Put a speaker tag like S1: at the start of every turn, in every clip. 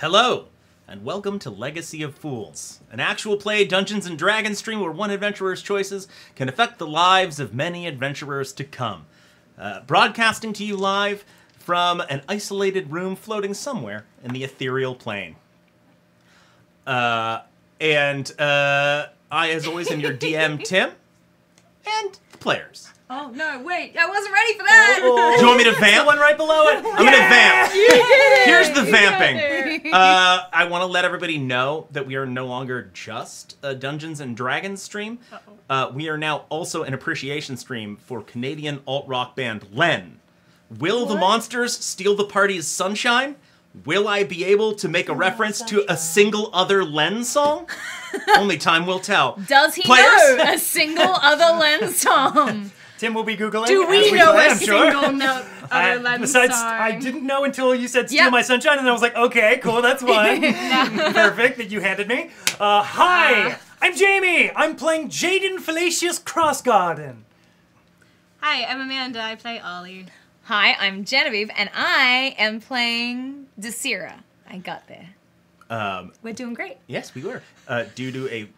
S1: Hello, and welcome to Legacy of Fools, an actual play Dungeons & Dragons stream where one adventurer's choices can affect the lives of many adventurers to come. Broadcasting to you live from an isolated room floating somewhere in the ethereal plane. I, as always, am your DM, Tim, and the players.
S2: Oh, no, wait, I wasn't ready for that!
S1: Do you want me to vamp? One right below it? I'm gonna vamp. Here's the vamping. I want to let everybody know that we are no longer just a Dungeons & Dragons stream. We are now also an appreciation stream for Canadian alt-rock band Len. Will the monsters steal the party's sunshine? Will I be able to make a reference to a single other Len song? Only time will tell.
S3: Does he know a single other Len song?
S4: Tim will be Googling.
S2: Do we know a single
S4: other
S2: Len
S4: besides,
S2: song?
S4: I didn't know until you said Steal My Sunshine, and I was like, okay, cool, that's one. Perfect, that you handed me. Hi, I'm Jamie. I'm playing Jaden Fallacious Crossgarden.
S2: Hi, I'm Amanda. I play Ollie.
S3: Hi, I'm Genevieve, and I am playing Desira. I got there.
S2: We're doing great.
S1: Yes, we were. Due to a...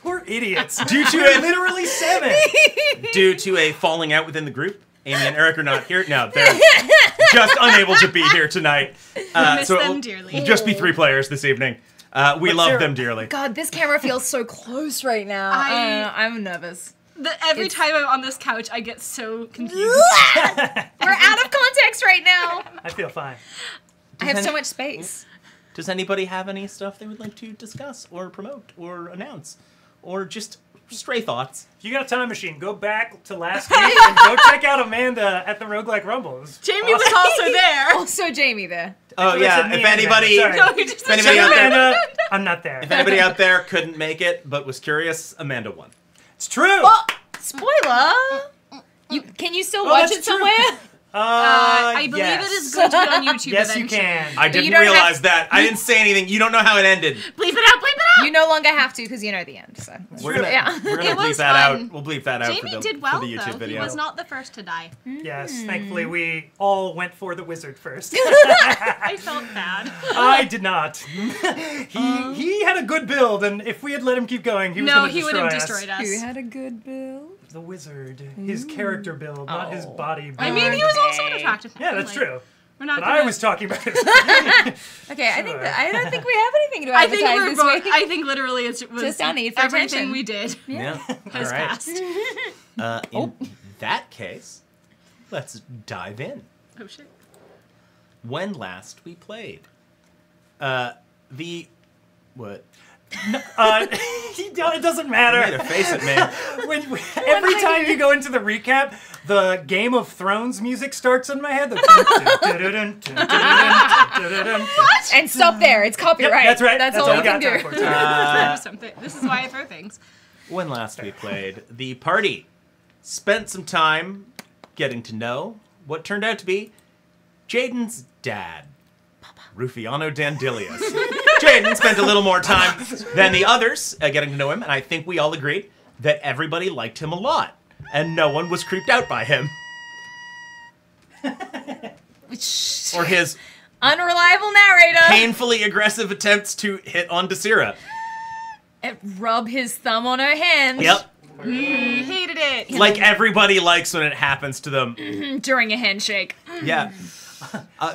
S4: We're idiots.
S1: Due to
S4: literally 7.
S1: Due to a falling out within the group, Amy and Eric are not here. No, they're just unable to be here tonight.
S2: Miss
S1: so
S2: them dearly.
S1: It'll just be 3 players this evening. We love them dearly.
S3: God, this camera feels so close right now. I'm nervous.
S2: Every time I'm on this couch, I get so confused.
S3: We're out of context right now.
S4: I feel fine.
S3: I have so much space.
S1: Does anybody have any stuff they would like to discuss or promote or announce? Or just stray thoughts?
S4: If you got a time machine, go back to last week and go check out Amanda at the Roguelike Rumbles.
S2: Jamie was also there.
S3: Also Jamie there.
S1: Oh yeah, if anybody...
S4: if anybody out there... I'm not there.
S1: If anybody out there couldn't make it but was curious, Amanda won.
S4: It's true!
S3: Oh, spoiler! Can you still watch it somewhere?
S2: I believe it is going to be on YouTube
S4: Yes,
S2: eventually.
S4: you can.
S1: I didn't realize that. I didn't say anything. You don't know how it ended.
S2: Bleep it out, bleep it out!
S3: You no longer have to because you know the end. So
S1: We're gonna
S2: It
S1: bleep
S2: was
S1: that
S2: fun.
S1: out. We'll bleep that out
S2: Jamie
S1: for
S2: did well,
S1: the YouTube
S2: though.
S1: video.
S2: He was not the first to die.
S4: Yes, thankfully we all went for the wizard first.
S2: I felt bad.
S4: I did not. He had a good build, and if we had let him keep going, he was going to destroy us.
S2: No, he would have destroyed us.
S3: you had a good build.
S4: The wizard. His character build, not his body build.
S2: I mean, he was also an attractive
S4: Yeah, that's true.
S2: We're not
S4: But
S2: gonna...
S4: I was talking about his
S3: Okay, I don't think we have anything to advertise this week.
S2: I think literally it was
S3: Just our need for
S2: everything
S3: attention.
S2: we did
S1: Yeah.
S2: has
S1: All right.
S2: passed.
S1: In that case, let's dive in.
S2: Oh shit.
S1: When last we played, what?
S4: It doesn't matter.
S1: You made a face at me.
S4: Every time you go into the recap, the Game of Thrones music starts in my head. What?
S3: And stop there. It's copyright.
S4: Yep, that's right.
S3: That's all we can do.
S2: This is why I throw things.
S1: When last we played, the party spent some time getting to know what turned out to be Jaden's dad, Rufiano Dandelius. Jaden spent a little more time than the others getting to know him, and I think we all agreed that everybody liked him a lot, and no one was creeped out by him. Or his
S3: unreliable narrator.
S1: painfully aggressive attempts to hit on Desira.
S3: And rub his thumb on her hand.
S1: Yep.
S2: He hated it.
S1: Like everybody likes when it happens to them.
S3: During a handshake.
S1: Yeah.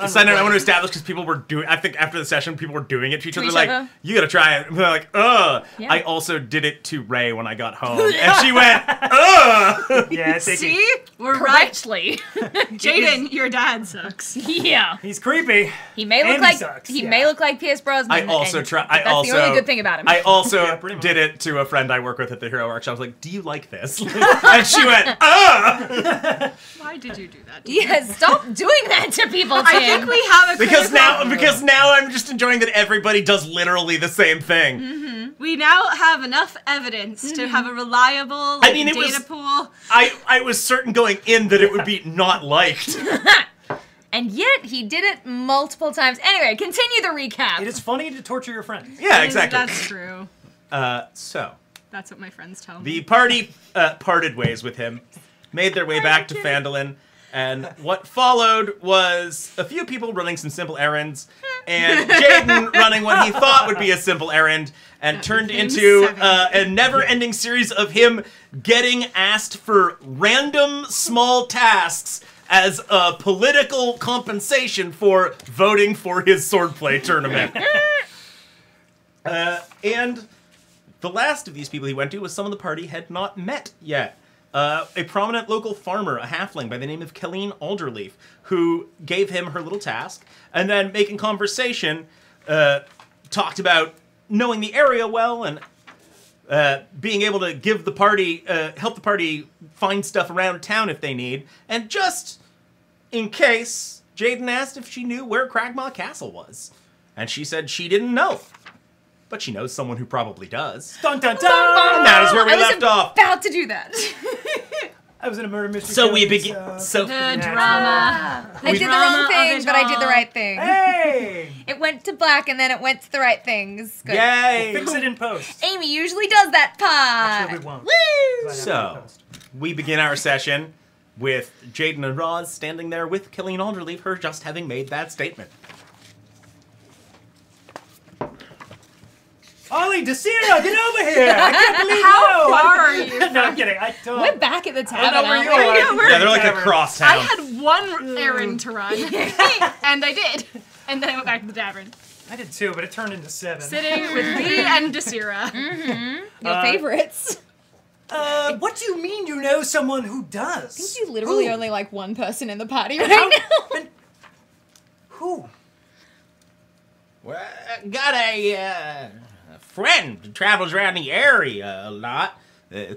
S1: Side note, I want to establish because people were doing. I think after the session, people were doing it to each other. Like, you gotta try it. And they're like, ugh. Yeah. I also did it to Ray when I got home, and she went, ugh.
S4: Yeah,
S2: see, we're
S3: correctly.
S2: Jaden, your dad sucks.
S3: Yeah,
S4: he's creepy.
S3: He may look like he may look like Pierce Brosnan.
S1: I also try.
S3: That's the only good thing about him.
S1: I also did it to a friend I work with at the Hero Workshop. I was like, "Do you like this?" And she went, ugh.
S2: Why did you do that?
S3: Yeah, stop doing that to people, Tim.
S2: I think we have a
S1: because now I'm just enjoying that everybody does literally the same thing.
S2: Mm-hmm. We now have enough evidence to have a reliable data pool.
S1: I was certain going in that it would be not liked.
S3: And yet, he did it multiple times. Anyway, continue the recap.
S4: It is funny to torture your friends.
S1: Yeah, exactly.
S2: That's true.
S1: So.
S2: That's what my friends tell me.
S1: The party parted ways with him, made their way back to Phandelver, And what followed was a few people running some simple errands, and Jaden running what he thought would be a simple errand, and turned into a never-ending series of him getting asked for random small tasks as a political compensation for voting for his swordplay tournament. And the last of these people he went to was someone the party had not met yet. A prominent local farmer, a halfling by the name of Colleen Alderleaf, who gave him her little task, and then making conversation, talked about knowing the area well and being able to give the party, help the party find stuff around town if they need, and just in case, Jaden asked if she knew where Cragmaw Castle was, and she said she didn't know. But she knows someone who probably does.
S4: Dun dun dun!
S1: And that is where we left off.
S3: About to do that.
S4: I was in a murder mystery.
S1: So we begin.
S2: The drama.
S3: I did the wrong thing, but I did the right thing.
S4: Hey!
S3: It went to black, and then it went to the right things. Good.
S1: Yay!
S4: We'll fix it in post.
S3: Amy usually does that part.
S4: Actually, we won't.
S3: Woo!
S1: So we begin our session with Jaden and Roz standing there with Colleen Alderleaf, her just having made that statement.
S4: Ollie, Desira, get over here! I can't believe
S2: How far are you?
S4: No, I'm kidding. I don't.
S3: We're back at the tavern.
S4: I know where you
S3: aren't we?
S4: are.
S1: Yeah, they're like across
S2: I
S1: town.
S2: had one errand to run, and I did. And then I went back to the tavern.
S4: I did too, but it turned into 7.
S2: Sitting with me and Desira.
S3: Your favorites.
S4: What do you mean you know someone who
S3: I think
S4: does?
S3: you literally only like one person in the party right now.
S4: Who?
S1: Well, I got a friend who travels around the area a lot.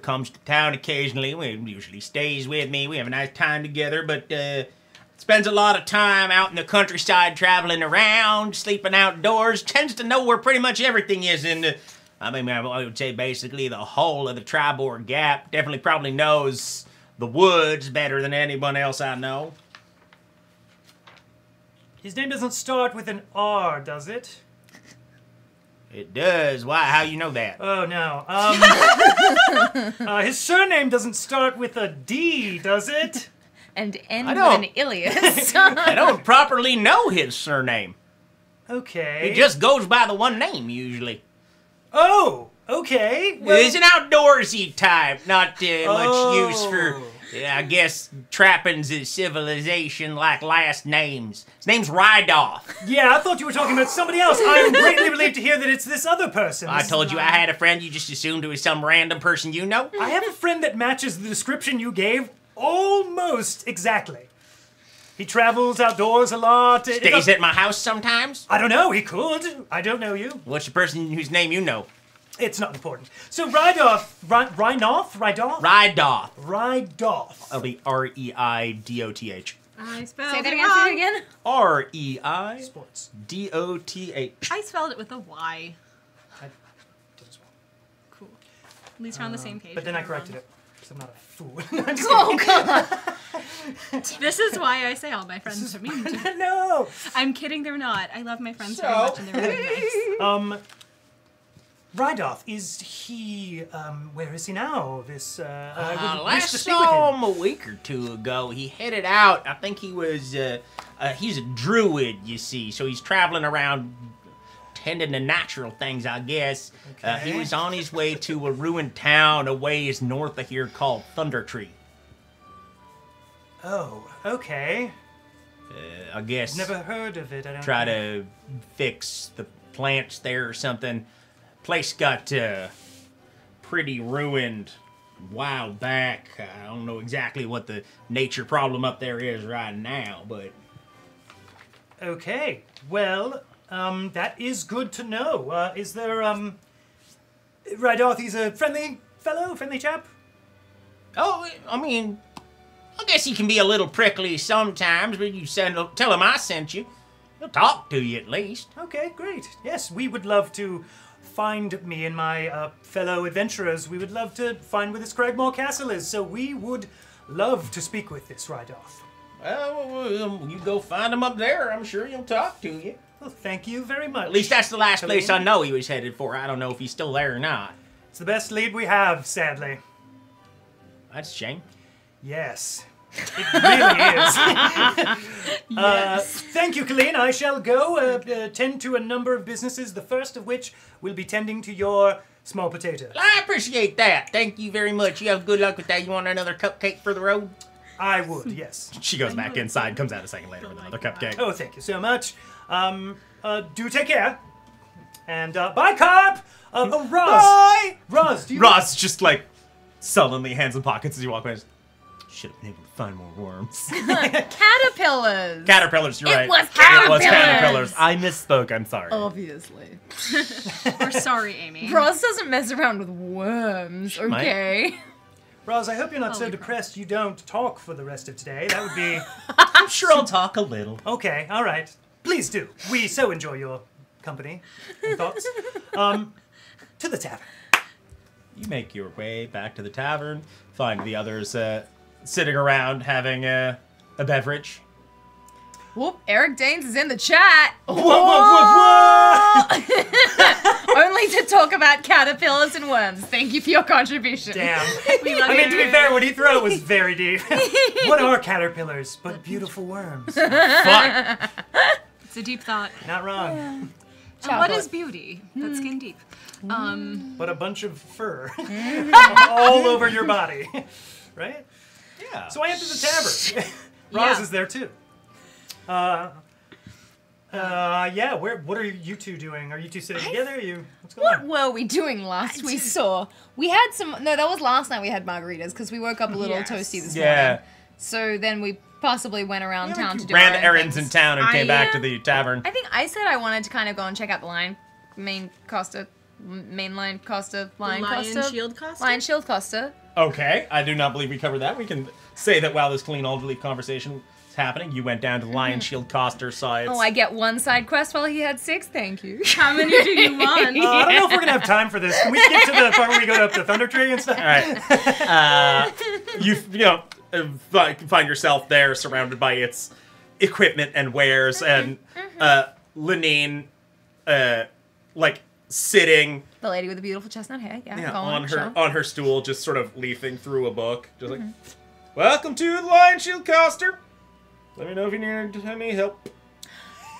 S1: Comes to town occasionally. Usually stays with me. We have a nice time together, but spends a lot of time out in the countryside traveling around, sleeping outdoors. Tends to know where pretty much everything is in the... I mean, I would say basically the whole of the Tribord Gap. Definitely probably knows the woods better than anyone else I know.
S4: His name doesn't start with an R, does it?
S1: It does. Why? How you know that?
S4: Oh, no. His surname doesn't start with a D, does it?
S3: And end
S1: I
S3: with
S1: don't.
S3: an alias.
S1: I don't properly know his surname.
S4: Okay.
S1: He just goes by the one name, usually.
S4: Oh, okay. Well,
S1: He's an outdoorsy type, not much use for, I guess, trappings of civilization like last names. His name's Rite.
S4: yeah, I thought you were talking about somebody else. I'm greatly relieved to hear that it's this other person.
S1: I told you I had a friend, you just assumed it was some random person you know?
S4: I have a friend that matches the description you gave almost exactly. He travels outdoors a lot.
S1: Stays at my house sometimes?
S4: I don't know, he could. I don't know you.
S1: What's the person whose name you know?
S4: It's not important. So Rydolph.
S1: That'll be R-E-I-D-O-T-H.
S2: I spelled
S3: Say that
S2: it
S3: again,
S2: wrong.
S3: say it again.
S1: R-E-I-D-O-T-H.
S4: Sports.
S2: I spelled it with a Y.
S4: I did as well.
S2: Cool. At least we're on the same page.
S4: But then
S2: if
S4: I
S2: I'm
S4: corrected
S2: wrong.
S4: it. Because I'm not a fool. I'm just
S3: Oh,
S4: kidding.
S3: God.
S2: This is why I say all my friends are mean to me.
S4: No.
S2: I'm kidding, they're not. I love my friends very much and they're really nice.
S4: Rydolph, is he, where is he now? This, I would wish
S1: Last
S4: to speak with
S1: saw
S4: him.
S1: him a week or two ago. He headed out. I think he was, he's a druid, you see, so he's traveling around tending to natural things, I guess.
S4: Okay.
S1: He was on his way to a ruined town a ways north of here called Thunder Tree.
S4: Oh, okay.
S1: I guess
S4: Never heard of it, I don't
S1: try
S4: think.
S1: to fix the plants there or something. Place got pretty ruined a while back. I don't know exactly what the nature problem up there is right now, but...
S4: Okay, well, that is good to know. Is there, Rydolph, he's a friendly fellow, friendly chap?
S1: Oh, I mean, I guess he can be a little prickly sometimes, but you tell him I sent you. He'll talk to you at least.
S4: Okay, great. Yes, we would love to find me and my fellow adventurers. We would love to find where this Cragmaw Castle is, so we would love to speak with this Rydolph.
S1: Well, you go find him up there. I'm sure he'll talk to you.
S4: Well, thank you very much.
S1: At least that's the last place I know he was headed for. I don't know if he's still there or not.
S4: It's the best lead we have, sadly.
S1: That's a shame.
S4: Yes. It really is. Yes. Thank you, Colleen. I shall go tend to a number of businesses, the first of which will be tending to your small potatoes.
S1: I appreciate that. Thank you very much. You have good luck with that. You want another cupcake for the road?
S4: I would, yes.
S1: She goes back inside, comes out a second later with another cupcake.
S4: Oh, thank you so much. Do take care. And bye, Cop! Roz!
S1: Bye!
S4: Roz, do you...
S1: Roz just like sullenly hands in pockets as you walk away. Should have been able to find more worms.
S3: Caterpillars.
S1: Caterpillars, you're right.
S3: It was caterpillars.
S1: It was caterpillars. I misspoke, I'm sorry.
S3: Obviously.
S2: We're sorry, Amy.
S3: Roz doesn't mess around with worms, okay?
S4: Roz, I hope you're not so depressed you don't talk for the rest of today. That would be...
S1: I'm sure I'll talk a little.
S4: Okay, all right. Please do. We so enjoy your company and thoughts. To the tavern.
S1: You make your way back to the tavern, find the others sitting around having a beverage.
S3: Whoop, Eric Danes is in the chat.
S4: Whoa!
S3: Only to talk about caterpillars and worms. Thank you for your contribution.
S4: Damn. To be fair, what he threw was very deep. What are caterpillars but beautiful worms?
S1: Fuck.
S2: It's a deep thought.
S4: Not wrong.
S2: And what is beauty? That's skin deep.
S4: But a bunch of fur all over your body, right?
S1: Yeah.
S4: So I enter the tavern. Roz is there too. Yeah. What are you two doing? Are you two sitting together? What's going on?
S3: What were we doing last we saw? We had some. No, that was last night. We had margaritas because we woke up a little toasty this morning. So then we possibly went around town to do
S1: ran
S3: our own
S1: errands
S3: things.
S1: in town and came back to the tavern.
S3: I think I said I wanted to kind of go and check out the Lion Shield Costa.
S1: Okay, I do not believe we covered that. We can say that while this clean alderleaf conversation was happening, you went down to the Lion Shield Costa side.
S3: Oh, I get one side quest while he had 6. Thank you.
S2: How many do you want?
S4: I don't know if we're gonna have time for this. Can we skip to the part where we go up the Thunder Tree and stuff?
S1: All right. You find yourself there, surrounded by its equipment and wares, and Lenine, like sitting.
S3: The lady with the beautiful chestnut hair. Yeah.
S1: On her stool, just sort of leafing through a book, just like, welcome to the Lion Shield Coaster. Let me know if you need any help.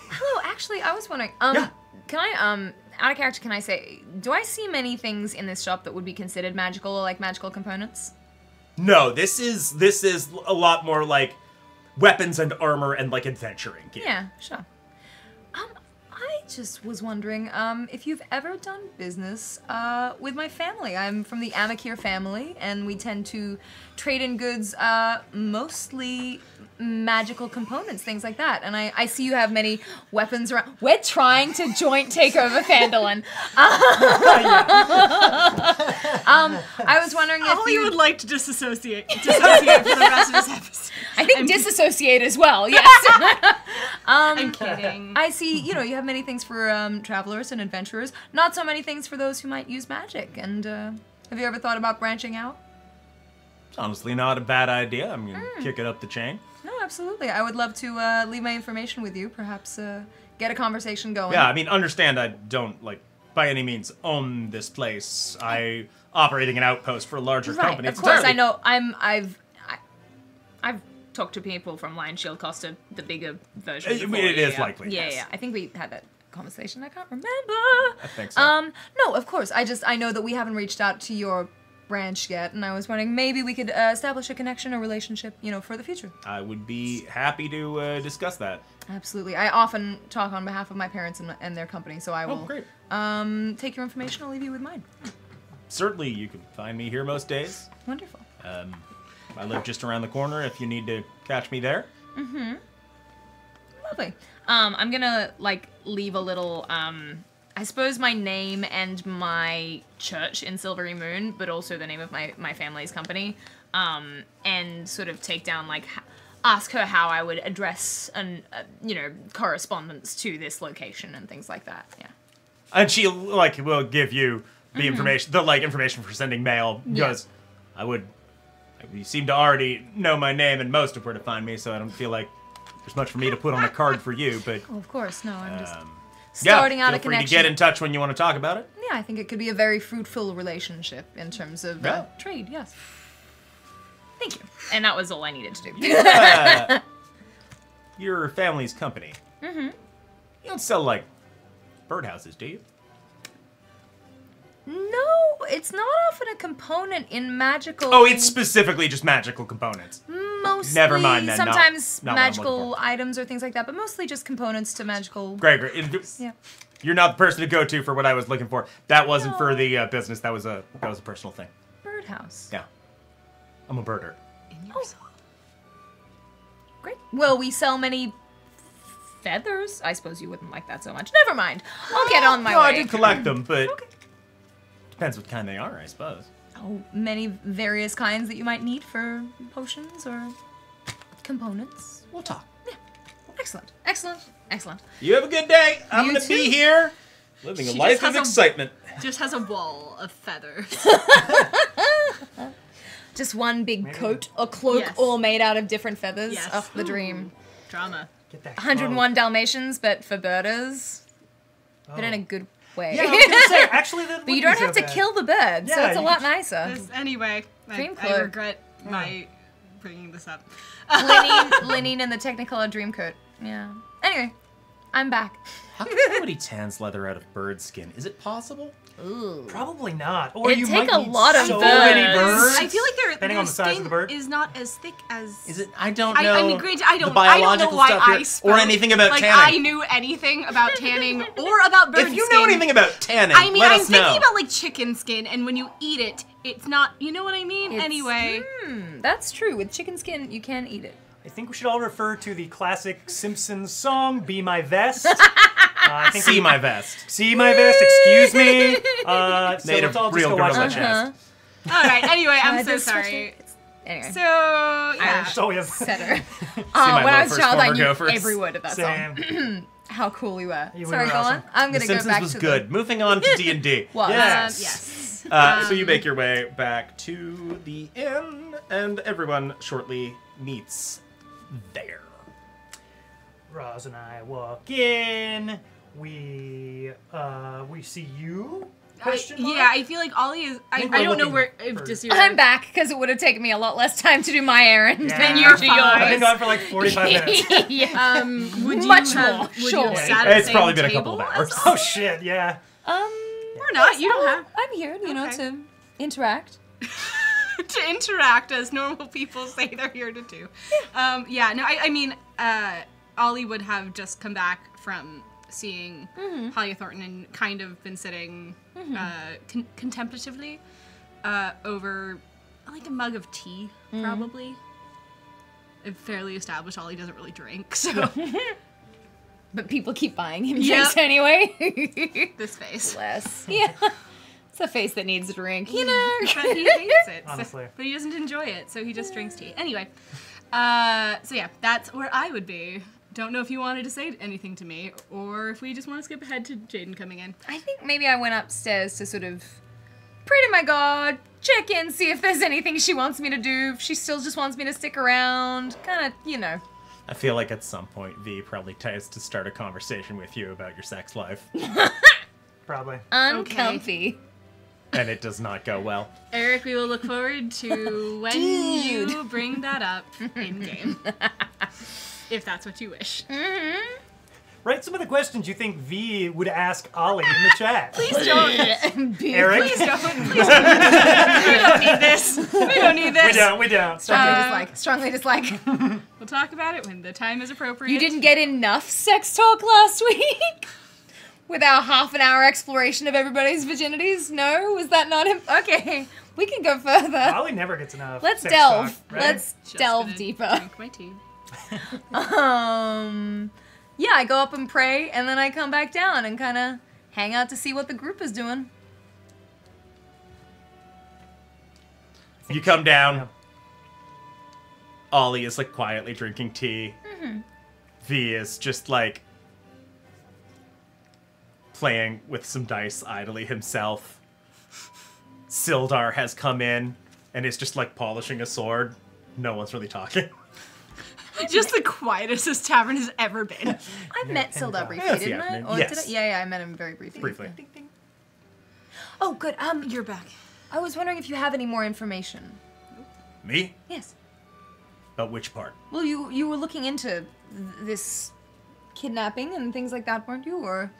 S3: Hello, actually, I was wondering,
S1: Yeah.
S3: can I, out of character, can I say, do I see many things in this shop that would be considered magical or like magical components?
S1: No, this is a lot more like weapons and armor and like adventuring gear.
S3: Yeah, sure. I just was wondering, if you've ever done business, with my family. I'm from the Amakir family, and we tend to trade in goods, mostly magical components, things like that. And I see you have many weapons around. We're trying to joint take over Phandelver. I was wondering if
S2: you would like to disassociate for the rest of this episode.
S3: I think disassociate as well, yes.
S2: I'm kidding.
S3: I see, you have many things for travelers and adventurers, not so many things for those who might use magic. And have you ever thought about branching out?
S1: It's honestly not a bad idea. I'm going to kick it up the chain.
S3: No, absolutely. I would love to leave my information with you, perhaps get a conversation going.
S1: Yeah, I mean, understand I don't, by any means own this place. I operating an outpost for a larger company.
S3: Of course, I know. I've talked to people from Lion Shield Costa, the bigger version.
S1: It is likely.
S3: Yeah,
S1: yes.
S3: yeah. I think we had that conversation. I can't remember.
S1: I think so.
S3: No, of course. I know that we haven't reached out to your branch yet, and I was wondering maybe we could establish a connection or relationship, for the future.
S1: I would be happy to discuss that.
S3: Absolutely. I often talk on behalf of my parents and their company, so I will
S1: great.
S3: Take your information. I'll leave you with mine.
S1: Certainly, you can find me here most days.
S3: Wonderful.
S1: I live just around the corner if you need to catch me there.
S3: Mm-hmm. Lovely. I'm gonna, leave a little, I suppose my name and my church in Silvery Moon, but also the name of my family's company, and sort of take down, ask her how I would address correspondence to this location and things like that, yeah.
S1: And she, will give you the information, information for sending mail, because you seem to already know my name and most of where to find me, so I don't feel like there's much for me to put on a card for you, but...
S3: Oh, of course, no, I'm just starting out a connection.
S1: Feel free to get in touch when you want to talk about it.
S3: Yeah, I think it could be a very fruitful relationship in terms of trade, yes. Thank you. And that was all I needed to do.
S1: Your family's company. Mm-hmm. You don't sell, like, birdhouses, do you?
S3: No, it's not often a component in magical...
S1: Oh, it's specifically just magical components.
S3: Mostly.
S1: Never mind then.
S3: Sometimes
S1: not
S3: magical items or things like that, but mostly just components to magical...
S1: Gregory,
S3: Yeah.
S1: you're not the person to go to for what I was looking for. That wasn't for the business. That was a personal thing.
S3: Birdhouse.
S1: Yeah. I'm a birder.
S3: Great. Well, we sell many feathers. I suppose you wouldn't like that so much. Never mind. I'll get on my way.
S1: No, I did collect them, but depends what kind they are, I suppose.
S3: Oh, many various kinds that you might need for potions or components.
S1: We'll talk.
S3: Yeah. Excellent. Excellent. Excellent.
S1: You have a good day. I'm
S3: You
S1: going to
S3: too.
S1: be here living a
S2: She
S1: life
S2: just
S1: of
S2: has a-
S1: excitement.
S2: Just has a wall of feathers.
S3: Just one big coat or cloak
S2: Yes.
S3: all made out of different feathers.
S2: Yes.
S3: Oh, the dream.
S2: Drama.
S4: Get that
S3: 101 Dalmatians, but for birders.
S4: cloak.
S3: But in a good way.
S4: Yeah, I was gonna say, actually, that
S3: But you don't have to kill the bird, so
S4: Yeah,
S3: it's a
S4: you
S3: lot
S4: could-
S3: nicer.
S2: Anyway,
S3: Dream
S2: I
S3: cloak.
S2: regret my bringing this up.
S3: Linen and the Technicolor dream coat. Yeah. Anyway, I'm back.
S1: How can nobody tans leather out of bird skin? Is it possible?
S3: Ooh.
S4: Probably not. Or
S3: It'd
S4: you
S3: take
S4: might
S3: a
S4: need
S3: lot of
S4: so
S3: birds.
S4: many birds.
S2: I feel like
S4: depending
S2: their
S4: on the size of
S2: skin
S4: the bird.
S2: is not as thick as.
S1: Is it? I don't know.
S2: I mean, granted, I don't
S1: the
S2: know
S1: biological
S2: why
S1: stuff
S2: I
S1: here,
S2: spoke.
S1: or anything about
S2: like,
S1: tanning.
S2: I knew anything about tanning or about bird
S1: If you
S2: skin.
S1: know anything about tanning,
S2: I mean,
S1: let
S2: I'm
S1: us
S2: thinking
S1: know.
S2: about like chicken skin, and when you eat it, it's not. You know what I mean?
S3: It's-
S2: Anyway,
S3: That's true. With chicken skin, you can eat it.
S4: I think we should all refer to the classic Simpsons song, Be My Vest. I think
S1: See my vest.
S4: See My Vest, excuse me. So
S1: Made
S4: let's
S1: of
S4: all just
S1: real
S4: go watch
S1: gorilla
S4: that.
S1: chest.
S2: all right. Anyway, I'm so
S3: This
S2: sorry.
S3: Anyway.
S2: So yeah.
S4: That's all we have.
S3: Setter.
S1: my
S3: When I was
S1: loafers,
S3: a child, I
S1: former
S3: knew
S1: gophers.
S3: every word of that song.
S4: Same.
S3: How cool we were.
S4: You
S3: Sorry,
S4: were
S3: go
S4: awesome.
S3: on. I'm
S1: The
S3: gonna go
S1: Simpsons
S3: back
S1: was
S3: to
S1: good. Moving on to D&D.
S3: Was.
S4: Yes.
S2: Yes.
S1: So you make your way back to the inn, and everyone shortly meets there.
S4: Roz and I walk in. We see you. Question mark?
S2: Yeah, I feel like Ollie is. I
S4: think we're
S2: don't know
S4: looking
S2: where if
S4: for-
S2: this
S3: I'm back because it would have taken me a lot less time to do my errand
S4: Yeah.
S3: than
S2: You're
S3: you do
S2: fine.
S4: I've been
S3: yours.
S4: gone for like 45 minutes.
S3: Yeah.
S2: would you
S3: Much
S2: have,
S3: more,
S2: would you
S3: sure.
S2: have sat at the
S1: It's
S2: same
S1: probably been a couple
S2: table
S1: of hours.
S2: as
S4: Oh shit, yeah.
S2: Or not? You don't have
S3: I'm here, you know,
S2: Okay.
S3: to interact.
S2: to interact as normal people say they're here to do. Yeah, no, I mean, Ollie would have just come back from seeing Halia Thornton and kind of been sitting contemplatively over like a mug of tea, probably. It's fairly established Ollie doesn't really drink, so
S3: But people keep buying him
S2: Yep.
S3: drinks anyway.
S2: this face.
S3: Bless. Yeah. It's a face that needs a drink, you know.
S2: But he hates it.
S4: Honestly.
S2: But he doesn't enjoy it, so he just drinks tea. Anyway, so yeah, that's where I would be. Don't know if you wanted to say anything to me, or if we just want to skip ahead to Jaden coming in.
S3: I think maybe I went upstairs to sort of pray to my God, check in, see if there's anything she wants me to do, if she still just wants me to stick around, kind of, you know.
S1: I feel like at some point V probably tries to start a conversation with you about your sex life,
S4: Probably.
S3: Uncomfy.
S1: and it does not go well.
S2: Eric, we will look forward to when you bring that up in game. If that's what you wish.
S4: Write some of the questions you think V would ask Ollie in the chat.
S2: Please don't.
S4: Eric?
S2: Please don't. Please don't. We don't need this. We don't need this.
S4: We don't.
S3: Strongly dislike.
S2: We'll talk about it when the time is appropriate.
S3: You didn't get enough sex talk last week? With our half an hour exploration of everybody's virginities? No? Was that not him? Okay, we can go further.
S4: Ollie never gets enough.
S3: Let's
S4: sex
S3: delve.
S4: talk, right?
S3: Let's
S2: Just
S3: delve
S2: gonna
S3: deeper.
S2: Drink my tea.
S3: Yeah, I go up and pray, and then I come back down and kind of hang out to see what the group is doing.
S1: You come down. Ollie is like quietly drinking tea. V is just like playing with some dice idly himself. Sildar has come in and is just like polishing a sword. No one's really talking.
S2: Just the quietest this tavern has ever been.
S3: I met Sildar briefly,
S1: That's the
S3: didn't I?
S1: afternoon.
S3: Or
S1: Yes.
S3: did I? Yeah, I met him very briefly.
S1: Briefly.
S3: Oh, good.
S2: You're back.
S3: I was wondering if you have any more information.
S1: Me?
S3: Yes.
S1: But which part?
S3: Well, you were looking into this kidnapping and things like that, weren't you? Or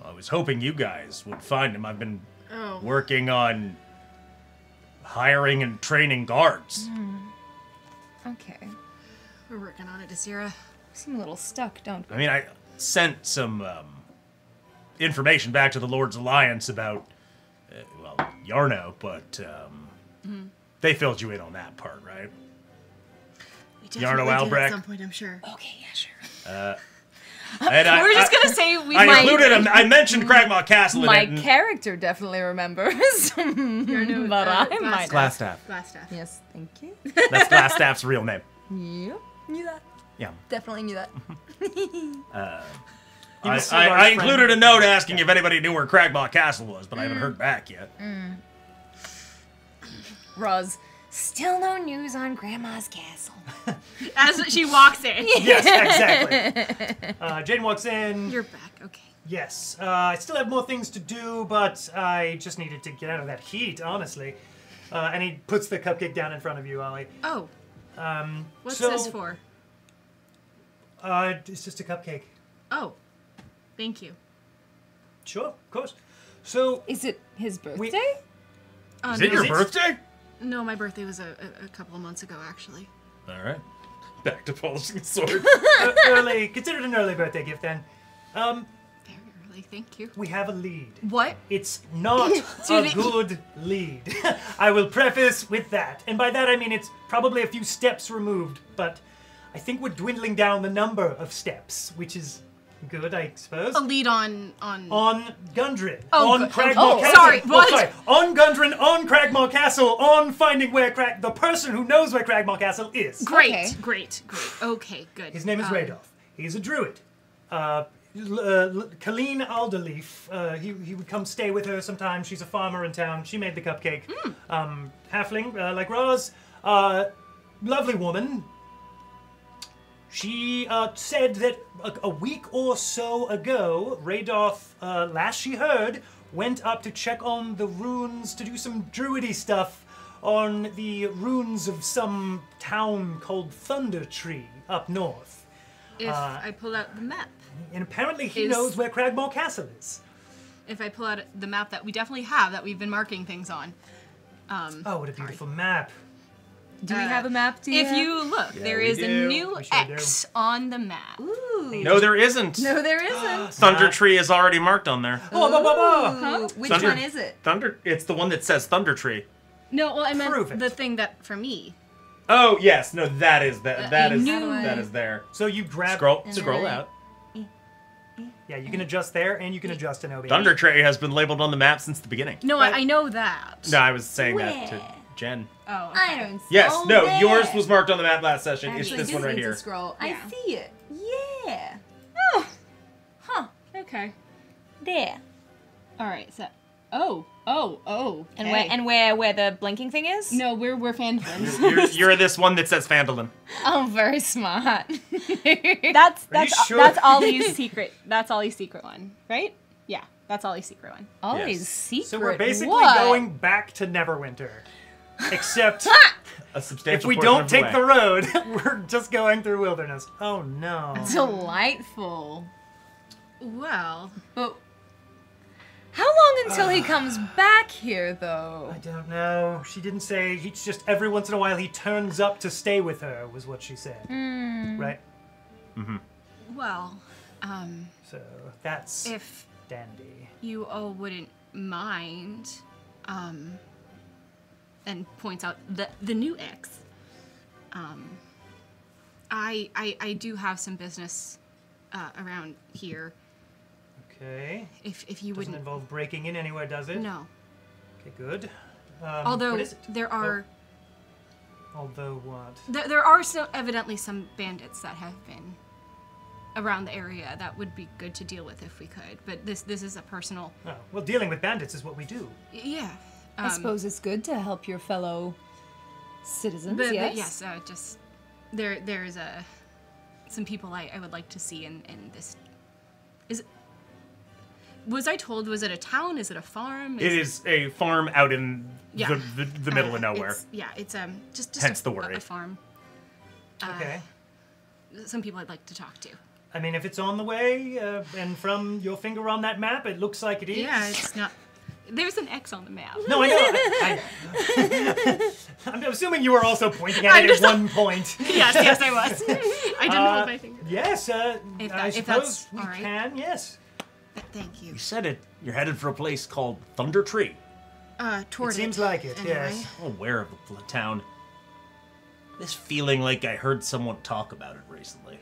S1: I was hoping you guys would find him. I've been
S2: Oh.
S1: working on hiring and training guards.
S3: okay.
S2: We're working on it, Desira.
S3: We seem a little stuck, don't we?
S1: I mean, I sent some information back to the Lord's Alliance about, Yarno, but they filled you in on that part, right?
S2: We
S1: Yarno
S2: definitely did
S1: Albrecht.
S2: at some point, I'm sure.
S3: Okay, yeah, sure.
S1: And
S2: We're just gonna say we
S1: I
S2: might.
S1: included him. I mentioned Cragmaw Castle in
S3: My
S1: it. and-
S3: character definitely remembers.
S2: no,
S3: but I might.
S1: Glassstaff.
S2: Glassstaff.
S3: Yes, thank you.
S1: That's Glassstaff's real name.
S3: Yep, knew that.
S1: Yeah.
S3: Definitely knew that.
S1: I included a note asking if anybody knew where Cragmaw Castle was, but I haven't heard back yet.
S3: Roz, still no news on Grandma's castle.
S2: As she walks in.
S4: Yes, exactly. Jane walks in.
S2: You're back. Okay.
S4: Yes, I still have more things to do, but I just needed to get out of that heat, honestly. And he puts the cupcake down in front of you, Ollie.
S2: Oh. What's
S4: so,
S2: this for?
S4: It's just a cupcake.
S2: Oh. Thank you.
S4: Sure, of course. So,
S3: Is it his birthday?
S1: Is it your birthday?
S2: No, my birthday was a couple of months ago, actually.
S1: All right. Back to polishing the sword.
S4: early. Consider it an early birthday gift, then.
S2: Very early, thank you.
S4: We have a lead.
S2: What?
S4: It's not a good lead. I will preface with that. And by that I mean it's probably a few steps removed, but I think we're dwindling down the number of steps, which is good, I suppose.
S2: A lead on
S4: Gundren.
S2: Oh,
S4: on
S2: good.
S4: Cragmaw
S2: Oh,
S4: Castle.
S2: sorry, what?
S4: sorry. On Gundren, on Cragmaw Castle, on finding where the person who knows where Cragmaw Castle is.
S2: Great,
S3: Okay.
S2: great. Okay, good.
S4: His name is Radolf. He's a druid. Colleen Alderleaf, he would come stay with her sometimes. She's a farmer in town. She made the cupcake. Halfling, like Roz. Lovely woman. She said that a week or so ago, Radolf, last she heard, went up to check on the runes, to do some druidy stuff on the runes of some town called Thunder Tree up north.
S2: If I pull out the map.
S4: And apparently he knows where Cragmaw Castle is.
S2: If I pull out the map that we definitely have, that we've been marking things on.
S4: Oh, what a beautiful map.
S3: Do we have a map?
S2: If you look, there
S1: we
S2: is a
S1: do.
S2: new
S4: We sure
S2: X on the map.
S3: Ooh.
S1: No, there isn't.
S3: No, there isn't.
S1: Thunder Tree is already marked on there.
S3: Ooh, which
S1: Thunder-
S3: one is it?
S1: It's the one that says Thunder Tree.
S2: No, well, I
S4: Prove
S2: meant
S4: it.
S2: the thing that for me.
S1: Oh yes, no, that is that is
S2: new-
S1: that is there.
S4: So you grab...
S1: Scroll
S3: right.
S1: out.
S4: Yeah, you can adjust there, and you can adjust in OBS.
S1: Thunder Tree has been labeled on the map since the beginning.
S2: No,
S4: But-
S2: I know that.
S1: No, I was saying that to
S3: Where?
S1: Jen.
S2: Oh, okay.
S3: I don't see
S1: Yes,
S3: oh,
S1: no,
S3: there.
S1: yours was marked on the map last session. It's
S3: Actually,
S1: this one
S3: just
S1: right
S3: need to
S1: here.
S3: Scroll.
S2: Yeah.
S3: I see it. Yeah.
S2: Oh,
S3: Huh.
S2: okay.
S3: There.
S2: All right. So,
S3: And
S2: okay.
S3: where the blinking thing is?
S2: No, we're Phandelins.
S1: You're this one that says Phandelin.
S3: Oh, very smart.
S2: That's
S4: sure?
S2: that's Ollie's secret. That's Ollie's secret one, right? Yeah, that's Ollie's secret one.
S3: Always
S1: Yes.
S3: secret.
S4: So we're basically
S3: what?
S4: going back to Neverwinter. Except
S1: A substantial
S4: if we
S1: portion
S4: don't
S1: of
S4: take
S1: way.
S4: the road, we're just going through wilderness. Oh no.
S3: Delightful.
S2: Well,
S3: But how long until he comes back here, though?
S4: I don't know. She didn't say. He's just every once in a while he turns up to stay with her, was what she said. Right?
S2: well,
S4: So that's
S2: if
S4: dandy.
S2: you all wouldn't mind, and points out the new X. I do have some business around here.
S4: Okay.
S2: If you
S4: Doesn't
S2: wouldn't,
S4: involve breaking in anywhere, does it?
S2: no.
S4: Okay, good.
S2: Although
S4: what is it?
S2: there are
S4: Although what?
S2: there are evidently some bandits that have been around the area that would be good to deal with if we could. But this is a personal.
S4: Oh, well, dealing with bandits is what we do.
S2: Yeah.
S3: I suppose it's good to help your fellow citizens,
S2: But
S3: yes?
S2: yes, just there's some people I would like to see in this. Is Was I told, was it a town? Is it a farm?
S1: It is a farm out in
S2: Yeah.
S1: the middle of nowhere.
S2: It's just
S1: Hence the worry.
S2: a farm.
S4: Okay.
S2: Some people I'd like to talk to.
S4: I mean, if it's on the way, and from your finger on that map, it looks like it is.
S2: Yeah, it's not. There's an X on the map.
S4: No, I know. I'm assuming you were also pointing at it at one point.
S2: Yes, I was. I didn't hold my finger.
S4: Yes, I
S2: if
S4: suppose
S2: that's
S4: we
S2: all right.
S4: can, yes.
S2: Thank you.
S1: You said it. You're headed for a place called Thunder Tree.
S2: Toward
S4: It seems like it,
S2: anyway.
S4: yes.
S1: I'm aware of the town. This feeling like I heard someone talk about it recently.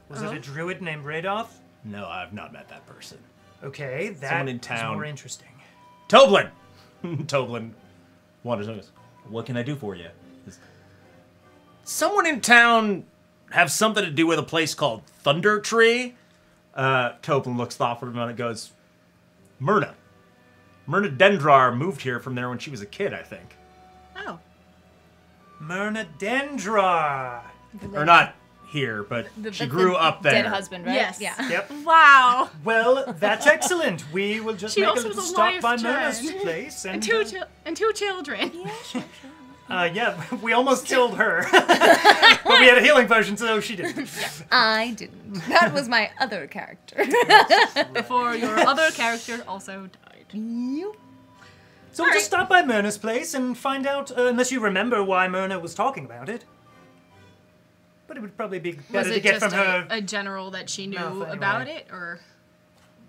S4: Was it a druid named Radolf?
S1: No, I've not met that person.
S4: Okay, that
S1: Someone in
S4: is
S1: town.
S4: more interesting.
S1: Toblin! Toblin wanders on. What can I do for you? Someone in town have something to do with a place called Thunder Tree? Toblin looks thoughtful about it and goes, Myrna. Myrna Dendrar moved here from there when she was a kid, I think.
S2: Oh.
S4: Myrna Dendrar.
S1: Or not here, but she grew up there.
S3: Dead husband, right?
S2: Yes.
S3: Yeah.
S4: Yep.
S2: Wow.
S4: Well, that's excellent. We will just
S2: She
S4: make a
S2: also
S4: little
S2: was a
S4: stop
S2: wife,
S4: by
S2: Jen.
S4: Myrna's place. And
S2: two children.
S4: yeah, we almost killed her. But we had a healing potion, so she didn't.
S3: I didn't. That was my other character.
S2: Before your other character also died.
S4: So we'll just stop by Myrna's place and find out, unless you remember why Myrna was talking about it. But it would probably be
S2: Was
S4: better to
S2: it
S4: get
S2: just
S4: from her.
S2: a general that she knew
S4: mouth anyway.
S2: about it, or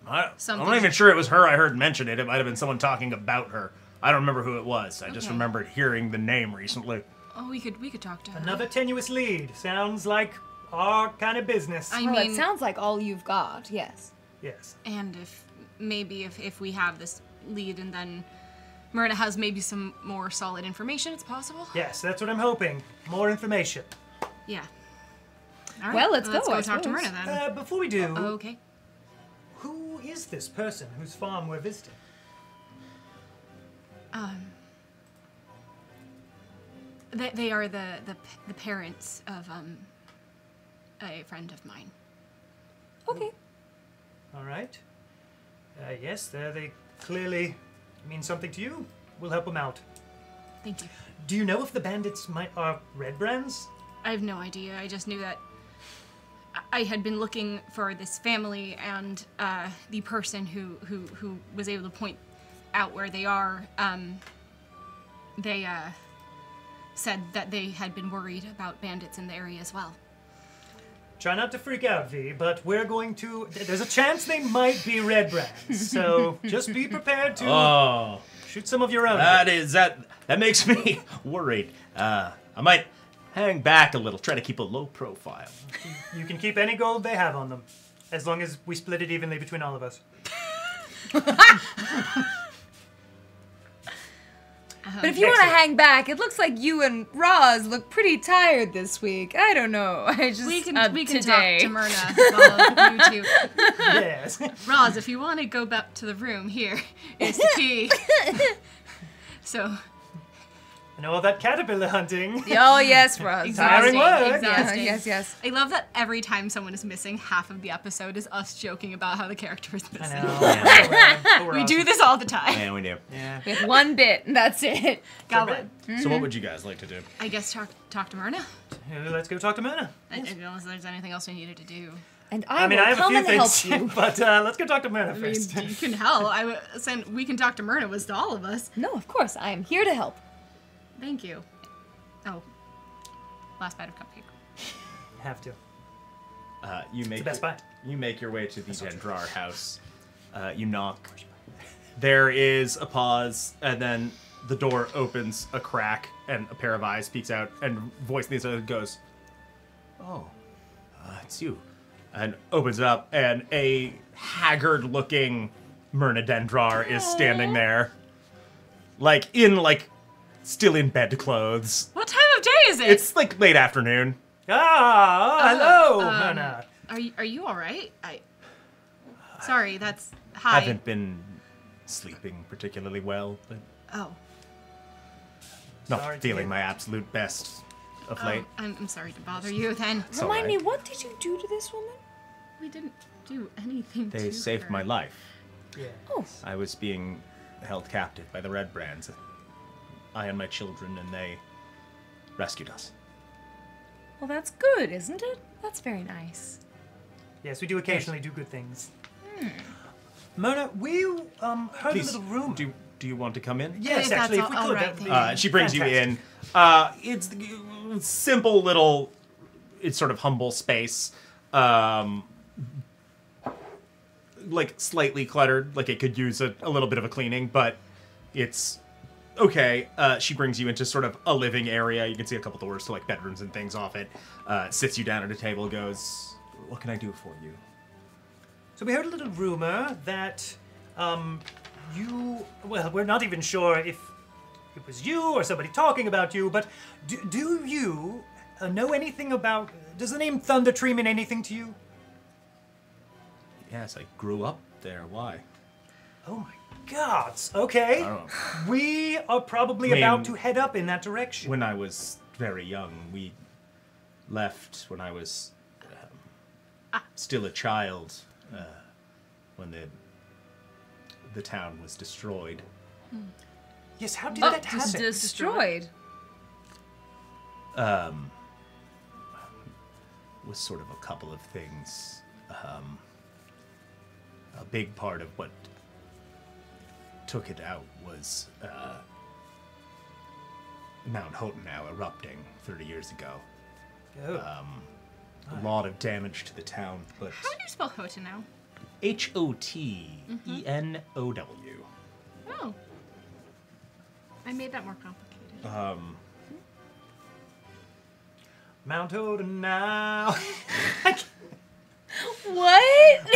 S1: I'm
S2: something?
S1: not even sure it was her I heard mention it. It might have been someone talking about her. I don't remember who it was. I just
S2: Okay.
S1: remembered hearing the name recently.
S2: Oh, we could talk to her.
S4: Another tenuous lead. Sounds like our kind of business.
S2: I
S3: Well,
S2: mean,
S3: it sounds like all you've got, yes.
S4: Yes.
S2: and if we have this lead and then Myrna has maybe some more solid information, it's possible.
S4: Yes, that's what I'm hoping. More information.
S2: Yeah. All right.
S3: Well, let's go,
S2: Let's go
S3: I
S2: talk to
S3: suppose.
S2: Myrna then.
S4: Before we do,
S2: Okay.
S4: who is this person whose farm we're visiting?
S2: They are the parents of a friend of mine.
S3: Okay.
S4: All right. Yes, they clearly mean something to you. We'll help them out.
S2: Thank you.
S4: Do you know if the bandits are red brands?
S2: I have no idea. I just knew that I had been looking for this family, and the person who was able to point out where they are, they said that they had been worried about bandits in the area as well.
S4: Try not to freak out, V, but we're going to... There's a chance they might be red brands, so just be prepared to
S1: Oh,
S4: shoot some of your own.
S1: that makes me worried. I might hang back a little, try to keep a low profile.
S4: You can keep any gold they have on them, as long as we split it evenly between all of us.
S3: But if you want to hang back, it looks like you and Roz look pretty tired this week. I don't know. I just
S2: We can
S3: today.
S2: talk to Myrna while you two.
S4: Yes.
S2: Roz, if you want to go back to the room, here is the key. So
S4: I know all that caterpillar hunting.
S3: Oh yes, Roz.
S4: Tiring work.
S3: Yeah,
S2: Exhausting.
S3: yes.
S2: I love that every time someone is missing, half of the episode is us joking about how the character is
S4: I
S2: missing.
S4: know.
S2: We do this all the time.
S1: Yeah, we do.
S4: Yeah.
S3: We have one bit, and that's it.
S2: Goblin.
S1: So what would you guys like to do?
S2: I guess talk to Myrna.
S4: Let's go talk to Myrna.
S2: Unless there's anything else we needed to do.
S3: And
S4: I mean,
S3: will
S4: I have a
S3: come
S4: few
S3: and help
S4: things,
S3: you.
S4: but let's go talk to Myrna
S2: I mean,
S4: first.
S2: you can help. We can talk to Myrna was to all of us.
S3: No, of course. I am here to help.
S2: Thank you. Oh, last bite of cupcake.
S4: Have to.
S1: You make
S4: the best buy.
S1: You make your way to the Dendrar house. You knock. There is a pause, and then the door opens a crack, and a pair of eyes peeks out, and voice in the other goes, "Oh, it's you," and opens it up, and a haggard-looking Myrna Dendrar is standing there, still in bed clothes.
S2: What time of day is it?
S1: It's like late afternoon.
S4: Hello, Myrna.
S2: Are you all right? Sorry, that's hi.
S1: Haven't been sleeping particularly well, but
S2: Oh,
S1: not
S4: Sorry to
S1: feeling
S4: hear
S1: my absolute best of late.
S2: I'm sorry to bother you. Then
S1: It's
S3: Remind me,
S1: alright.
S3: what did you do to this woman?
S2: we didn't do anything.
S1: They
S2: to
S1: saved
S2: her.
S1: my life.
S4: Yeah.
S3: Oh,
S1: I was being held captive by the Red Brands. I and my children, and they rescued us.
S3: well, that's good, isn't it? That's very nice.
S4: Yes, we do occasionally do good things. Mona, we heard
S1: Please,
S4: a little rumor.
S1: do you want to come in?
S4: Yes,
S2: think
S4: actually,
S2: that's
S4: if we
S2: all
S4: could.
S2: right,
S4: that would
S2: thank
S4: be
S1: She brings
S4: fantastic.
S1: you in. It's simple little, it's sort of humble space. Like slightly cluttered, like it could use a little bit of a cleaning, but it's okay. She brings you into sort of a living area. You can see a couple doors to like bedrooms and things off it. Sits you down at a table, goes, "What can I do for you?"
S4: So we heard a little rumor that you, well, we're not even sure if it was you or somebody talking about you, but do you know anything about, does the name Thunder Tree mean anything to you?
S1: Yes, I grew up there. Why?
S4: Oh my gods, okay.
S1: I don't know.
S4: We are probably
S1: I mean,
S4: about to head up in that direction.
S1: When I was very young, we left when I was still a child. When the town was destroyed.
S4: Yes, how did that happen?
S3: Destroyed.
S1: Was sort of a couple of things. A big part of what took it out was Mount Hotenau erupting 30 years ago.
S4: Oh.
S1: A lot of damage to the town, but
S2: How do you spell Hotenau?
S1: Hotenw.
S2: Oh. I made that more complicated.
S4: Mount Hotenau.
S3: What?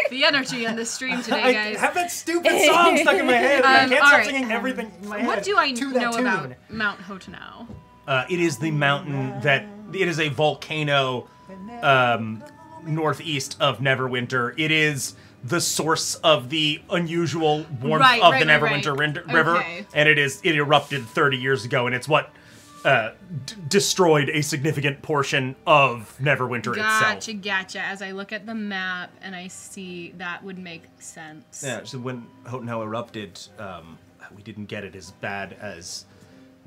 S2: The energy in this stream today,
S4: I
S2: guys.
S4: have that stupid song stuck in my head. And I can't stop
S2: alright,
S4: singing everything in my head.
S2: What do I
S4: to that
S2: know
S4: tune.
S2: about Mount Hotenau?
S1: It is the mountain that it is a volcano northeast of Neverwinter. It is the source of the unusual warmth of the Neverwinter River,
S2: Okay.
S1: and it erupted 30 years ago, and it's what destroyed a significant portion of Neverwinter itself.
S2: Gotcha. As I look at the map and I see that would make sense.
S1: Yeah, so when Hotenau erupted, we didn't get it as bad as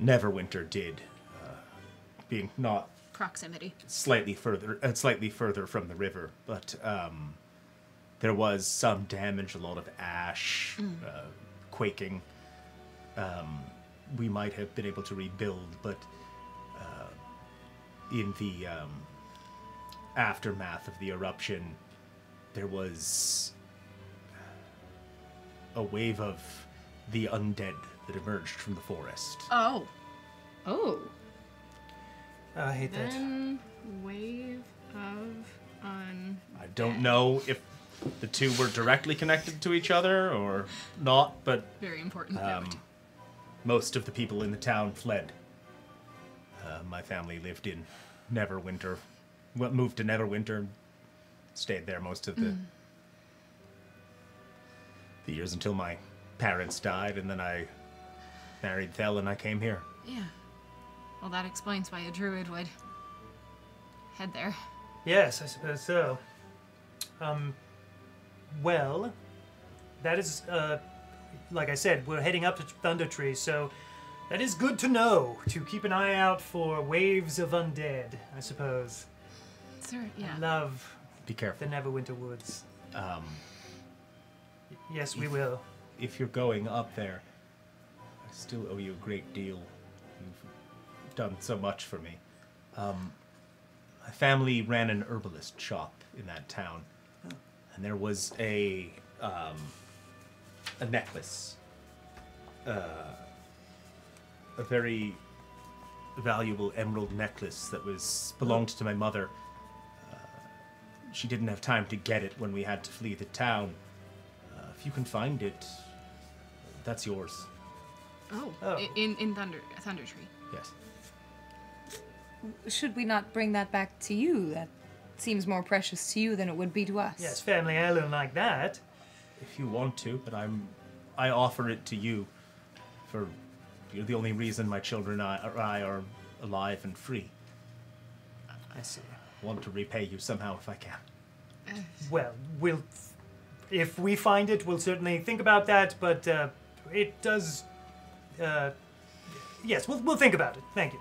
S1: Neverwinter did, being not
S2: Proximity.
S1: slightly further from the river, but there was some damage, a lot of ash, quaking. We might have been able to rebuild, but in the aftermath of the eruption, there was a wave of the undead that emerged from the forest.
S2: Oh.
S4: I hate that.
S2: Then wave of un.
S1: I don't know if the two were directly connected to each other or not, but
S2: Very important note.
S1: most of the people in the town fled. My family lived in Neverwinter, moved to Neverwinter, and stayed there most of the years until my parents died, and then I married Thel and I came here.
S2: Yeah. Well, that explains why a druid would head there.
S4: Yes, I suppose so. Well, that is, like I said, we're heading up to Thunder Tree, so that is good to know, to keep an eye out for waves of undead, I suppose.
S2: Sir, yeah.
S4: I love
S1: Be
S4: the
S1: careful.
S4: Neverwinter Woods. Yes, we will.
S1: If you're going up there, I still owe you a great deal. You've done so much for me. My family ran an herbalist shop in that town, and there was a necklace, a very valuable emerald necklace that belonged to my mother. She didn't have time to get it when we had to flee the town. If you can find it, that's yours.
S2: Oh.
S4: Oh.
S2: In Thunder Tree.
S1: Yes.
S3: Should we not bring that back to you? That seems more precious to you than it would be to us.
S4: Yes, family heirloom like that.
S1: If you want to, but I offer it to you for you're the only reason my children and I are alive and free.
S4: I see.
S1: I want to repay you somehow if I can.
S4: Well, we'll if we find it, we'll certainly think about that. But it does. Yes, we'll think about it. Thank you.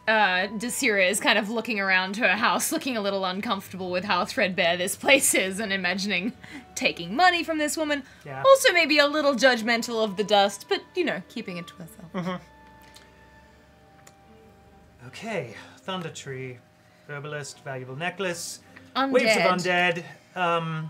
S5: Desira is kind of looking around her house, looking a little uncomfortable with how threadbare this place is, and imagining taking money from this woman.
S4: Yeah.
S5: Also maybe a little judgmental of the dust, but, keeping it to herself.
S4: Mm-hmm. Okay, Thunder Tree, Herbalist, Valuable Necklace,
S3: Undead.
S4: Waves of Undead.
S2: And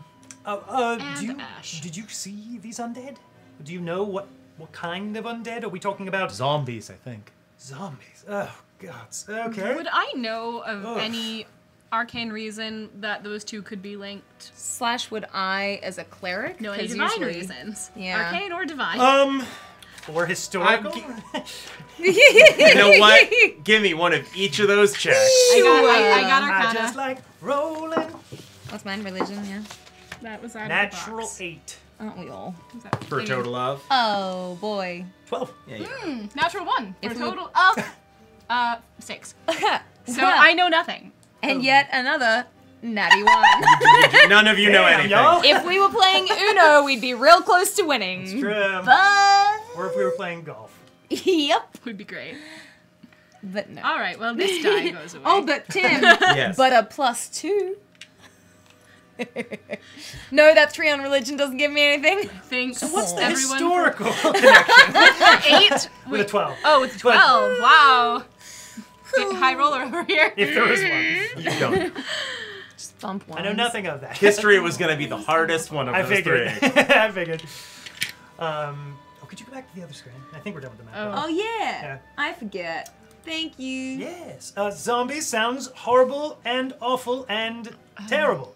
S2: Ash.
S4: Did you see these undead? Do you know what kind of undead? Are we talking about
S1: Zombies, I think.
S4: zombies? Oh, gods. Okay.
S2: Would I know of any arcane reason that those two could be linked?
S5: / would I, as a cleric?
S2: No, any
S5: 'Cause
S2: divine
S5: usually-
S2: reasons.
S5: Yeah.
S2: Arcane or divine.
S4: Or historical?
S1: You know what? Give me one of each of those checks.
S2: I got
S4: I
S2: Arcana.
S4: just like rolling.
S5: What's mine? Religion, yeah.
S2: That was out
S4: Natural
S2: of the box.
S4: 8.
S5: Aren't we all?
S2: Was that
S1: For a
S2: maybe
S1: total of?
S5: Oh, boy.
S4: 12.
S1: Yeah.
S2: Natural 1. For
S5: If
S2: a
S5: we-
S2: total of 6. So
S5: Well,
S2: I know nothing.
S5: and yet another natty 1.
S1: None of you know
S4: Damn,
S1: anything.
S4: y'all.
S5: If we were playing Uno, we'd be real close to winning.
S4: True.
S5: But...
S4: Or if we were playing golf.
S5: Yep.
S2: Would be great.
S5: But no.
S2: All right, well, this die goes away.
S5: Oh, but Tim.
S1: Yes.
S5: But a +2. No, that 3 on religion doesn't give me anything.
S2: Thanks,
S4: What's the
S2: everyone.
S4: historical connection?
S2: 8?
S4: With a 12.
S2: Oh, with 12. Wow. High roller over here.
S4: If there is one.
S1: You don't.
S5: Just thump one.
S4: I know nothing of that.
S1: History was going to be the hardest one of
S4: I
S1: those
S4: figured.
S1: three.
S4: I figured. Could you go back to the other screen? I think we're done with the map.
S5: Oh, yeah.
S4: Yeah.
S5: I forget. Thank you.
S4: Yes. Zombies sounds horrible and awful and terrible.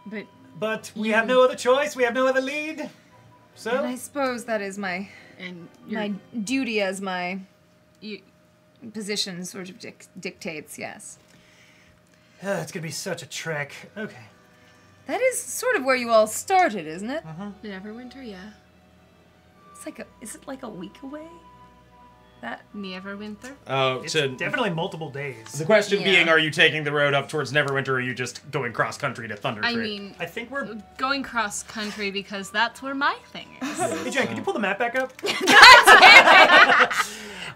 S2: But
S4: But we have no other choice. We have no other lead.
S5: And
S4: So,
S5: I suppose that is my
S2: and
S5: duty as my
S2: you,
S5: position sort of dictates, yes.
S4: it's going to be such a trek. Okay.
S5: That is sort of where you all started, isn't it?
S2: Neverwinter, yeah.
S5: It's is it like a week away? That
S2: Neverwinter.
S1: Oh,
S4: It's
S1: so
S4: definitely multiple days.
S1: the question
S5: Yeah.
S1: being, are you taking the road up towards Neverwinter, or are you just going cross country to Thunder Tree?
S2: I mean,
S4: I think we're...
S2: going cross country because that's where my thing is.
S4: Hey, Jen, could you pull the map back up?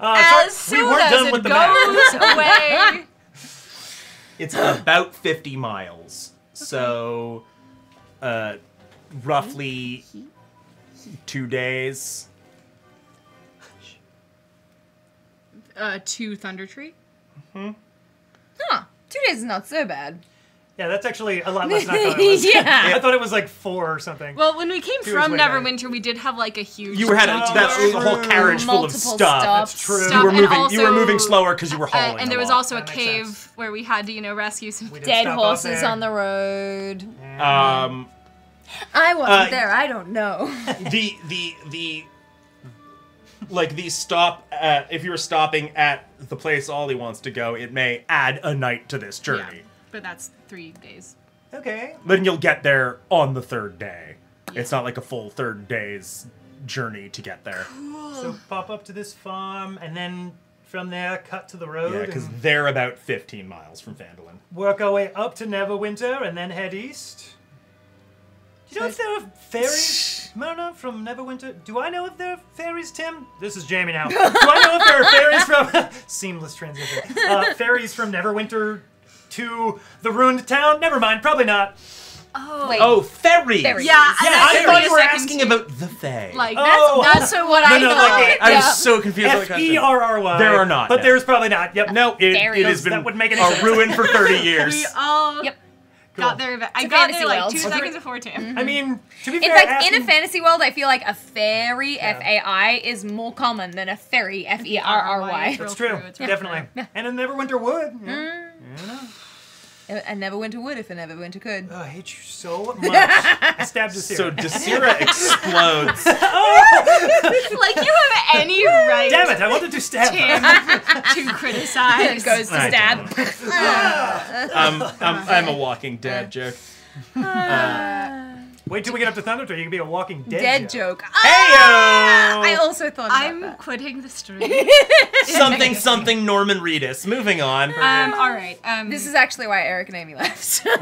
S2: As
S4: sorry,
S2: soon
S4: we weren't
S2: as
S4: done
S2: it
S4: with the map.
S2: goes away.
S1: It's about 50 miles. So, roughly 2 days.
S2: To Thunder Tree.
S5: Huh. 2 days is not so bad.
S4: Yeah, that's actually a lot less than I thought it was.
S5: Yeah.
S4: I thought it was like 4 or something.
S2: Well, when we came
S4: Two is
S2: from
S4: way better.
S2: Neverwinter, we did have like a huge.
S1: You had
S4: Oh,
S1: that's a whole
S4: true.
S1: carriage full of
S5: Multiple
S1: stuff.
S5: stops.
S4: That's true.
S1: You
S2: Stuff,
S1: were
S2: and
S1: moving. You were
S2: also,
S1: moving slower because you were hauling.
S2: and there was
S1: lot.
S2: also a
S4: That makes
S2: cave
S4: sense.
S2: where we had to, rescue some
S4: We did
S5: Dead
S4: stop off
S5: horses
S4: there.
S5: on the road.
S3: I wasn't there. I don't know.
S1: the like the stop at, if you were stopping at the place Ollie wants to go, it may add a night to this journey.
S2: Yeah, but that's 3 days.
S4: Okay.
S1: Then you'll get there on the 3rd day. It's not like a full 3rd day's journey to get there.
S4: So pop up to this farm, and then from there cut to the road,
S1: Yeah, because
S4: and
S1: they're about 15 miles from Phandelver.
S4: work our way up to Neverwinter, and then head east. Do you know if there are fairies, Mona, from Neverwinter? Do I know if there are fairies, Tim? This is Jamie now. Do I know if there are fairies from... Seamless transition. Fairies from Neverwinter to the ruined town? Never mind, probably not.
S5: Wait.
S1: Oh, ferries!
S5: Ferries.
S2: Yeah,
S1: Yeah, I
S2: that's
S1: thought you were
S2: second
S1: asking
S2: too.
S1: about the Fae.
S2: Like
S4: Oh.
S2: that's what I
S4: No,
S2: thought.
S4: like,
S1: I was so confused by the question.
S4: F-E-R-R-Y.
S1: There are not,
S4: But
S1: no.
S4: there's probably not. Yep.
S1: No, it
S5: Fairies.
S1: has been
S4: That wouldn't make any
S1: a
S4: sense.
S1: ruin for 30 years.
S2: We all
S5: Yep.
S2: got there. I
S5: a
S2: got
S5: fantasy
S2: there like
S5: world.
S2: 2
S5: Was
S4: there-
S2: seconds before Tim.
S4: I mean, to be
S5: In
S4: fair,
S5: fact, in a
S4: asking-
S5: fantasy world, I feel like a fairy, F-A-I, is more common than a ferry, F-E-R-R-Y.
S4: That's true.
S2: It's real
S4: Definitely.
S5: Yeah.
S4: And in Neverwinter would. Yeah.
S5: I never went to wood if I never went to could.
S4: Oh, I hate you so much. I stabbed this
S1: So
S4: here.
S1: Desira explodes.
S2: Like you have any right,
S4: Damn it! I wanted to stab her.
S2: Tim, to criticize.
S5: Goes to
S1: I
S5: stab.
S1: I'm a Walking Dead joke.
S4: Wait till we get up to Thunder Tree. You can be a Walking
S3: Dead joke.
S1: Heyo!
S3: I also thought about
S2: I'm
S3: that.
S2: quitting the stream.
S1: Something Norman Reedus. Moving on.
S2: All right.
S3: This is actually why Eric and Amy left.
S4: This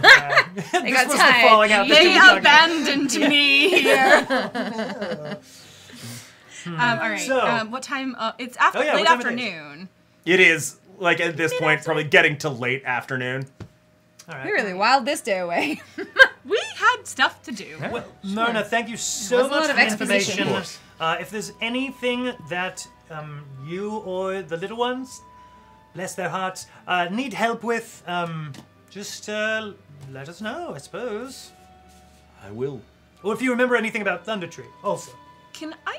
S3: got
S4: was
S3: tired.
S4: the falling out.
S2: they
S4: that
S2: abandoned me here. All right.
S4: So-
S2: what time? It's after
S4: Oh, yeah,
S2: late
S4: what time it is?
S2: afternoon.
S1: It is, like, at this point, probably getting to late afternoon.
S4: All right.
S3: We really wiled this day away.
S2: We had stuff to do.
S4: Well, Myrna, thank you so
S3: was a
S4: much
S3: lot
S4: for
S3: of
S4: the
S3: exposition.
S4: information. If there's anything that you or the little ones, bless their hearts, need help with, just let us know, I suppose.
S1: I will.
S4: Or if you remember anything about Thunder Tree, also.
S2: Can I,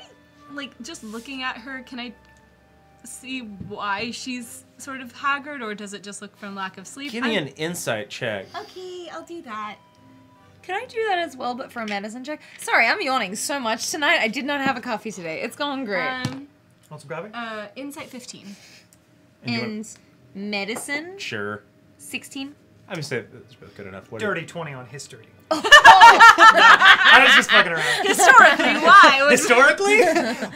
S2: like, just looking at her, can I see why she's sort of haggard, or does it just look from lack of sleep?
S1: Give me an insight check.
S2: Okay, I'll do that.
S3: Can I do that as well, but for a medicine check? Sorry, I'm yawning so much tonight. I did not have a coffee today. It's gone great.
S4: Want some coffee?
S2: Insight 15.
S1: And you
S3: And medicine,
S1: Sure.
S3: 16.
S1: I would say that's both good enough. What do you-
S4: Dirty 20 on history. I was just fucking around.
S2: Historically, why?
S4: Historically?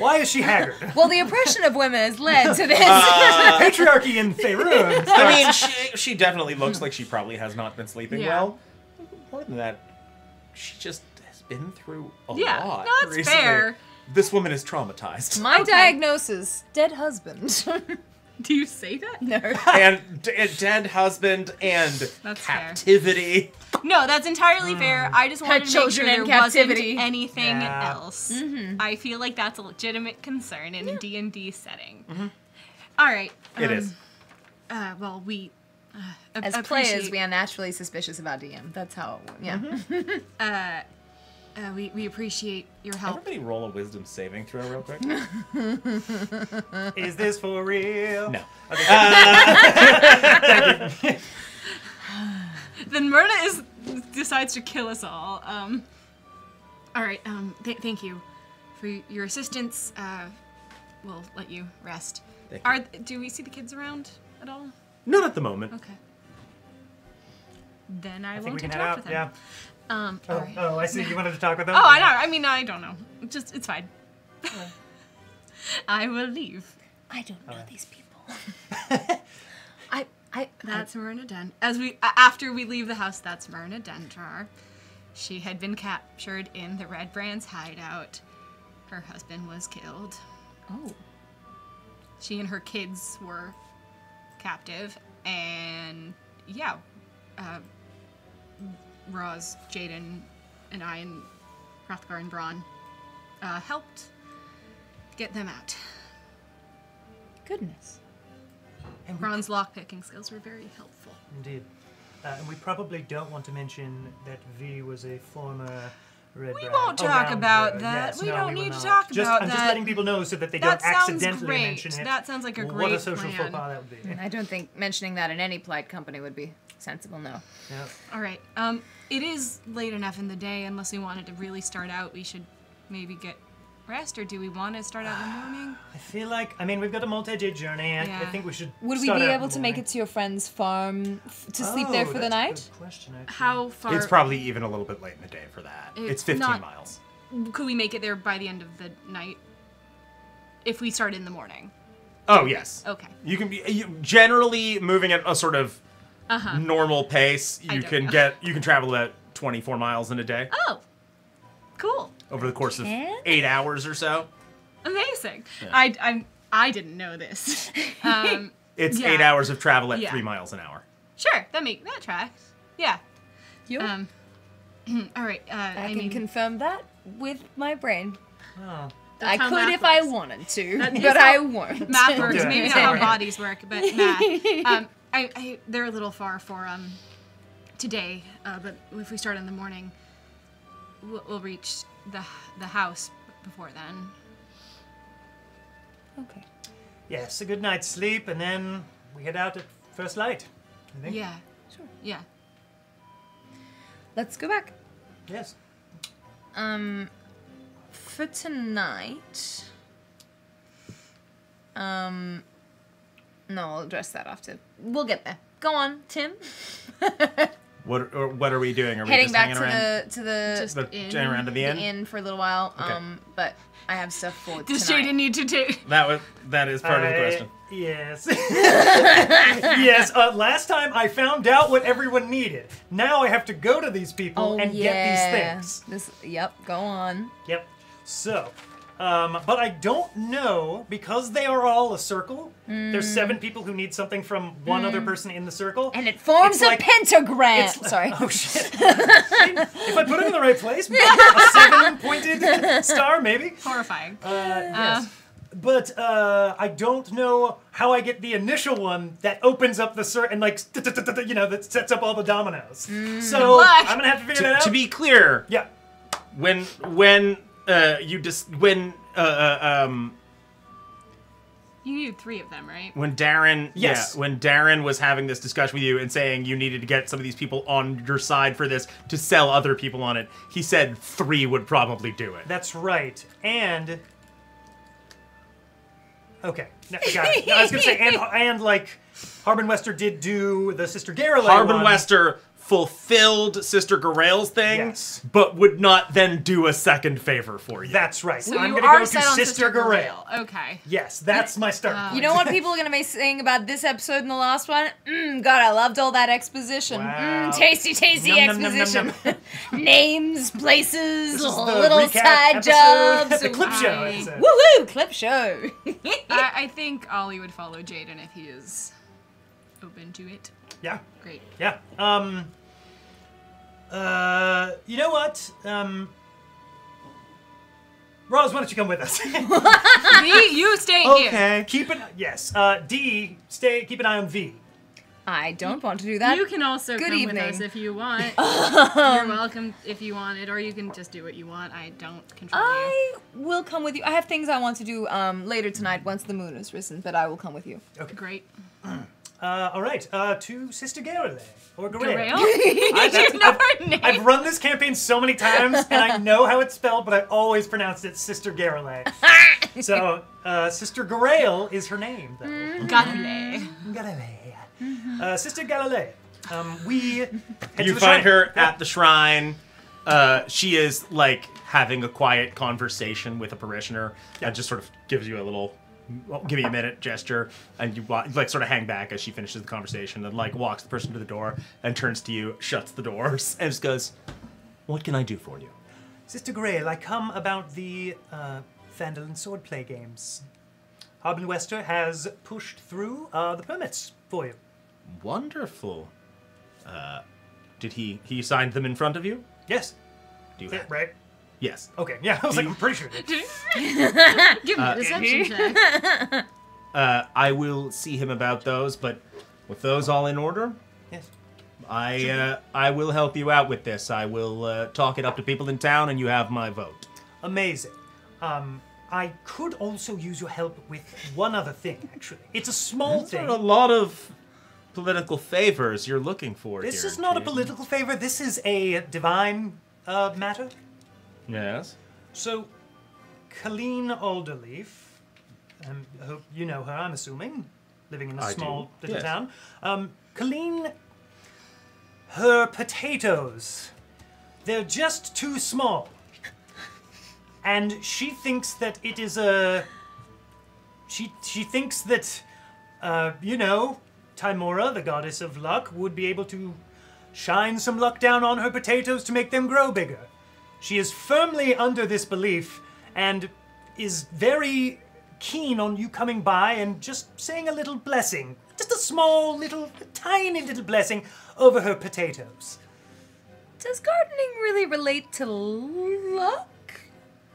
S4: Why is she haggard?
S3: Well, the oppression of women has led to this.
S4: Patriarchy in Faerun.
S1: I mean, she definitely looks like she probably has not been sleeping
S2: Yeah.
S1: well. More than that, she just has been through a
S2: Yeah,
S1: lot.
S2: no, that's
S1: recently.
S2: fair.
S1: This woman is traumatized.
S3: My
S2: Okay.
S3: diagnosis, dead husband.
S2: Do you say that?
S3: No.
S1: and dead husband and
S2: That's fair.
S1: captivity.
S2: No, that's entirely fair. I just wanted to make sure
S3: children
S2: there
S3: in captivity.
S2: wasn't anything
S4: Yeah.
S2: else. I feel like that's a legitimate concern in a D&D setting. All right.
S1: It is.
S2: Well, we
S3: As players, we are naturally suspicious about DM. That's how, yeah.
S2: we appreciate your help.
S1: Everybody roll a wisdom saving throw real quick.
S4: Is this for real?
S1: No.
S2: Then Myrna decides to kill us all. All right. Thank you for your assistance. We'll let you rest.
S1: Thank you.
S2: Do we see the kids around at all?
S1: Not at the moment.
S2: Okay. Then I
S4: I think
S2: won't
S4: we can head
S2: interact
S4: out,
S2: with them.
S4: yeah.
S2: All right.
S4: Oh, I see. You wanted to talk with them?
S2: Oh, I know. I mean, I don't know. It's fine. I will leave.
S3: I don't know these people.
S2: That's Myrna Dent. After we leave the house, that's Myrna Dentrar. She had been captured in the Red Brand's hideout. Her husband was killed.
S3: Oh.
S2: She and her kids were captive, and yeah, Roz, Jaden, and I, and Hrothgar and Braun helped get them out.
S3: Goodness.
S4: And we,
S2: Braun's lockpicking skills were very helpful.
S4: indeed. And we probably don't want to mention that V was a former Red
S2: We
S4: Brand.
S2: won't talk about that.
S4: Yes,
S2: we
S4: no,
S2: don't
S4: will
S2: need to
S4: not.
S2: talk
S4: Just,
S2: about
S4: I'm
S2: that.
S4: just letting people know so that they
S2: That
S4: don't
S2: sounds
S4: accidentally
S2: great.
S4: mention it.
S2: That sounds like a
S4: What
S2: great
S4: a social
S2: plan.
S4: faux pas that would be.
S3: I don't think mentioning that in any polite company would be sensible, no.
S4: Yeah.
S2: All right. It is late enough in the day. Unless we wanted to really start out, we should maybe get rest. Or do we want to start out in the morning?
S4: I feel like, I mean, we've got a multi-day journey, and I
S2: Yeah.
S4: think we should
S3: Would we
S4: start
S3: be
S4: out in
S3: able
S4: the
S3: to make
S4: morning.
S3: it to your friend's farm to sleep there for the
S4: that's a
S3: night?
S4: good question, actually.
S2: How far?
S1: It's probably even a little bit late in the day for that. It's
S2: It's
S1: 15
S2: not-
S1: miles.
S2: Could we make it there by the end of the night? If we start in the morning.
S1: Oh, yes.
S2: Okay.
S1: You can be generally moving at a sort of normal pace. You
S2: don't
S1: can
S2: know.
S1: you can travel about 24 miles in a day
S2: Oh. Cool.
S1: over the course of
S3: Can?
S1: 8 hours or so.
S2: Amazing.
S1: Yeah.
S2: I didn't know this.
S1: It's
S2: Yeah.
S1: 8 hours of travel at
S2: Yeah.
S1: 3 miles an hour.
S2: Sure. That tracks. Yeah.
S3: Yo.
S2: All right.
S3: I can confirm that with my brain.
S4: Oh.
S2: That's
S3: I
S2: how
S3: could
S2: math
S3: if I
S2: works.
S3: wanted to,
S2: That is
S3: but
S2: how
S3: I won't.
S2: Math works.
S4: do it.
S2: Maybe not how bodies work, but math. They're a little far for today, but if we start in the morning, we'll reach the house before then.
S3: Okay.
S4: Yes, a good night's sleep, and then we head out at first light. I think.
S2: Yeah.
S3: Sure.
S2: Yeah.
S3: Let's go back.
S4: Yes.
S3: For tonight, no, I'll address that after. We'll get there. Go on, Tim.
S1: What are we doing? Are we
S5: Heading
S1: just
S5: back
S1: hanging around?
S5: to the
S2: Just in.
S1: Hanging around to the inn?
S5: inn for a little while.
S1: Okay.
S5: But I have stuff for
S2: Does
S5: tonight.
S2: Cheide need to take?
S1: That is part of the question.
S4: Yes. Yes, last time I found out what everyone needed. Now I have to go to these people and get these things.
S5: Yep, go on.
S4: Yep. So, but I don't know, because they are all a circle, there's 7 people who need something from one other person in the circle.
S5: And it forms
S4: It's
S5: a
S4: like-
S5: pentagram.
S4: it's-
S5: Sorry.
S4: Oh, shit. If I put it in the right place, maybe a 7-pointed star, maybe.
S2: Horrifying.
S4: Yes. But I don't know how I get the initial one that opens up the and like that sets up all the dominoes. So
S2: What?
S4: I'm gonna have to figure that out.
S1: To be clear,
S4: Yeah.
S1: when
S2: You need 3 of them, right?
S1: when Darren
S4: Yes.
S1: when Darren was having this discussion with you and saying you needed to get some of these people on your side for this to sell other people on it, he said 3 would probably do it.
S4: That's right. And okay, no, got it. No, I was gonna say and like Harbin Wester did do the Sister Garrelay
S1: Harbin
S4: one.
S1: Wester fulfilled Sister Garael's thing,
S4: Yes.
S1: but would not then do a second favor for you.
S4: That's right.
S2: So
S4: I'm
S2: you
S4: gonna
S2: are
S4: go to
S2: set on
S4: Sister Garael.
S2: Okay.
S4: Yes, that's my start point.
S5: You know what people are going to be saying about this episode and the last one? God, I loved all that exposition.
S4: Wow.
S5: Tasty
S4: Nom, nom, nom, nom,
S5: exposition.
S4: nom.
S5: Names, places,
S4: This is the
S5: little
S4: recap
S5: side
S4: episode.
S5: jobs.
S4: The clip show.
S2: Why?
S4: It's a-
S5: Woohoo! Clip show.
S2: I think Ollie would follow Jaden if he is open to it.
S4: Yeah.
S2: Great.
S4: Yeah. You know what? Roz, why don't you come with us?
S2: V, you stay here.
S1: Okay.
S4: Keep an D, keep an eye on V.
S5: I don't want to do that.
S2: You can also
S5: Good
S2: come
S5: evening.
S2: with us if you want. You're welcome if you want it, or you can just do what you want. I don't control you.
S5: I will come with you. I have things I want to do later tonight once the moon has risen, but I will come with you.
S2: Great.
S4: All right. To Sister Garrelay or Garael.
S2: Garael?
S4: I've run this campaign so many times, and I know how it's spelled, but I always pronounced it Sister Garrelay. So, Sister Garael is her name, though.
S2: Galilei.
S4: Galilei. Sister Galilei. We head to
S1: You
S4: the
S1: find
S4: shrine.
S1: her at the shrine. She is like having a quiet conversation with a parishioner and just sort of gives you a little give me a minute gesture, and you like sort of hang back as she finishes the conversation and like walks the person to the door and turns to you, shuts the doors, and just goes, "What can I do for you?"
S4: Sister Garael, I come about the Phandle and Swordplay games. Harbin Wester has pushed through the permits for you.
S1: Wonderful. Did he signed them in front of you?
S4: Yes.
S1: Do you
S4: Yeah,
S1: have?
S4: right?
S1: Yes.
S4: Okay, yeah, I was like, I'm pretty sure.
S2: Give me a deception check.
S1: I will see him about those, but with those all in order,
S4: Yes.
S1: I will help you out with this. I will talk it up to people in town, and you have my vote.
S4: Amazing. I could also use your help with one other thing, actually. It's a small
S1: Those
S4: thing.
S1: are a lot of political favors you're looking for
S4: This
S1: here.
S4: is not a
S1: Chee.
S4: political favor. This is a divine matter.
S1: Yes.
S4: So, Colleen Alderleaf, I hope you know her, I'm assuming, living in a
S1: I
S4: small
S1: do,
S4: little
S1: yes.
S4: town. Colleen, her potatoes, they're just too small. And she thinks that it is a... She thinks that, Timora, the goddess of luck, would be able to shine some luck down on her potatoes to make them grow bigger. She is firmly under this belief and is very keen on you coming by and just saying a little blessing. Just a small, tiny little blessing over her potatoes.
S5: Does gardening really relate to luck?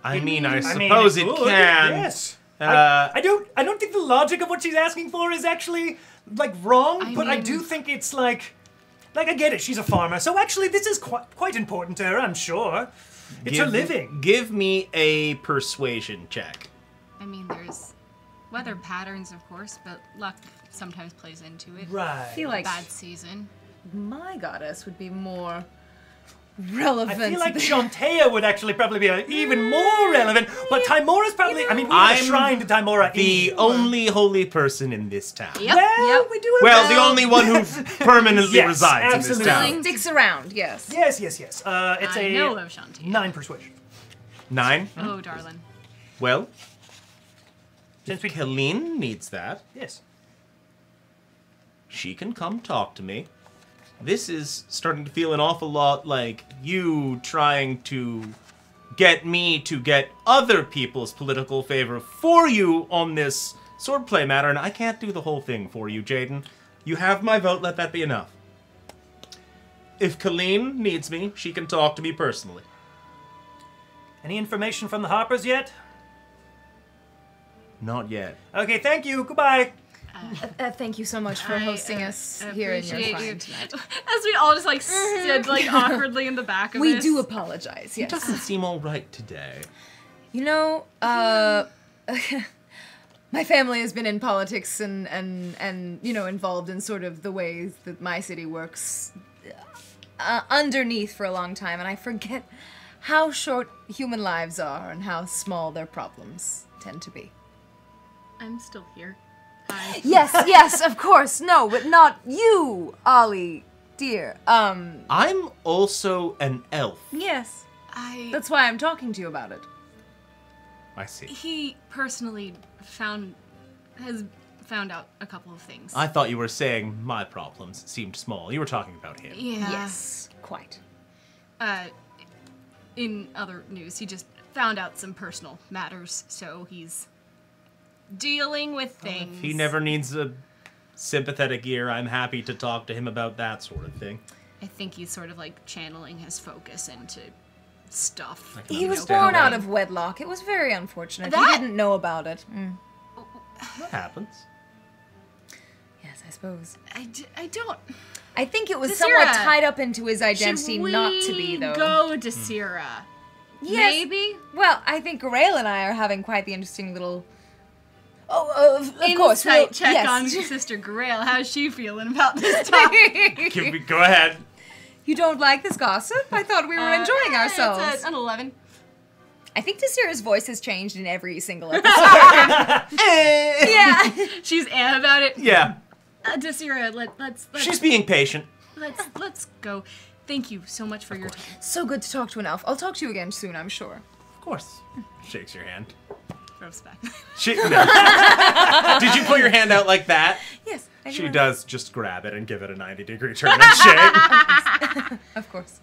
S1: I mean, I
S4: I
S1: suppose
S4: mean,
S1: it
S4: could,
S1: can.
S4: Yes.
S1: Uh,
S4: I don't think the logic of what she's asking for is actually wrong, but I
S2: mean-
S4: do think it's like I get it. She's a farmer, so actually this is quite important to her. I'm sure. It's her living.
S1: Give me a persuasion check.
S2: I mean, there's weather patterns, of course, but luck sometimes plays into it.
S4: Right.
S5: I feel like
S2: Bad season.
S5: my goddess would be more relevant.
S4: I feel like Chantea would actually probably be even more relevant, but Timora's probably. I mean, we have a shrine to Timora.
S1: The only holy person in this town.
S2: Yep.
S4: Well, we do.
S1: Well, the only one who permanently
S4: Yes,
S1: resides
S4: absolutely.
S1: in this town.
S5: Sticks around, yes.
S4: Yes. It's
S2: I
S4: a
S2: know of Chantea.
S4: 9 persuasion.
S1: 9.
S2: Oh, darling.
S1: Well,
S4: Since we
S1: Colleen needs that.
S4: Yes.
S1: She can come talk to me. This is starting to feel an awful lot like you trying to get me to get other people's political favor for you on this swordplay matter, and I can't do the whole thing for you, Jaden. You have my vote, let that be enough. If Colleen needs me, she can talk to me personally.
S4: Any information from the Hoppers yet?
S1: Not yet.
S4: Okay, thank you. Goodbye.
S5: Thank you so much for hosting us here in your
S2: appreciate
S5: shrine
S2: you.
S5: tonight.
S2: As we all just like stood like awkwardly in the back of
S5: We
S2: this.
S5: do apologize,
S1: It
S5: yes.
S1: doesn't seem all right today.
S5: You know, my family has been in politics and you know, involved in sort of the ways that my city works underneath for a long time, and I forget how short human lives are and how small their problems tend to be.
S2: I'm still here. Hi.
S3: Yes, of course. No, but not you, Ollie, dear.
S1: I'm also an elf.
S3: Yes.
S5: That's why I'm talking to you about it.
S1: I see.
S2: He personally has found out a couple of things.
S1: I thought you were saying my problems seemed small. You were talking about him.
S2: Yeah.
S5: Yes, quite.
S2: In other news, he just found out some personal matters, so he's dealing with things.
S1: If he never needs a sympathetic ear, I'm happy to talk to him about that sort of thing.
S2: I think he's sort of like channeling his focus into stuff.
S5: He was
S1: understand
S5: born
S1: that.
S5: out of wedlock. It was very unfortunate.
S2: That-
S5: He didn't know about it.
S1: That happens.
S5: Yes, I suppose.
S2: I don't.
S5: I think it was
S2: Desira,
S5: somewhat tied up into his identity
S2: Should we
S5: not to be, though.
S2: go to Syrah?
S5: Yes.
S2: Maybe?
S5: Well, I think Grail and I are having quite the interesting little... Oh, of course.
S2: Insight
S5: we'll-
S2: check
S5: yes.
S2: on Sister Grail. How's she feeling about this topic?
S1: Go ahead.
S5: You don't like this gossip? I thought we were enjoying ourselves.
S2: It's an 11.
S5: I think Desira's voice has changed in every single episode. Yeah.
S2: She's about it.
S1: Yeah.
S2: Desira, let's
S1: She's being patient.
S2: let's go. Thank you so much for your time.
S5: So good to talk to an elf. I'll talk to you again soon, I'm sure.
S1: Of course. Shakes your hand.
S2: Throws back.
S1: No. Did you put your hand out like that?
S5: Yes. I
S1: She
S5: do.
S1: does just grab it and give it a 90-degree turn and shake.
S5: Of course.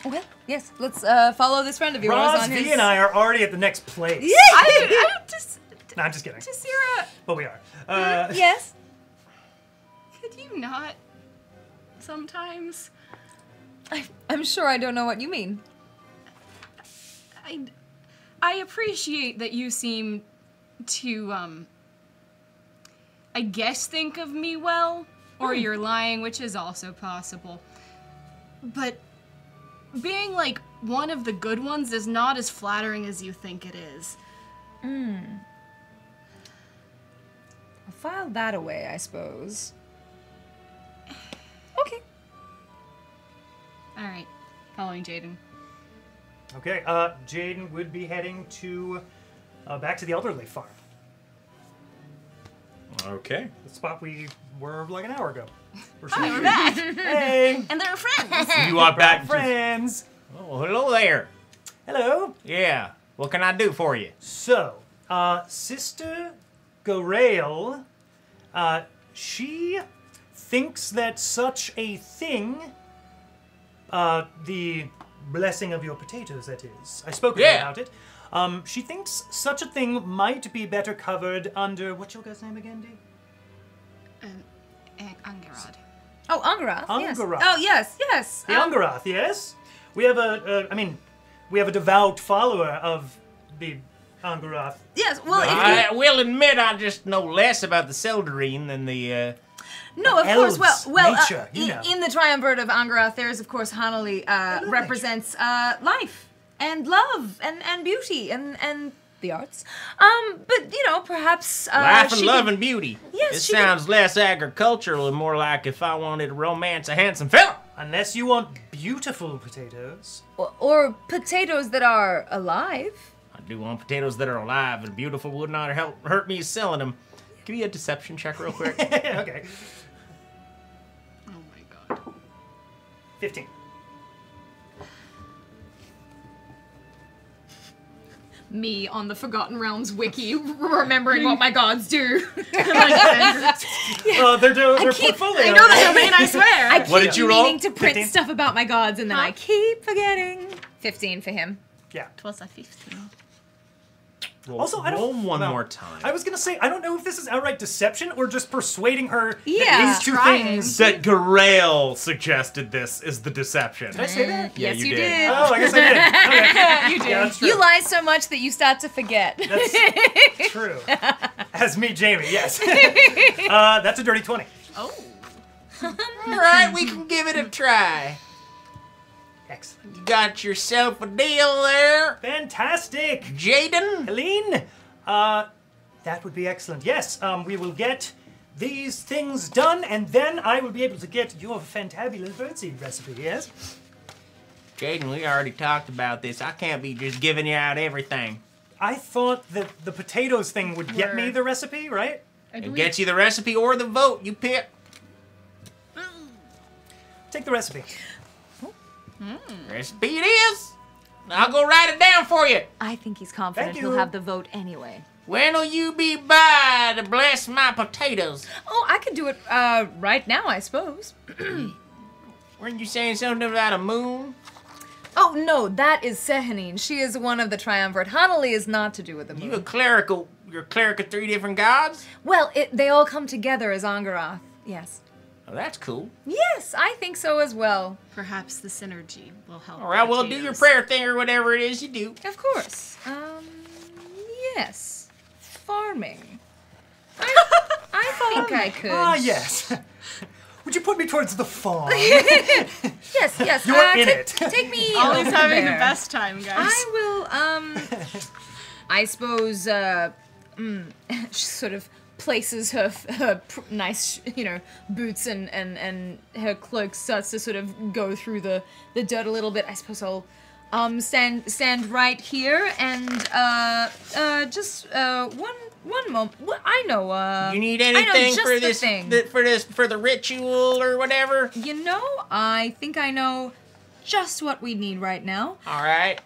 S5: Well, yes. Let's follow this friend of yours
S4: Roz,
S5: on his...
S4: V, and I are already at the next place.
S2: I just
S4: No, I'm just kidding.
S2: Desira,
S4: But we are.
S5: Yes.
S2: could you not sometimes?
S5: I'm sure I don't know what you mean.
S2: I appreciate that you seem to I guess think of me well, or you're lying, which is also possible. But being like one of the good ones is not as flattering as you think it is.
S5: I'll file that away, I suppose. Okay.
S2: All right, following Jaden.
S4: Okay, Jaden would be heading to back to the elderly farm.
S1: Okay.
S4: The spot we were like an hour ago. We're
S2: We're back,
S4: Hey,
S2: and they're friends.
S1: You are back.
S4: friends.
S1: Oh, hello there.
S4: Hello.
S1: Yeah. What can I do for you?
S4: So, Sister Grail, she thinks that such a thing, the blessing of your potatoes, that is. I spoke with her
S1: Yeah.
S4: about it. She thinks such a thing might be better covered under, what's your guy's name again, D?
S2: Angarad.
S5: Oh, Angarath. Yes.
S4: Angarath.
S5: Oh, yes, yes.
S4: The Angarath, yes? We have we have a devout follower of the Angarath.
S5: Yes, well, if you...
S1: I will admit I just know less about the Seldarine than the,
S5: No, of
S4: elves,
S5: course. Well,
S4: nature, you know.
S5: in the triumvirate of Angarath, there is, of course, Hanali represents life and love and beauty and the arts. But you know, perhaps
S1: life and
S5: she
S1: love
S5: could-
S1: and beauty.
S5: Yes,
S1: It
S5: she
S1: sounds less agricultural and more like if I wanted to romance a handsome fella.
S4: Unless you want beautiful potatoes.
S5: Or potatoes that are alive.
S1: I do want potatoes that are alive and beautiful. Would not hurt me selling them. Give me a deception check real quick.
S4: Okay.
S2: Oh my god.
S4: 15.
S5: Me on the Forgotten Realms wiki, remembering what my gods do.
S4: Their portfolio.
S5: I know the domain, I swear. I keep
S1: What did you roll?
S5: meaning to print
S4: 15?
S5: stuff about my gods, and then I keep forgetting. 15 for him.
S4: Yeah.
S2: It was a 15.
S4: Also, I don't
S1: roll one
S4: no.
S1: more time.
S4: I was gonna say, I don't know if this is outright deception or just persuading her
S5: Yeah.
S4: that these two
S2: Trying.
S4: things.
S1: That Grail suggested this is the deception.
S4: Did I say that?
S1: Yeah,
S5: Yes,
S1: you
S5: you
S1: did.
S5: did.
S4: Oh, I guess I did. Okay.
S2: You did.
S4: Yeah, that's true.
S5: You lie so much that you start to forget.
S4: That's true. As me, Jamie, yes. That's a dirty 20.
S2: Oh.
S1: All right, we can give it a try.
S4: Excellent.
S1: You got yourself a deal there,
S4: Fantastic.
S1: Jaden.
S4: Helene, that would be excellent. Yes, we will get these things done, and then I will be able to get your fantabulous birdseed recipe, yes?
S1: Jaden, we already talked about this. I can't be just giving you out everything.
S4: I thought that the potatoes thing would get me the recipe, right?
S1: It gets you the recipe or the vote. You pick.
S4: Take the recipe.
S1: Recipe it is. I'll go write it down for you.
S5: I think he's confident
S4: Thank
S5: he'll
S4: you.
S5: have the vote anyway.
S1: When'll you be by to bless my potatoes?
S5: Oh, I could do it right now, I suppose.
S1: Weren't you saying something about a moon?
S5: Oh, no, that is Sehanine. She is one of the triumvirate. Hanali is not to do with the moon.
S1: You a clerical? You're a cleric of 3 different gods?
S5: Well, they all come together as Angarath. Yes.
S1: Oh, that's cool.
S5: Yes, I think so as well.
S2: Perhaps the synergy will help.
S1: All right, well, do your prayer thing or whatever it is you do.
S5: Of course. Yes. Farming. I think I could.
S4: Ah, yes. Would you put me towards the farm?
S5: Yes, yes.
S4: You're in it.
S5: Take me
S2: Always
S5: over
S2: having the
S5: there.
S2: best time, guys.
S5: I will, I suppose, she sort of places her nice, boots and her cloak starts to sort of go through the dirt a little bit. I suppose I'll stand right here and just one moment. Well, I know.
S1: You need
S5: I know
S1: anything
S5: just
S1: for
S5: the
S1: this,
S5: thing.
S1: for the ritual or whatever?
S5: I think I know just what we need right now.
S1: All right.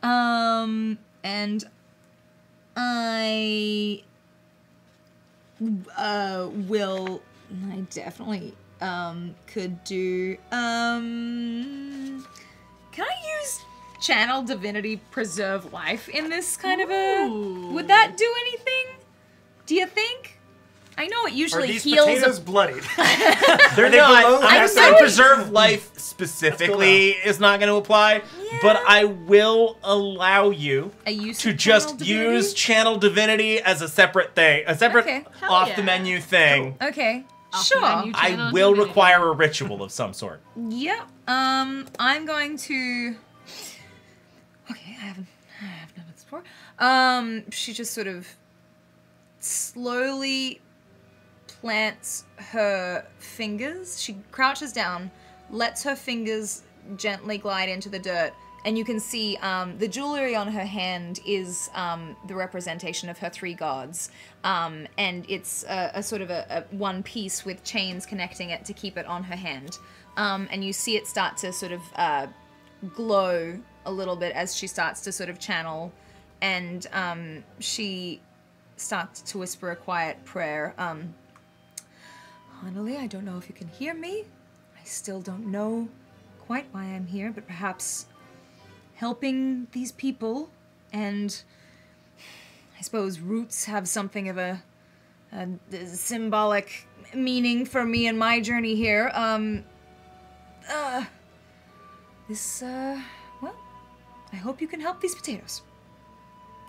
S5: And I definitely could do can I use channel divinity preserve life in this kind of a would that do anything? Do you think? I know it
S4: Are
S5: usually
S4: these
S5: heals
S4: potatoes bloodied?
S1: They're
S4: they
S1: not.
S4: below
S1: I'm
S4: that?
S1: saying preserve life specifically is not going to apply, but I will allow you
S5: a use
S1: to
S5: of
S1: just
S5: channel divinity?
S1: use channel divinity as a separate thing, a separate
S5: Okay.
S2: Hell
S1: off
S2: yeah.
S1: the menu thing.
S5: Okay.
S2: Off the
S5: Sure.
S2: menu.
S1: I
S2: Channel
S1: will
S2: divinity.
S1: require a ritual of some sort.
S5: Yep. I'm going to. Okay, I haven't done this before. She just sort of slowly plants her fingers. She crouches down, lets her fingers gently glide into the dirt, and you can see the jewelry on her hand is the representation of her 3 gods. And it's a sort of a one piece with chains connecting it to keep it on her hand. And you see it start to sort of glow a little bit as she starts to sort of channel, and she starts to whisper a quiet prayer. Honestly, I don't know if you can hear me. I still don't know quite why I'm here, but perhaps helping these people, and I suppose roots have something of a symbolic meaning for me and my journey here. Well, I hope you can help these potatoes.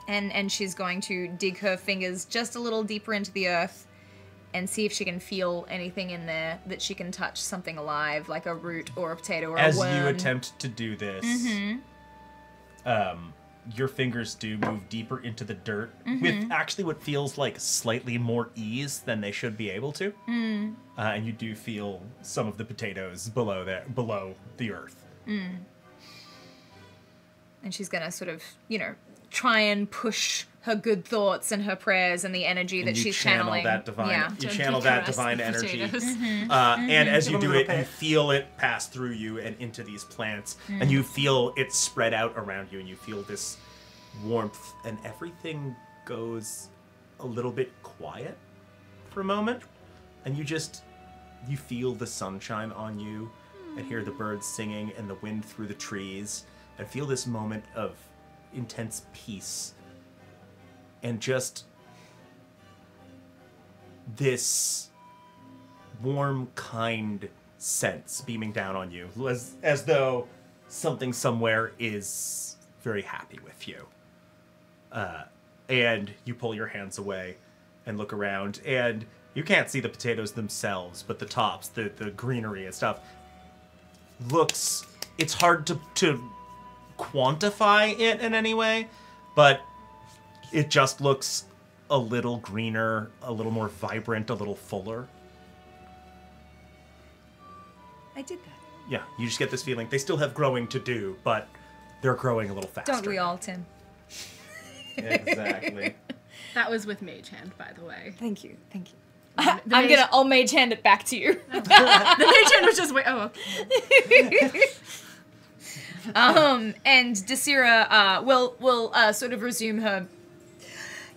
S5: And she's going to dig her fingers just a little deeper into the earth and see if she can feel anything in there that she can touch, something alive, like a root or a potato or
S1: As
S5: a worm.
S1: you attempt to do this, your fingers do move deeper into the dirt with actually what feels like slightly more ease than they should be able to. And you do feel some of the potatoes below the earth.
S5: And she's gonna sort of, try and push her good thoughts and her prayers and the energy that she's channeling.
S1: That divine,
S5: Yeah.
S1: you channel that divine energy. And as you do it, you feel it pass through you and into these plants. And you feel it spread out around you, and you feel this warmth, and everything goes a little bit quiet for a moment. And you feel the sunshine on you, and hear the birds singing and the wind through the trees, and feel this moment of intense peace. And just this warm, kind sense beaming down on you, as though something somewhere is very happy with you. And you pull your hands away and look around, and you can't see the potatoes themselves, but the tops, the greenery and stuff, it's hard to quantify it in any way, but it just looks a little greener, a little more vibrant, a little fuller.
S5: I did that.
S1: Yeah, you just get this feeling. They still have growing to do, but they're growing a little faster.
S5: Don't we all, Tim?
S1: Exactly.
S2: That was with Mage Hand, by the way.
S5: Thank you.
S2: I'll
S5: mage hand it back to you.
S2: The Mage Hand was just okay.
S5: And Desira will sort of resume her.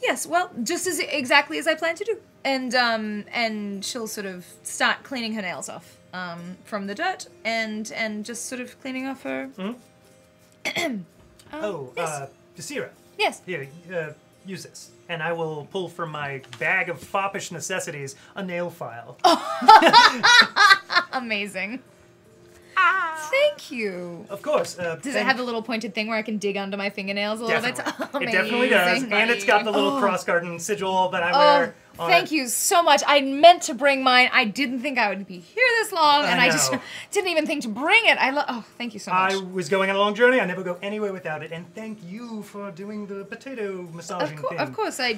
S5: Yes, well, just exactly as I planned to do, and she'll sort of start cleaning her nails off from the dirt, and just sort of cleaning off her.
S4: Yes. Desira.
S5: Yes.
S4: Here, use this. And I will pull from my bag of foppish necessities a nail file.
S5: Amazing. Thank you.
S4: Of course.
S5: Does it have the little pointed thing where I can dig under my fingernails a little bit?
S4: It definitely does.
S5: Amazing.
S4: And it's got the little cross-garden sigil that I wear on
S5: Thank
S4: it.
S5: you so much. I meant to bring mine. I didn't think I would be here this long, and I just
S4: know.
S5: didn't even think to bring it. Thank you so much.
S4: I was going on a long journey. I never go anywhere without it. And thank you for doing the potato massaging thing.
S5: Of course, I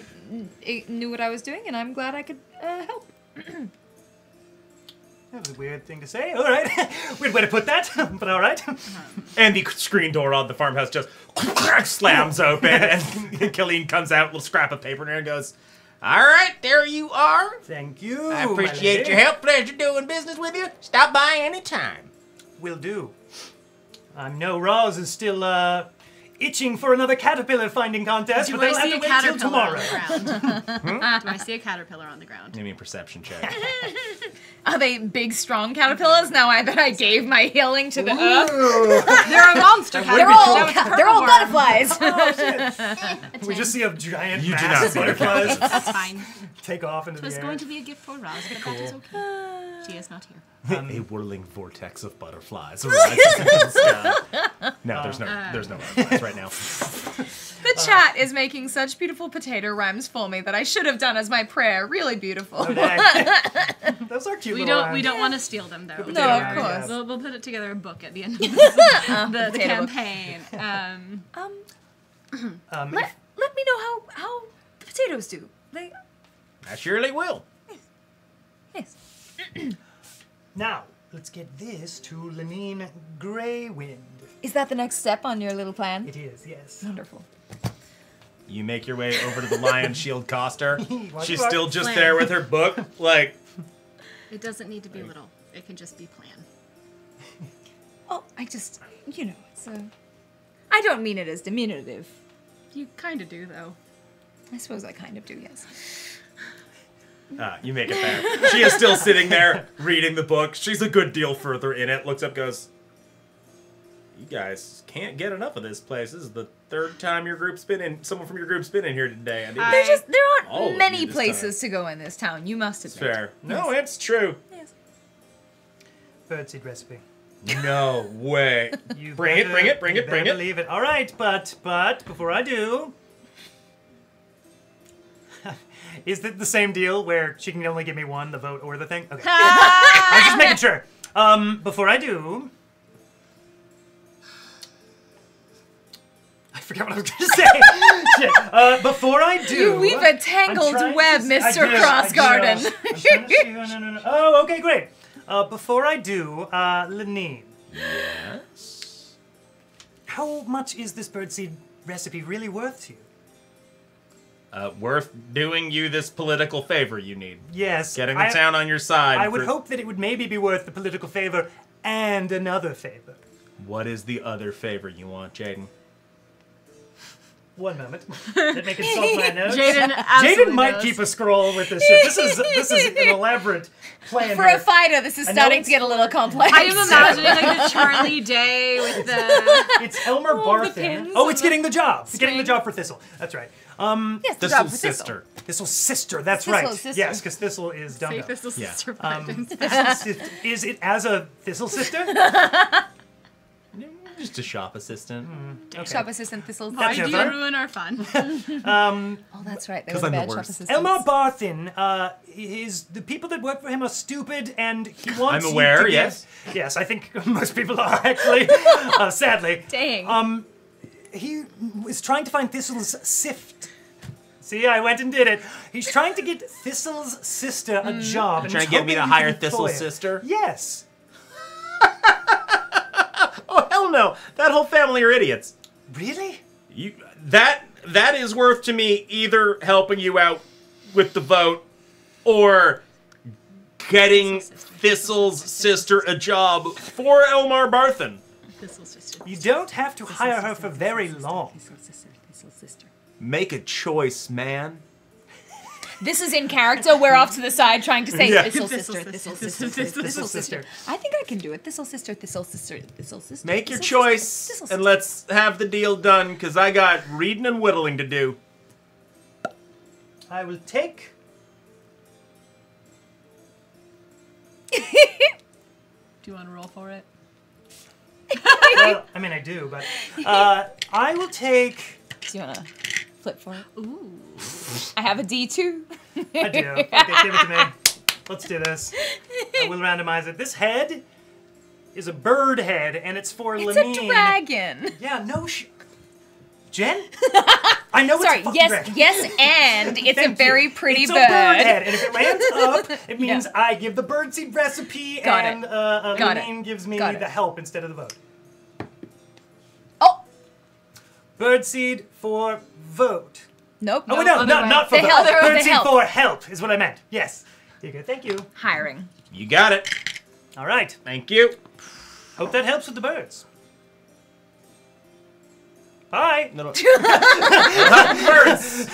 S5: knew what I was doing, and I'm glad I could help.
S4: That was a weird thing to say. All right. Weird way to put that, but all right.
S1: And the screen door on the farmhouse just slams open, and Killeen comes out with a little scrap of paper in her and goes, "All right, there you are.
S4: Thank you.
S1: I appreciate your help. Pleasure doing business with you. Stop by anytime."
S4: Will do. I know Roz is still itching for another caterpillar finding contest, but they'll have to wait till tomorrow.
S2: Do I see a caterpillar on the ground?
S1: Give me a perception check.
S5: Are they big, strong caterpillars now that I gave my healing to the earth?
S2: They're a monster
S5: They're
S2: caterpillar.
S5: they're all butterflies.
S4: We just see a giant
S1: You do
S4: mass
S1: not
S4: of
S1: see a
S4: butterflies
S2: That's fine.
S4: take off into
S2: It was
S4: the air.
S2: going to be a gift for Roz, but that is okay. She is not here.
S1: A whirling vortex of butterflies rises in the sky. No, there's no butterflies right now.
S5: The chat is making such beautiful potato rhymes for me that I should have done as my prayer. Really beautiful.
S4: Those are cute.
S2: We
S4: little
S2: don't
S4: rhymes.
S2: want to steal them though.
S5: No, of course.
S2: We'll put it together a book at the end of the
S5: Potato book.
S2: campaign.
S5: Let me know how potatoes do.
S1: I surely will.
S5: Yes.
S4: Now, let's get this to Lenine Greywind.
S5: Is that the next step on your little plan?
S4: It is, yes.
S5: Wonderful.
S1: You make your way over to the Lion Shield Coster. She's
S4: What?
S1: still just
S2: Plan.
S1: there with her book, like,
S2: It doesn't need to be little. It can just be plan.
S5: Oh, I just, it's I don't mean it as diminutive.
S2: You kind of do though.
S5: I suppose I kind of do, yes.
S1: you make it there. She is still sitting there reading the book. She's a good deal further in it. Looks up, goes, "You guys can't get enough of this place. This is the third time someone from your group's been in here today. I didn't
S5: There
S1: All
S5: aren't
S1: of
S5: many
S1: you this
S5: places to go in this town, you must admit.
S1: fair. No, it's true.
S5: Yes.
S4: Birdseed recipe.
S1: No way.
S4: You
S1: Bring it,
S4: better-
S1: bring it, bring
S4: you
S1: it, bring
S4: better
S1: it.
S4: Believe it. All right, but before I do, is it the same deal where she can only give me one, the vote or the thing? Okay. I was just making sure. Before I do, I forget what I was going to say. Shit. Before I do...
S5: You weave a tangled web, Mr. Crossgarden.
S4: I'm trying to see... No. Oh, okay, great. Before I do, Lenine.
S1: Yes?
S4: How much is this birdseed recipe really worth to you?
S1: Worth doing you this political favor you need.
S4: Yes.
S1: Getting the town on your side.
S4: I would hope that it would maybe be worth the political favor and another favor.
S1: What is the other favor you want, Jaden?
S4: One moment. Let me consult my notes.
S2: Jaden
S4: might
S2: knows.
S4: keep a scroll with this shit. This is an elaborate plan.
S5: For a fighter, this is starting to get a little complex.
S2: I am imagining like the Charlie Day with the...
S4: It's Elmer Barthen.
S5: pins
S4: Oh,
S5: on
S4: it's
S5: the
S4: getting the job. It's getting the job for Thistle. That's right.
S5: Yes, the job
S1: Thistle's
S5: for
S1: sister.
S4: Thistle's sister. That's
S5: Thistle's
S4: right.
S5: sister.
S4: Yes, because Thistle is
S2: Say
S4: Dunga.
S2: Thistle
S1: Yeah.
S2: Sister Bidens.
S4: Thistle's sister. Is it as a Thistle sister?
S1: Just a shop assistant.
S4: Okay.
S5: Shop assistant Thistle.
S2: Why do you
S4: fair.
S2: ruin our fun?
S5: Oh, that's right. They were
S1: 'Cause I'm the
S5: bad shop
S1: worst.
S5: assistants.
S4: Elmar Barthen, the people that work for him are stupid, and he wants
S1: I'm
S4: you
S1: aware,
S4: to give-
S1: yes.
S4: Yes, I think most people are, actually, sadly.
S5: Dang.
S4: He is trying to find Thistle's sift. See, I went and did it. He's trying to get Thistle's sister a job. and
S1: Trying
S4: he's
S1: to get me
S4: hoping
S1: to
S4: you
S1: hire
S4: can employ
S1: Thistle's
S4: her.
S1: sister?
S4: Yes.
S1: Oh, hell no. That whole family are idiots.
S4: Really?
S1: That is worth to me either helping you out with the vote or getting Thistle's sister a job for Elmar Barthen.
S2: Thistle Sister.
S4: You don't have to hire her for very long.
S1: Make a choice, man.
S5: This is in character. We're off to the side trying to say
S1: Yeah.
S5: Thistle
S2: Thistle
S5: sister,
S2: sister,
S5: Thistle sister,
S2: Thistle
S5: Thistle
S4: sister.
S5: sister. I think I can do it. Thistle sister, Thistle sister, Thistle sister.
S1: Make your
S5: Thistle
S1: choice
S5: sister, Thistle
S1: and
S5: sister.
S1: let's have the deal done, because I got reading and whittling to do.
S4: I will take...
S2: Do you want to roll for it?
S4: Well, I mean, I do, but... I will take...
S5: Do you want to flip for it?
S2: Ooh.
S5: I have a D2.
S4: I do. Okay, give it to me. Let's do this. I will randomize it. This head is a bird head, and it's for
S5: It's
S4: Lenine.
S5: a dragon.
S4: Yeah, no Jen? I know
S5: Sorry,
S4: it's a fucking
S5: yes,
S4: dragon.
S5: yes, and it's a
S4: Thank
S5: very
S4: you.
S5: pretty
S4: it's
S5: bird.
S4: a bird head, and if it lands up, it means
S5: Yeah.
S4: I give the birdseed recipe,
S5: Got
S4: and
S5: it. Got it.
S4: Lenine gives me
S5: Got it.
S4: the help instead of the vote.
S5: Oh,
S4: Birdseed for vote.
S5: nope.
S4: Oh, wait, no,
S2: other way.
S4: not for
S5: The
S4: vote.
S5: help, the
S4: Birdseed
S5: help.
S4: for help is what I meant. Yes. Here you go. Thank you.
S5: Hiring.
S1: You got it.
S4: All right.
S1: Thank you.
S4: Hope that helps with the birds. Bye.
S1: No. Birds.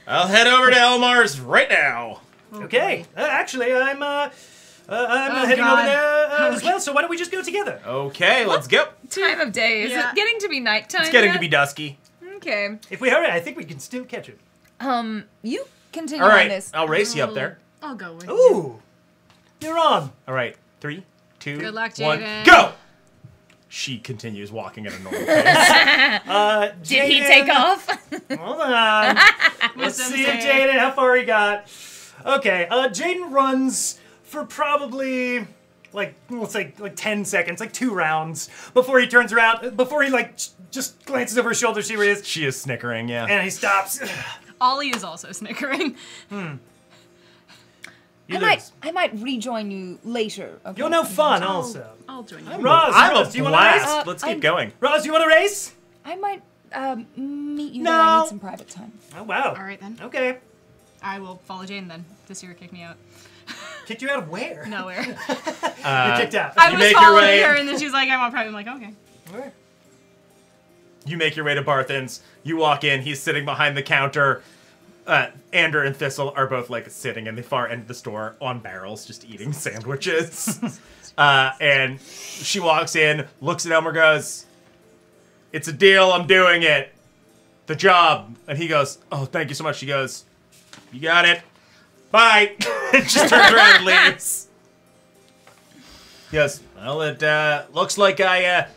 S1: I'll head over to Elmar's right now.
S4: Okay. Actually, I'm heading
S2: God.
S4: over there as well. So why don't we just go together?
S1: Okay, let's go.
S5: Time of day. Is
S2: Yeah.
S5: it getting to be nighttime?
S1: It's getting
S5: yet?
S1: to be dusky.
S5: Okay.
S4: If we hurry, I think we can still catch it.
S5: You continue
S1: All
S5: on
S1: right,
S5: this.
S1: I'll race you up there.
S2: I'll go with you.
S4: Ooh, you're on.
S1: All right, 3, 2,
S2: Good luck,
S1: 1,
S2: Jaden.
S1: go! She continues walking at a normal pace.
S5: Did he
S4: Jaden,
S5: take off?
S4: Hold on. Let's
S2: Wisdom
S4: see if
S2: save.
S4: Jaden, how far he got. Okay, Jaden runs for probably, let's say, 10 seconds, 2 rounds, before he turns around, before he, just glances over his shoulder, see where he is,
S1: She is snickering, yeah.
S4: and he stops.
S2: Ollie is also snickering.
S5: I might rejoin you later. Okay?
S4: You're no fun, also.
S2: I'll join you.
S4: Roz,
S1: I'm
S4: Roz,
S1: a
S4: do you want to race?
S1: blast. Let's keep
S5: I'm-
S1: going.
S4: Roz, do you want to race?
S5: I might meet you there. I
S1: No.
S5: need some private time.
S4: Oh, wow.
S2: All right, then.
S4: Okay.
S2: I will follow Jane then. This year kick me out.
S4: Kicked you out of where?
S2: Nowhere.
S4: You're kicked out.
S2: I
S1: You
S2: was
S1: make your
S2: following
S1: way-
S2: her, and then she's like, I want private. I'm like, okay.
S4: All right.
S1: You make your way to Barthen's. You walk in. He's sitting behind the counter. Ander and Thistle are both sitting in the far end of the store on barrels, just eating sandwiches. And she walks in, looks at Elmer, goes, "It's a deal. I'm doing it. The job." And he goes, "Oh, thank you so much." She goes, "You got it. Bye." And just turns around and leaves. He goes, "Well, it looks like I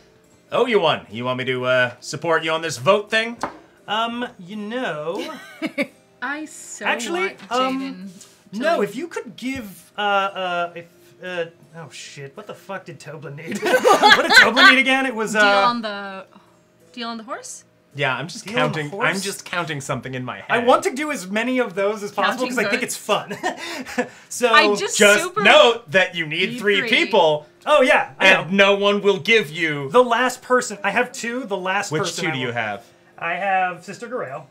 S1: owe you one. You want me to support you on this vote thing?"
S4: You know,
S2: I so
S4: Actually,
S2: want Jaden.
S4: no, if you could give, oh shit, what the fuck did Tobler need? What did Tobler need again? It was,
S2: Deal on the horse?
S1: Yeah, I'm just
S4: Deal on the
S1: counting.
S4: horse?
S1: I'm just counting something in my head.
S4: I want to do as many of those as possible because I think it's fun. So
S2: I just super
S1: note that you need three people,
S4: oh yeah, I know.
S1: and no one will give you.
S4: The last person. I have two. The last
S1: Which
S4: person.
S1: two do you have?
S4: I have Sister Grail.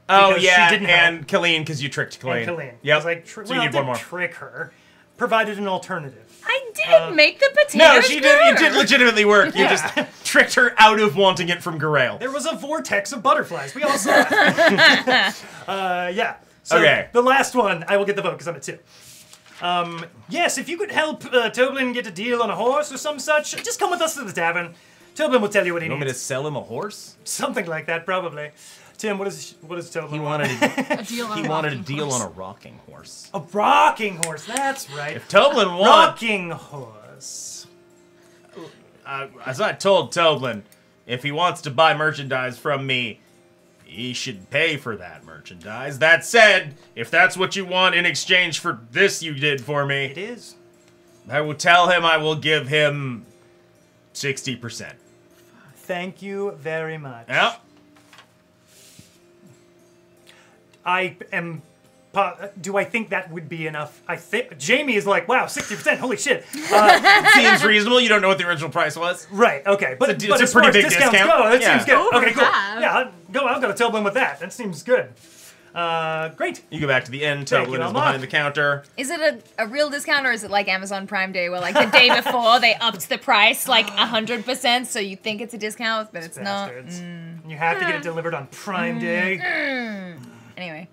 S1: Oh
S4: Because she
S1: yeah,
S4: didn't
S1: and Colleen because you tricked Colleen.
S4: And Colleen.
S1: Yep.
S4: Like,
S1: so
S4: well,
S1: you
S4: I
S1: need one
S4: didn't
S1: more.
S4: trick her. Provided an alternative.
S5: I didn't make the potatoes.
S1: No, she did. It did
S5: grow.
S1: legitimately work. You
S4: Yeah.
S1: just tricked her out of wanting it from Garail.
S4: There was a vortex of butterflies. We all saw it. Yeah. So
S1: Okay.
S4: The last one, I will get the vote because I'm at 2. Yes, if you could help Toblin get a deal on a horse or some such, just come with us to the tavern. Toblin will tell you what he
S1: You want me
S4: needs.
S1: to sell him a horse?
S4: Something like that, probably. Tim, what is Toblin
S1: He
S4: want?
S1: wanted
S2: a deal on
S1: he
S2: a
S1: wanted a
S2: rocking
S1: deal
S2: horse.
S1: on a rocking horse.
S4: A rocking horse. That's right.
S1: If Toblin won,
S4: Rocking horse.
S1: as I told Toblin, if he wants to buy merchandise from me, he should pay for that merchandise. That said, if that's what you want in exchange for this you did for
S4: It
S1: me,
S4: is.
S1: I will tell him I will give him 60%.
S4: Thank you very much.
S1: Yep.
S4: I am. Do I think that would be enough? I think Jamie is like, wow, 60%. Holy shit.
S1: Seems reasonable. You don't know what the original price was.
S4: Right. Okay. But,
S1: It's a
S4: but as
S1: pretty
S4: far as
S1: big
S4: discounts
S1: discount.
S4: go, that
S1: Yeah.
S4: seems good.
S2: Over
S4: Okay. Cool.
S2: half.
S4: Yeah. I've got to tell them with that. That seems good. Great.
S1: You go back to the inn.
S4: Thank you,
S1: Toblin is
S4: Mama.
S1: behind the counter.
S5: Is it a real discount or is it like Amazon Prime Day where like the day before they upped the price like 100% so you think it's a discount but it's not?
S4: Bastards. You have to get it delivered on Prime Day.
S5: Anyway.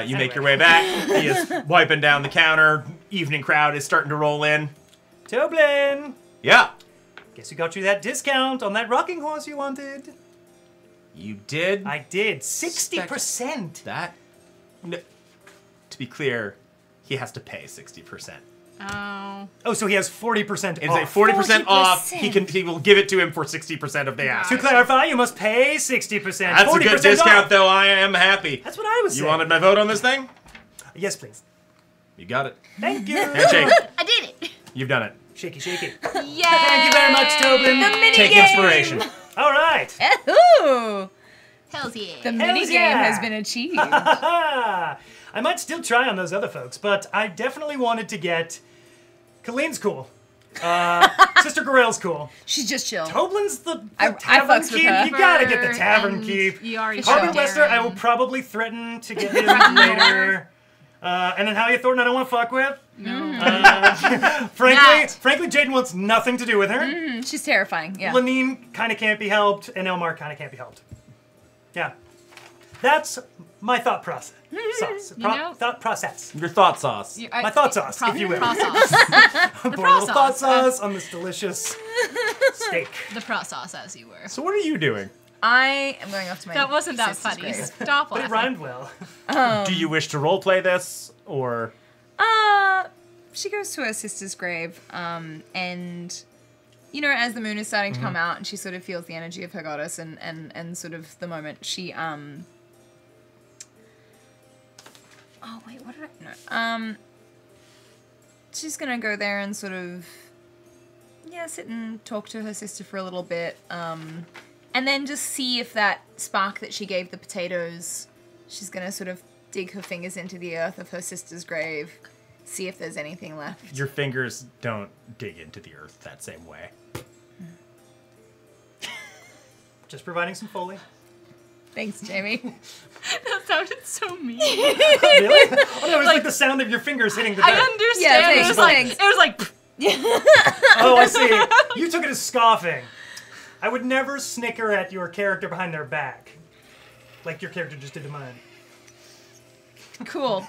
S1: You make your way back. He is wiping down the counter. Evening crowd is starting to roll in.
S4: Toblin,
S1: Yeah.
S4: guess who got you that discount on that rocking horse you wanted?
S1: You did
S4: I did. 60%.
S1: that? No. To be clear, he has to pay 60%.
S2: Oh.
S4: Oh, so he has 40%
S1: It's
S4: off.
S1: a 40% off.
S5: 40%.
S1: He will give it to him for 60% of the ask.
S4: To clarify, you must pay 60%.
S1: That's a
S4: 40%
S1: good discount,
S4: off.
S1: though. I am happy.
S4: That's what I was
S1: You
S4: saying.
S1: wanted my vote on this thing?
S4: Yes, please.
S1: You got it.
S4: Thank you.
S1: Handshake.
S2: I did it.
S1: You've done it.
S4: Shaky, shaky.
S2: Yay!
S4: Thank you very much, Toblin.
S5: The mini
S1: Take
S5: game.
S1: inspiration.
S4: All right.
S5: Ooh.
S2: Hells yeah.
S5: The mini game
S4: yeah.
S5: has been achieved.
S4: I might still try on those other folks, but I definitely wanted to get... Colleen's cool. Sister Gorell's cool.
S5: She's just chill.
S4: Toblin's the
S5: I
S4: tavern
S5: fucks with
S4: keep.
S5: her.
S4: You gotta get the tavern
S2: And
S4: keep.
S2: You already
S5: Sure.
S4: Harvey
S2: showed
S4: Lester, I will
S2: Darren.
S4: probably threaten to get him later. And then Halia Thornton, I don't want to fuck with. Frankly, Jaden wants nothing to do with her.
S5: She's terrifying. Yeah.
S4: Lanine kind of can't be helped, and Elmar kind of can't be helped. Yeah. That's my thought process.
S2: know-
S4: Thought process.
S1: Your thought sauce.
S4: My thought sauce, if you will.
S2: Process.
S4: Pour a little thought
S2: sauce.
S4: sauce on this delicious steak.
S2: The process, as you were.
S1: So what are you doing?
S5: I am going off to my
S2: That wasn't that
S5: sister's
S2: funny.
S5: grave.
S2: Stop
S4: But it
S2: laughing.
S4: rhymed well.
S1: Do you wish to roleplay this, or...
S5: She goes to her sister's grave, and you know, as the moon is starting to come out, and she sort of feels the energy of her goddess, and sort of the moment she oh wait, what did I no she's gonna go there and sort of sit and talk to her sister for a little bit, and then just see if that spark that she gave the potatoes, she's gonna sort of dig her fingers into the earth of her sister's grave. See if there's anything left.
S1: Your fingers don't dig into the earth that same way.
S4: Just providing some Foley.
S5: Thanks, Jamie.
S2: That sounded so mean.
S4: Really? Oh no, it was like the sound of your fingers hitting the
S2: I
S4: dirt.
S2: understand.
S5: Yeah,
S2: it was like
S5: thanks.
S2: it was like
S4: Oh, I see. You took it as scoffing. I would never snicker at your character behind their back. Like your character just did to mine.
S5: Cool.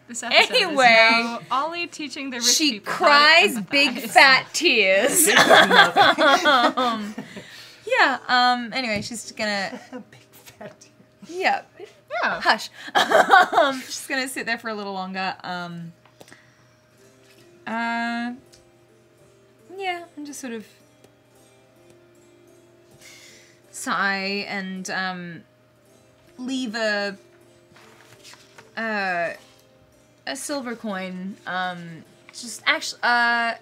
S2: this episode
S5: Anyway.
S2: is now Ollie teaching the rich
S5: She
S2: people
S5: cries
S2: how to
S5: big
S2: empathize.
S5: fat tears.
S4: Big nothing.
S5: Anyway, she's gonna
S4: Big fat.
S5: yeah.
S2: Yeah.
S5: Hush. She's gonna sit there for a little longer. And just sort of sigh and leave a silver coin. Just actually, a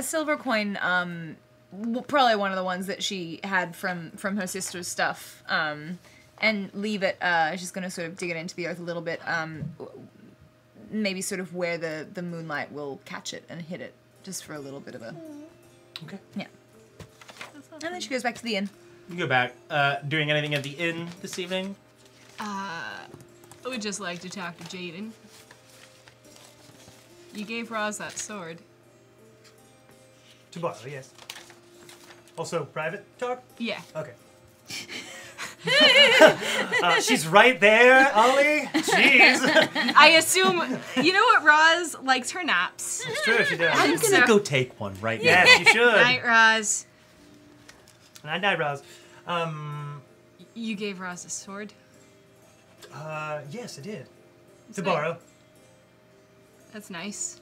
S5: silver coin probably one of the ones that she had from her sister's stuff, and leave it. She's gonna sort of dig it into the earth a little bit, maybe sort of where the moonlight will catch it and hit it, just for a little bit of a.
S1: Okay.
S5: Yeah. And then she goes back to the inn.
S1: You go back. Doing anything at the inn this evening?
S2: I would just like to talk to Jaden. You gave Roz that sword.
S4: To borrow, yes. Also, private talk?
S2: Yeah.
S4: Okay. She's right there, Ollie. Jeez.
S2: I assume, you know what, Roz likes her naps.
S4: It's true, she does.
S1: I'm gonna go take one right now.
S4: Yes, you should.
S2: Night, Roz.
S4: Night, Roz.
S2: You gave Roz a sword?
S4: Yes, I did.
S2: That's
S4: To
S2: nice.
S4: borrow.
S2: That's nice.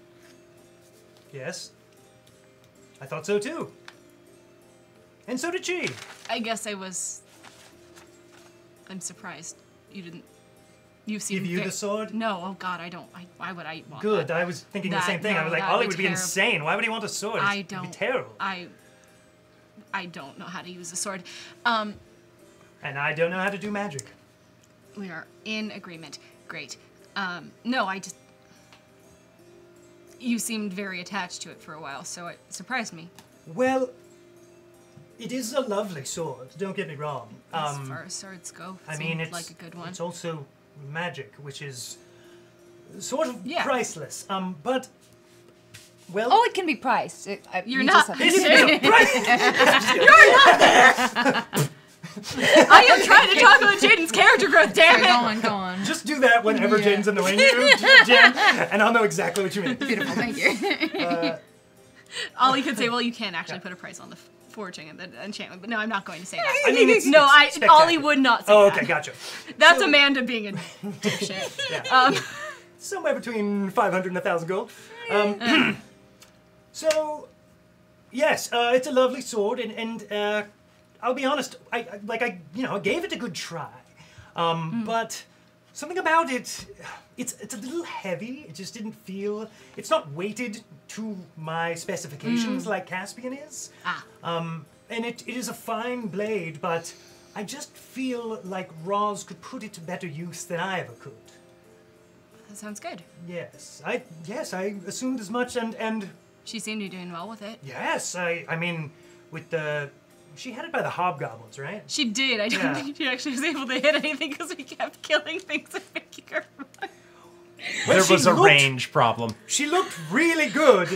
S4: Yes. I thought so too. And so did she.
S2: I guess I'm surprised you didn't. You seem
S4: Give you the sword?
S2: No, oh God, I don't. why would I want
S4: Good.
S2: that?
S4: I was thinking the
S2: That-
S4: same thing. I
S2: no,
S4: was like,
S2: that would
S4: Ollie
S2: be
S4: would be
S2: terrible.
S4: insane. Why would he want a sword?
S2: I
S4: It'd
S2: don't.
S4: be terrible.
S2: I don't know how to use a sword.
S4: And I don't know how to do magic.
S2: We are in agreement. Great. No, I just. You seemed very attached to it for a while, so it surprised me.
S4: Well, it is a lovely sword. Don't get me wrong.
S2: As far as swords go,
S4: I
S2: it
S4: mean,
S2: seemed
S4: it's
S2: like a good one.
S4: It's also magic, which is sort of
S2: Yeah.
S4: priceless. But well,
S5: Oh, it can be priced.
S2: You're
S5: you
S2: not.
S5: just have to-
S2: I am trying to talk about Jaden's character growth. Damn it!
S5: Go on.
S4: just do that whenever
S5: Yeah.
S4: Jaden's annoying you, Jen, and I'll know exactly what you mean.
S5: Beautiful, thank you.
S2: Ollie could say, "Well, you can actually put a price on the forging and the enchantment," but no, I'm not going to say that.
S4: I mean, it's
S2: No,
S4: it's spectacular.
S2: Ollie would not say
S4: Oh,
S2: that.
S4: okay, gotcha.
S2: That's Amanda being a dipshit.
S4: Yeah. Somewhere between 500 and 1,000 gold. So, yes, it's a lovely sword, and I'll be honest, I gave it a good try, but something about it, it's a little heavy. It just didn't feel. It's not weighted to my specifications like Caspian is. And it is a fine blade, but I just feel like Roz could put it to better use than I ever could.
S2: That sounds good.
S4: Yes, I assumed as much, and
S2: She seemed to be doing well with it.
S4: yes, I mean, with the, she had it by the hobgoblins, right?
S2: She did. I don't
S4: Yeah.
S2: think she actually was able to hit anything because we kept killing things and making her run.
S1: There
S4: she
S1: was a
S4: looked-
S1: range problem.
S4: She looked really good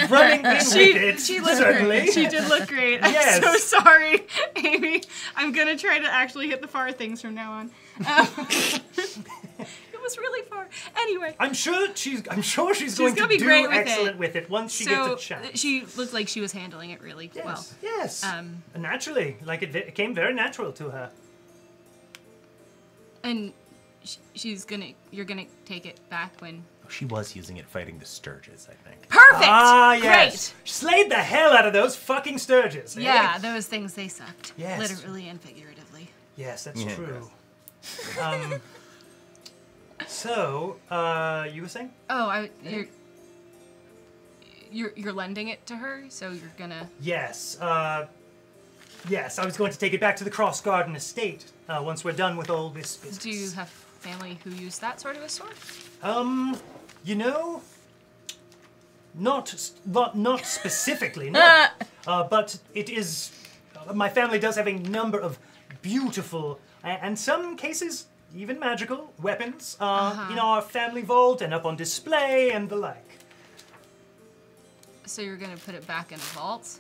S4: running in with it,
S2: She looked
S4: certainly.
S2: great. She did look great.
S4: Yes.
S2: I'm so sorry, Amy. I'm gonna try to actually hit the far things from now on. It was really far. Anyway.
S4: I'm sure she's going
S2: gonna
S4: to
S2: be
S4: do
S2: great with
S4: excellent
S2: it.
S4: with it once she gets a chance.
S2: She looked like she was handling it really well.
S4: Yes. Naturally, like it came very natural to her.
S2: And you're gonna take it back when.
S1: She was using it fighting the Sturges, I think.
S2: Perfect.
S4: Ah, yes.
S2: Great.
S4: Slayed the hell out of those fucking Sturges. eh?
S2: Yeah, those things, they sucked.
S4: Yes.
S2: Literally and figuratively.
S4: Yes, that's
S1: Yeah.
S4: true. So, you were saying?
S2: Oh, you're lending it to her, so you're gonna.
S4: Yes. Yes, I was going to take it back to the Cross Garden estate once we're done with all this business.
S2: Do you have family who use that sort of a sword?
S4: You know, not specifically, no. But it is. My family does have a number of beautiful, and some cases even magical weapons in our family vault and up on display and the like.
S2: So you're gonna put it back in a vault?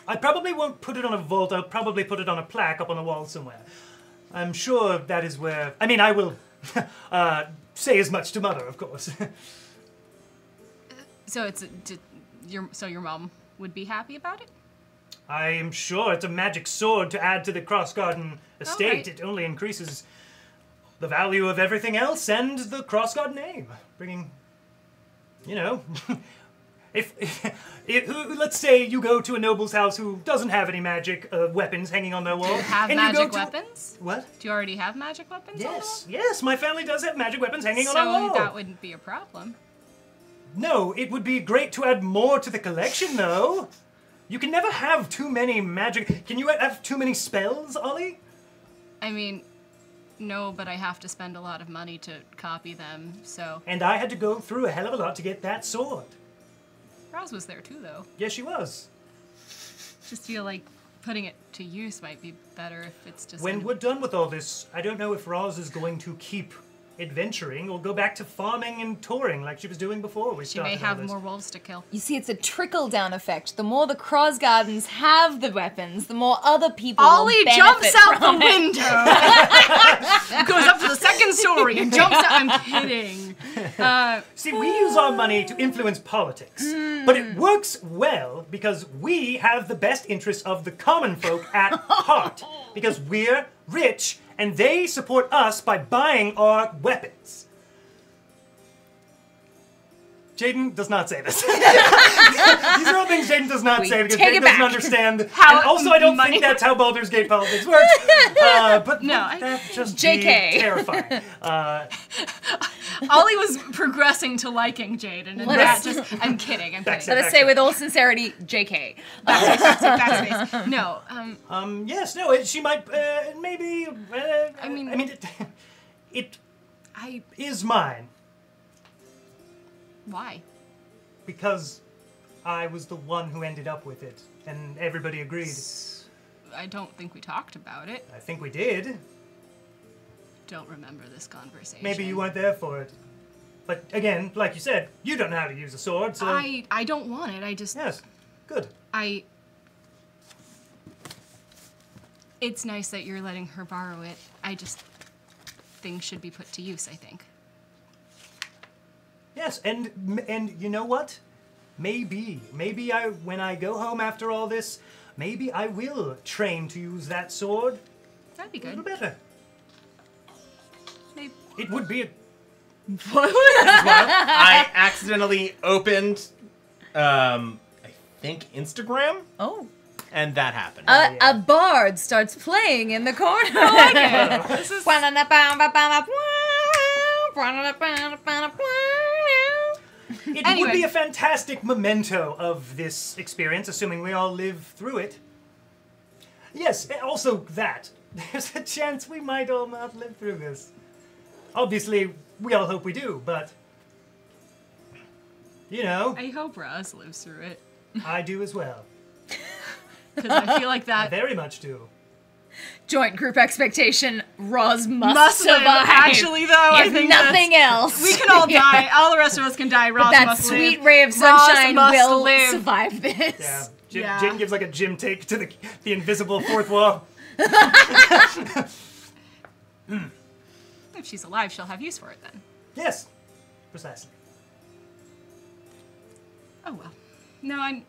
S4: I probably won't put it on a vault. I'll probably put it on a plaque up on the wall somewhere. I'm sure that is where. I mean, I will say as much to Mother, of course.
S2: So your mom would be happy about it?
S4: I am sure it's a magic sword to add to the Cross Garden estate.
S2: Alright.
S4: It only increases the value of everything else and the Cross Garden name, bringing, you know, if let's say you go to a noble's house who doesn't have any magic weapons hanging on their wall.
S2: Have
S4: and you go
S2: magic
S4: to-
S2: weapons?
S4: What?
S2: Do you already have magic weapons on the
S4: Yes, yes, my family does have magic weapons hanging
S2: wall?
S4: on our
S2: So
S4: wall.
S2: that wouldn't be a problem.
S4: No, it would be great to add more to the collection, though. You can never have too many magic... Can you have too many spells, Ollie?
S2: I mean, no, but I have to spend a lot of money to copy them, so...
S4: And I had to go through a hell of a lot to get that sword.
S2: Roz was there too, though.
S4: Yes, she was.
S2: Just feel like putting it to use might be better if it's just...
S4: When we're done with all this, I don't know if Roz is going to keep adventuring or go back to farming and touring like she was doing before we
S2: She
S4: started
S2: may
S4: all
S2: have
S4: this.
S2: more wolves to kill.
S5: You see, it's a trickle-down effect. The more the Crosgardens have the weapons, the more other people
S2: Ollie
S5: will
S2: jumps
S5: benefit
S2: out
S5: from
S2: the
S5: it.
S2: window, goes up to the second story, and jumps out. I'm kidding.
S4: See, we use our money to influence politics, but it works well because we have the best interests of the common folk at heart, because we're rich and they support us by buying our weapons. Jaden does not say this. These are all things Jaden does not say because
S5: take
S4: Jaden
S5: it
S4: doesn't
S5: back.
S4: understand.
S2: How
S4: And also, I don't
S2: money
S4: think that's how Baldur's Gate politics works. But
S2: No,
S4: that just
S5: JK.
S4: be terrifying.
S2: Ollie was progressing to liking Jaden, and that just... I'm kidding, I'm
S4: That's
S2: kidding.
S5: Let us say with all sincerity, JK.
S2: Backspace. No,
S4: Yes, no, she might, maybe,
S2: I mean,
S4: it
S2: I...
S4: is mine
S2: Why?
S4: because I was the one who ended up with it, and everybody agreed.
S2: I don't think we talked about it.
S4: I think we did.
S2: Don't remember this conversation.
S4: Maybe you weren't there for it. But again, like you said, you don't know how to use a sword, so...
S2: I don't want it, I just...
S4: Yes, good.
S2: It's nice that you're letting her borrow it. I just... Things should be put to use, I think.
S4: Yes, and you know what? Maybe when I go home after all this, maybe I will train to use that sword
S2: That'd be
S4: a little
S2: good.
S4: better.
S2: Maybe.
S4: It would be a...
S1: I accidentally opened, I think Instagram,
S5: Oh.
S1: and that happened.
S5: A bard starts playing in the corner.
S2: This is...
S4: It
S2: Anyway.
S4: would be a fantastic memento of this experience, assuming we all live through it. Yes, also that. There's a chance we might all not live through this. Obviously, we all hope we do, but... You know,
S2: I hope Roz lives through it.
S4: I do as well.
S2: Because I feel like
S4: I
S2: that
S4: very much do.
S5: Joint group expectation, Roz must
S2: must live.
S5: survive.
S2: Actually, though, I
S5: if
S2: think
S5: nothing else.
S2: we can all die. All the rest of us can die. Roz
S5: That
S2: must
S5: sweet
S2: live.
S5: ray of sunshine
S2: Roz must
S5: will
S2: live.
S5: survive this.
S4: Yeah.
S2: Yeah.
S4: Jim gives like a Jim take to the invisible fourth wall.
S2: If she's alive, she'll have use for it then.
S4: Yes, precisely.
S2: Oh well. No,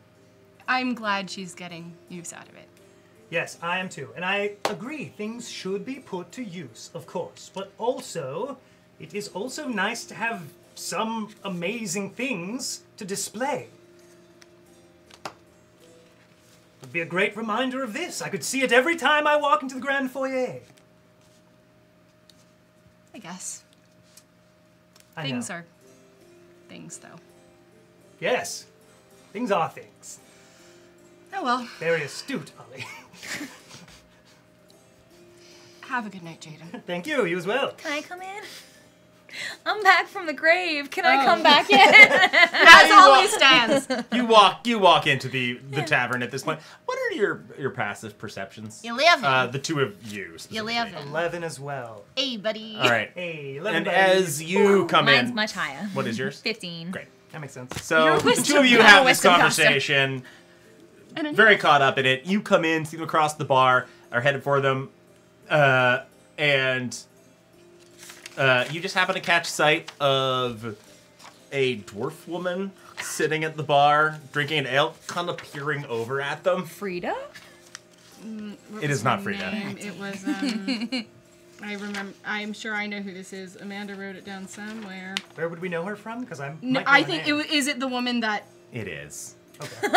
S2: I'm glad she's getting use out of it.
S4: Yes, I am too. And I agree, things should be put to use, of course. But also, it is also nice to have some amazing things to display. It would be a great reminder of this. I could see it every time I walk into the grand foyer.
S2: I guess.
S4: I
S2: Things
S4: know.
S2: are things, though.
S4: Yes, things are things.
S2: Oh well.
S4: Very astute, Ollie.
S2: Have a good night, Jaden.
S4: Thank you, you as well.
S5: Can I come in? I'm back from the grave. Can I come back in?
S2: As always stands.
S1: You walk into the tavern at this point. What are your passive perceptions?
S2: 11.
S1: The two of you. specifically.
S4: 11 as well.
S2: Hey, buddy.
S1: All right.
S4: Hey, 11
S1: And
S4: buddies.
S1: as you come
S5: Mine's
S1: in,
S5: much higher.
S1: what is yours?
S5: 15.
S1: Great.
S4: That makes sense.
S1: So the
S5: wisdom-
S1: two of you
S5: your
S1: have this
S5: wisdom costume.
S1: conversation.
S2: And a
S1: Very caught up in it. You come in, see them across the bar, are headed for them, and you just happen to catch sight of a dwarf woman sitting at the bar, drinking an ale, kind of peering over at them.
S5: Frida?
S2: What
S1: It
S2: was
S1: is not
S2: her
S1: Frida.
S2: name? It was, I remember, I'm sure I know who this is. Amanda wrote it down somewhere.
S4: Where would we know her from? Because I'm.
S2: No, I think is it the woman that...
S1: It is.
S4: Okay.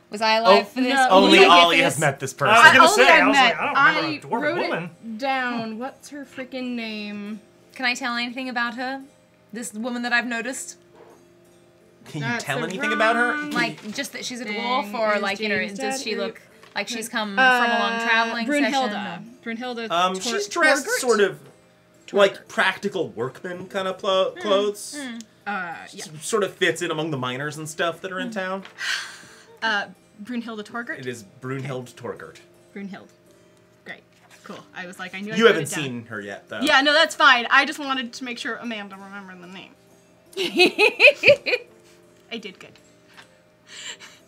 S5: Was I alive for this?
S2: no.
S1: Only
S2: you get
S1: Ollie
S2: this.
S1: has met this
S4: I
S1: person.
S4: was gonna
S2: only
S4: say,
S2: I
S4: I was
S2: met-
S4: like, I don't remember a dwarf
S2: wrote
S4: woman.
S2: it down. What's her freaking name?
S5: Can I tell anything about her? This woman that I've noticed?
S1: Can you
S2: That's
S1: tell
S2: the
S1: anything about her?
S2: wrong-
S5: Like, just that she's a
S2: Thing
S5: dwarf, or
S2: is
S5: like, you know,
S2: James'
S5: does she
S2: daddy.
S5: look like she's come from a long traveling
S2: Brunhilde.
S5: session?
S2: Brunhilde.
S1: She's dressed sort of like practical workman kind of clothes.
S2: Yeah.
S1: Sort of fits in among the miners and stuff that are in town.
S2: Brunhilde Torgert.
S1: It is Brunhilde Torgert.
S2: Brunhilde. Great. Cool. I was like, I knew.
S1: You haven't seen her yet, though.
S2: Yeah, no, that's fine. I just wanted to make sure Amanda remembered the name. I did good.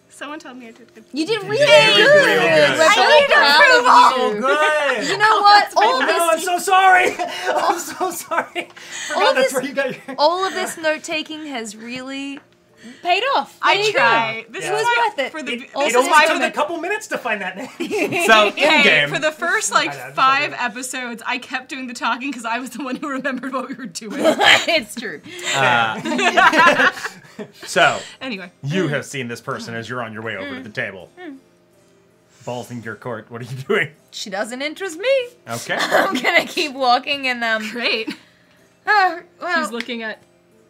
S2: Someone told me I did good.
S5: You did really
S1: did
S5: good.
S1: real good.
S5: We're so proud of
S4: Oh,
S5: you.
S4: good.
S5: You know what? All
S4: No, I'm
S5: this,
S4: so sorry. I'm so sorry. Forgot that's
S5: this-
S4: where you got your...
S5: all of this note taking has really paid off. There
S2: I
S5: you go.
S2: tried. This
S4: Yeah.
S2: is
S5: It was
S2: why
S5: worth it.
S2: For the,
S4: It
S2: this is
S4: only
S2: why
S4: took
S2: for
S4: a
S2: the
S4: couple minutes to find that name.
S1: So, in
S2: Hey,
S1: game.
S2: for the first
S4: I know, I'm just
S2: 5
S4: like-
S2: episodes, I kept doing the talking because I was the one who remembered what we were doing.
S5: It's true.
S1: So,
S2: Anyway,
S1: you have seen this person as you're on your way over to the table. Balls in your court. What are you doing?
S5: She doesn't interest me.
S1: Okay.
S5: I'm gonna keep walking and
S2: great.
S5: well,
S2: She's looking at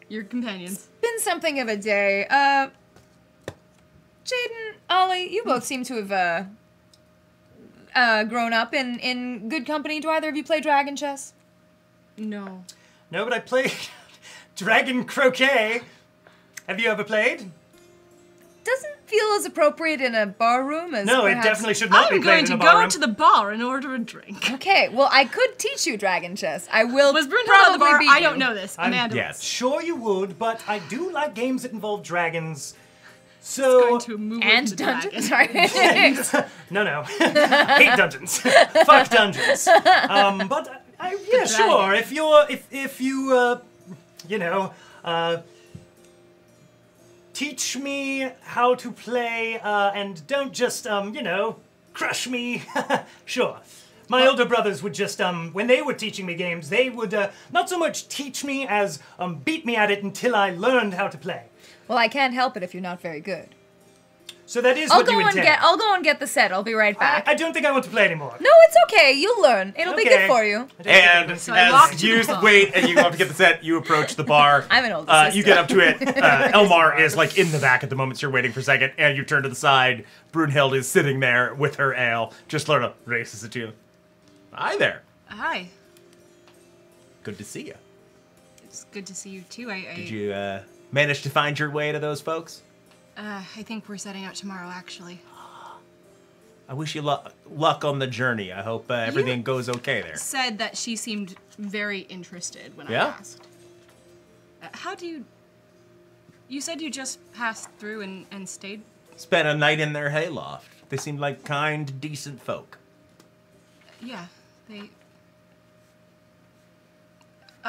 S2: your companions.
S5: been something of a day. Jaden, Ollie, you both seem to have grown up in good company. Do either of you play dragon chess?
S2: No.
S4: No, but I played Dragon Croquet. Have you ever played?
S5: Doesn't feel as appropriate in a bar room as
S4: No, it
S5: perhaps-
S4: definitely should not
S2: I'm
S4: be played
S2: going
S4: in
S2: to
S4: a bar
S2: go
S4: room.
S2: to the bar and order a drink.
S5: Okay, well, I could teach you dragon chess. I will
S2: Was Brunhilde at the
S5: probably
S2: bar?
S5: beat
S2: I
S5: you.
S2: don't know this.
S4: I'm-
S2: Amanda
S1: Yes.
S2: was.
S4: Sure you would, but I do like games that involve dragons.
S2: Going
S4: So...
S2: to move
S5: And
S2: to
S5: dungeons.
S2: dragon.
S5: Sorry.
S4: No. Hate dungeons. Fuck dungeons. But yeah, sure. If you you know, teach me how to play, and don't just you know, crush me. Sure. My older brothers would just when they were teaching me games, they would not so much teach me as beat me at it until I learned how to play.
S5: Well, I can't help it if you're not very good.
S4: So that is
S5: I'll
S4: what you
S5: go and
S4: intend.
S5: I'll go and get the set. I'll be right back.
S4: I don't think I want to play anymore.
S5: No, it's okay. You'll learn. It'll be good
S4: Okay.
S5: for you.
S4: I don't think I
S1: And
S4: want to-
S2: I walk
S1: as
S2: to
S1: you
S2: the bar.
S1: wait and you go up to get the set, you approach the bar.
S5: I'm an older
S1: You
S5: sister.
S1: get up to it. Elmar is like in the back at the moment, so you're waiting for a second, and you turn to the side. Brunhilde is sitting there with her ale, just sort of races at you. Hi there.
S2: Hi.
S1: Good to see you.
S2: It's good to see you too.
S1: Did you manage to find your way to those folks?
S2: I think we're setting out tomorrow, actually.
S1: I wish you luck on the journey. I hope everything goes okay there.
S2: Said that she seemed very interested when
S1: Yeah?
S2: I asked. How do you... You said you just passed through and stayed?
S1: Spent a night in their hayloft. They seemed like kind, decent folk.
S2: Yeah, they...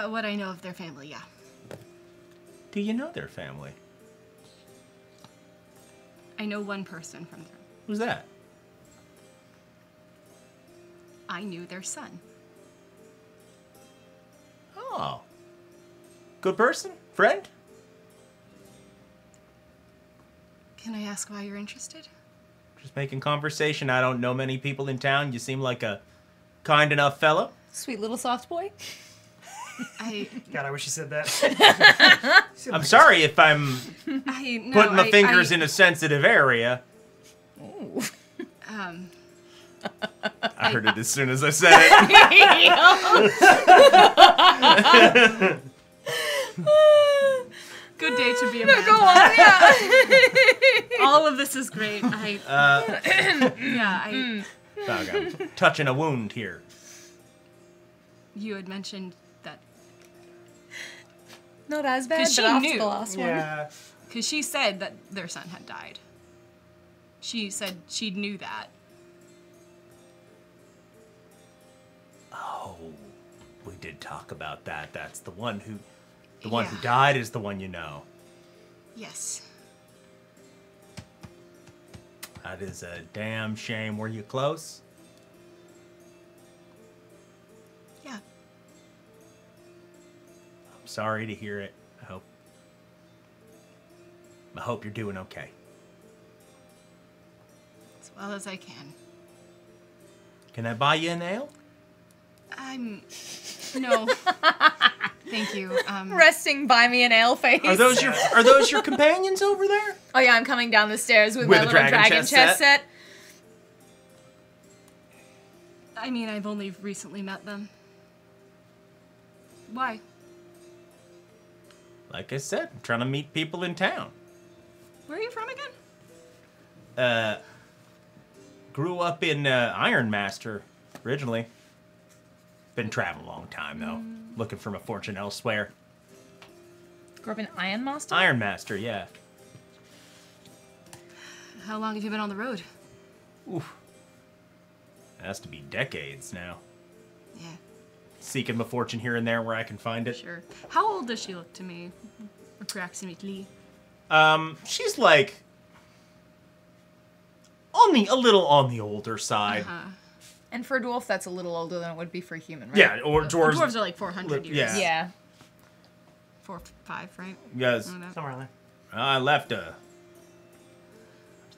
S2: what I know of their family, yeah.
S1: Do you know their family?
S2: I know one person from there.
S1: Who's that?
S2: I knew their son.
S1: Oh. Good person? Friend?
S2: Can I ask why you're interested?
S1: Just making conversation. I don't know many people in town. You seem like a kind enough fellow.
S5: Sweet little soft boy.
S4: God, I wish you said that.
S1: I'm sorry if I'm
S2: No,
S1: putting my fingers in a sensitive area.
S5: Ooh.
S1: I heard it as soon as I said it.
S2: Good day to be a man.
S5: Go on, yeah.
S2: All of this is great.
S1: Oh, God. I'm touching a wound here.
S2: You had mentioned that
S5: Not as bad,
S2: 'Cause she
S5: but after
S2: knew.
S5: the last one.
S4: Yeah.
S2: because she said that their son had died. She said she knew that.
S1: Oh, we did talk about that. That's the one who
S2: Yeah.
S1: died is the one you know.
S2: Yes.
S1: That is a damn shame. Were you close?
S2: Yeah.
S1: I'm sorry to hear it. I hope you're doing okay.
S2: As well as I can.
S1: Can I buy you an ale?
S2: No. Thank you.
S5: Resting by me in ale face.
S1: Are those your companions over there?
S5: Oh yeah, I'm coming down the stairs with
S1: With
S5: my
S1: a
S5: little
S1: dragon
S5: dragon
S1: chess
S5: chess set.
S2: I mean, I've only recently met them. Why?
S1: Like I said, I'm trying to meet people in town.
S2: Where are you from again?
S1: Grew up in Ironmaster originally. Been traveling a long time though, looking for my fortune elsewhere.
S5: Grew up in Ironmaster?
S1: Ironmaster, yeah.
S2: How long have you been on the road?
S1: Oof. Has to be decades now.
S2: Yeah,
S1: Seeking my fortune here and there where I can find it.
S2: sure. How old does she look to me? Approximately.
S1: She's like a little on the older side.
S5: And for a dwarf, that's a little older than it would be for a human, right?
S1: Yeah, or dwarves.
S2: Dwarves are like 400 years.
S1: Yeah.
S5: Yeah.
S2: 4, 5, right?
S1: Yes.
S2: I don't know.
S4: Somewhere around there.
S1: I left it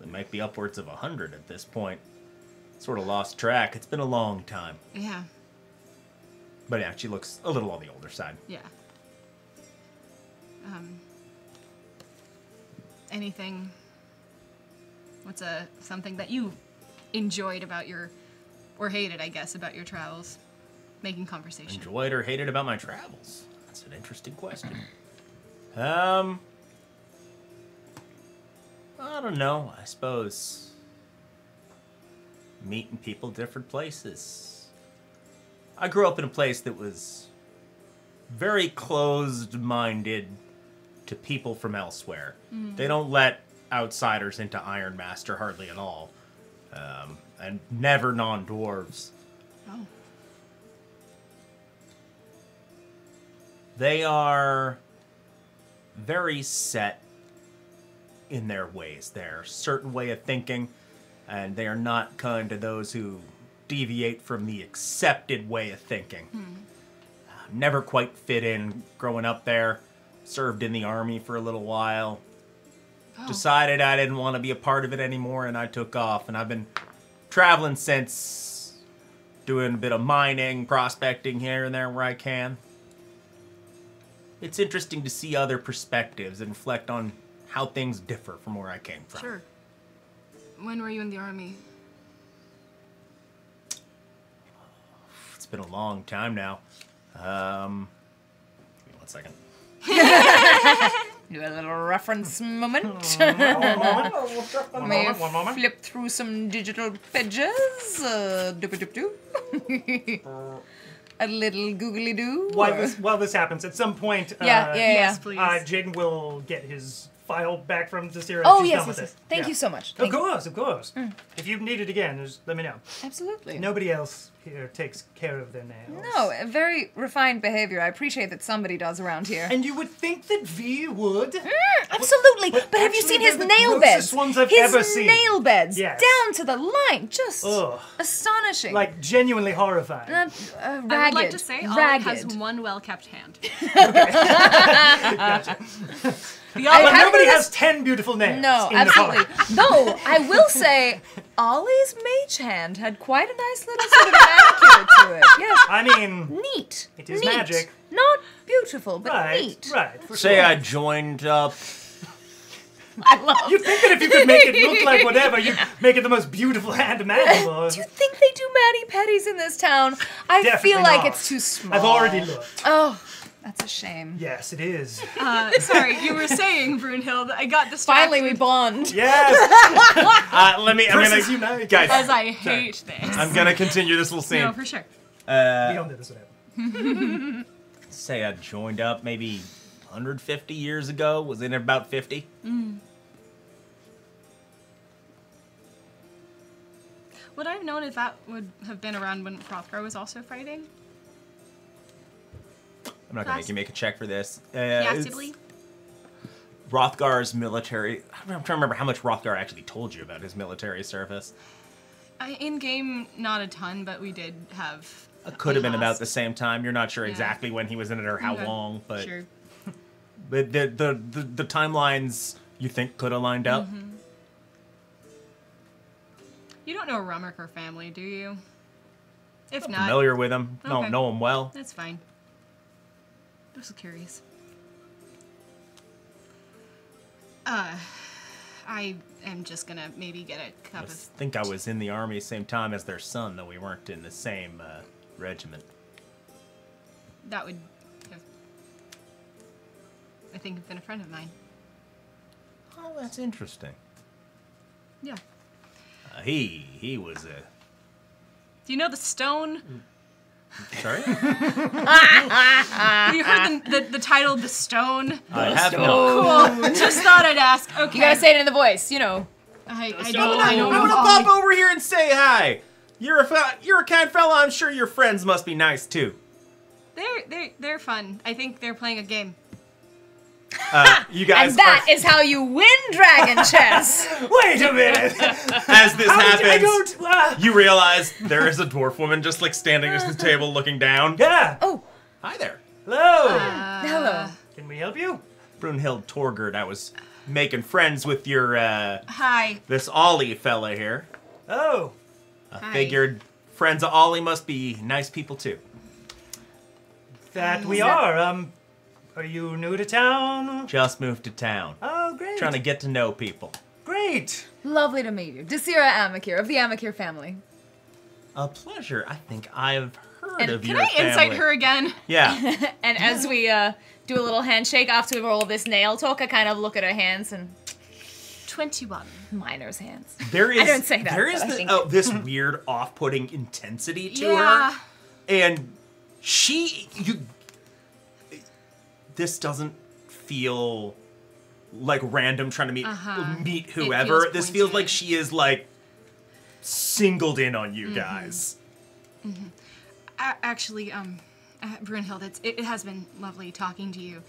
S1: might be upwards of 100 at this point. Sort of lost track. It's been a long time.
S2: Yeah.
S1: But yeah, she looks a little on the older side.
S2: Yeah. Anything? What's something that you enjoyed about your, or hated, I guess, about your travels? Making conversation.
S1: Enjoyed or hated about my travels? That's an interesting question. I don't know. I suppose meeting people different places. I grew up in a place that was very closed-minded to people from elsewhere. They don't let outsiders into Ironmaster hardly at all. And never non-dwarves.
S2: Oh.
S1: They are very set in their ways. They're a certain way of thinking, and they are not kind to those who deviate from the accepted way of thinking. Never quite fit in growing up there. Served in the army for a little while. Decided I didn't want to be a part of it anymore, and I took off. And I've been traveling since, doing a bit of mining, prospecting here and there where I can. It's interesting to see other perspectives and reflect on how things differ from where I came from.
S2: Sure. When were you in the army?
S1: It's been a long time now. Give me 1 second.
S5: Do a little reference moment.
S4: One moment.
S5: Flip through some digital pages. Doop-a-doop-doo. A little googly doo.
S4: While this happens, at some point,
S5: Yeah.
S2: Yes, please.
S4: Jaden will get his file back from Desira.
S5: Oh,
S4: She's
S5: yes,
S4: done with
S5: yes.
S4: it.
S5: Thank
S4: Yeah.
S5: you so much.
S4: Of course. If you need it again, just let me know.
S5: Absolutely.
S4: Nobody else here takes care of their nails.
S5: No, a very refined behavior. I appreciate that somebody does around here.
S4: And you would think that V would.
S5: Absolutely. But have you
S4: actually,
S5: seen his
S4: they're the
S5: nail
S4: grossest
S5: beds?
S4: ones I've
S5: his
S4: ever seen.
S5: nail beds,
S4: Yes.
S5: down to the line, just
S4: Ugh.
S5: astonishing.
S4: Like, genuinely horrifying.
S5: ragged.
S2: I would like to say Ollie
S5: ragged.
S2: has one well-kept hand.
S4: Gotcha.
S2: The
S5: I
S2: other
S5: have
S4: Nobody
S5: this-
S4: has 10 beautiful nails.
S5: No,
S4: in
S5: absolutely.
S4: The park.
S5: Though, I will say, Ollie's mage hand had quite a nice little sort of manicure to it. Yes.
S4: I mean,
S5: Neat.
S4: It is
S5: Neat.
S4: magic.
S5: Not beautiful, but neat.
S4: right. For
S1: Say
S4: sure.
S1: I joined up.
S5: I love
S4: You'd think that if you could make it look like whatever, you'd make it the most beautiful hand imaginable.
S5: Do you think they do Matty Petties in this town? I
S4: Definitely
S5: feel like
S4: not.
S5: it's too small.
S4: I've already looked.
S5: Oh, that's a shame.
S4: Yes, it is.
S2: sorry, you were saying, Brunhild, I got distracted.
S5: Finally, we bond.
S4: Yes.
S1: I'm
S4: Princes
S1: gonna,
S4: Unite.
S1: guys,
S2: As I hate this.
S1: I'm gonna continue this little scene.
S2: No, for sure.
S4: We don't do this whatever.
S1: Say I joined up maybe 150 years ago. Was in about 50.
S2: Would I have known if that would have been around when Hrothgar was also fighting?
S1: I'm not gonna make you make a check for this.
S2: Possibly.
S1: Hrothgar's military. I'm trying to remember how much Hrothgar actually told you about his military service.
S2: In game, not a ton, but we did have.
S1: It could have been about
S2: past.
S1: the same time. You're not sure
S2: Yeah.
S1: exactly when he was in it or how
S2: Okay.
S1: long, but
S2: Sure.
S1: but the timelines you think could have lined up.
S2: You don't know a Rummaker family, do you? If not,
S1: Familiar with him, don't
S2: Okay.
S1: know him well.
S2: that's fine. Just curious. I am just gonna maybe get a cup
S1: I
S2: of...
S1: think I was in the army same time as their son, though we weren't in the same regiment.
S2: That would have, I think, been a friend of mine.
S1: Oh, that's interesting.
S2: Yeah.
S1: He was a...
S2: Do you know the stone?
S1: Sorry?
S2: Have you heard the title, The Stone?
S1: I have not.
S2: Cool. Just thought I'd ask. Okay.
S5: You gotta say it in the voice, you know.
S2: I
S1: I'm
S2: don't
S1: gonna
S2: know.
S1: pop over here and say hi. You're a kind fella. I'm sure your friends must be nice too.
S2: They're fun. I think they're playing a game.
S1: You guys.
S5: And that is how you win dragon chess.
S4: Wait a minute!
S1: As this happens,
S4: I don't...
S1: you realize there is a dwarf woman just like standing at the table looking down.
S4: Yeah!
S5: Oh,
S1: Hi there.
S4: Hello!
S5: hello.
S4: Can we help you?
S1: Brunhild Torgard. I was making friends with your
S2: Hi.
S1: this Ollie fella here.
S4: Oh.
S1: I
S2: Hi.
S1: figured friends of Ollie must be nice people too.
S4: That we are. Are you new to town?
S1: Just moved to town.
S4: Oh, great.
S1: Trying to get to know people.
S4: Great.
S5: Lovely to meet you. Desira Amakir of the Amakir family.
S1: A pleasure. I think I've heard
S5: And
S1: of
S2: Can
S1: your
S2: I
S1: family.
S2: insight her again?
S1: Yeah.
S5: And as we do a little handshake after all this nail talk, I kind of look at her hands and
S2: 21.
S5: Miner's hands.
S1: There is
S5: I don't say that,
S1: there is
S5: but I think-
S1: this weird off-putting intensity to
S2: Yeah.
S1: her. And this doesn't feel like random trying to meet whoever.
S2: feels
S1: This feels
S2: pointed.
S1: like she is like singled in on you guys.
S2: Actually, Brunhild, it has been lovely talking to you,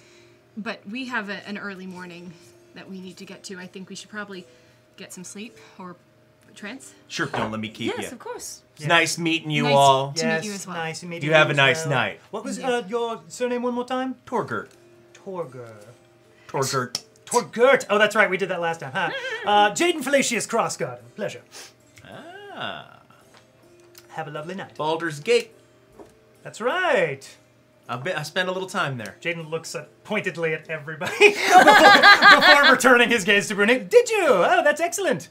S2: but we have an early morning that we need to get to. I think we should probably get some sleep or trance.
S1: Sure, don't let me keep you.
S5: Yes, of course.
S1: It's nice meeting you
S2: Nice.
S1: all.
S2: To meet you as well.
S4: Nice to meet
S1: You
S4: you.
S1: have a
S4: as
S1: nice
S4: well.
S1: night.
S4: What was your surname one more time?
S1: Torgert.
S4: Torgert.
S1: Torgert.
S4: Oh, that's right. We did that last time, huh? Jaden Fallacious Crossgarden. Pleasure.
S1: Ah.
S4: Have a lovely night.
S1: Baldur's Gate.
S4: That's right.
S1: I spent a little time there.
S4: Jaden looks pointedly at everybody before returning his gaze to Brunei. Did you? Oh, that's excellent.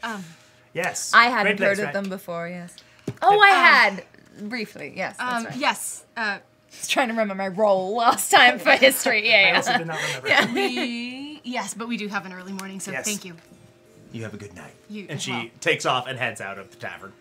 S4: Yes.
S5: I hadn't
S4: Great place,
S5: heard of
S4: right?
S5: them before, yes. Oh, I had. Briefly, yes, that's right.
S2: Yes.
S5: I was trying to remember my role last time for history,
S4: I
S5: yeah.
S4: also did not remember.
S2: Yes, but we do have an early morning, so
S4: Yes.
S2: thank you.
S1: You have a good night.
S2: You
S1: and
S2: as
S1: she
S2: well.
S1: takes off and heads out of the tavern.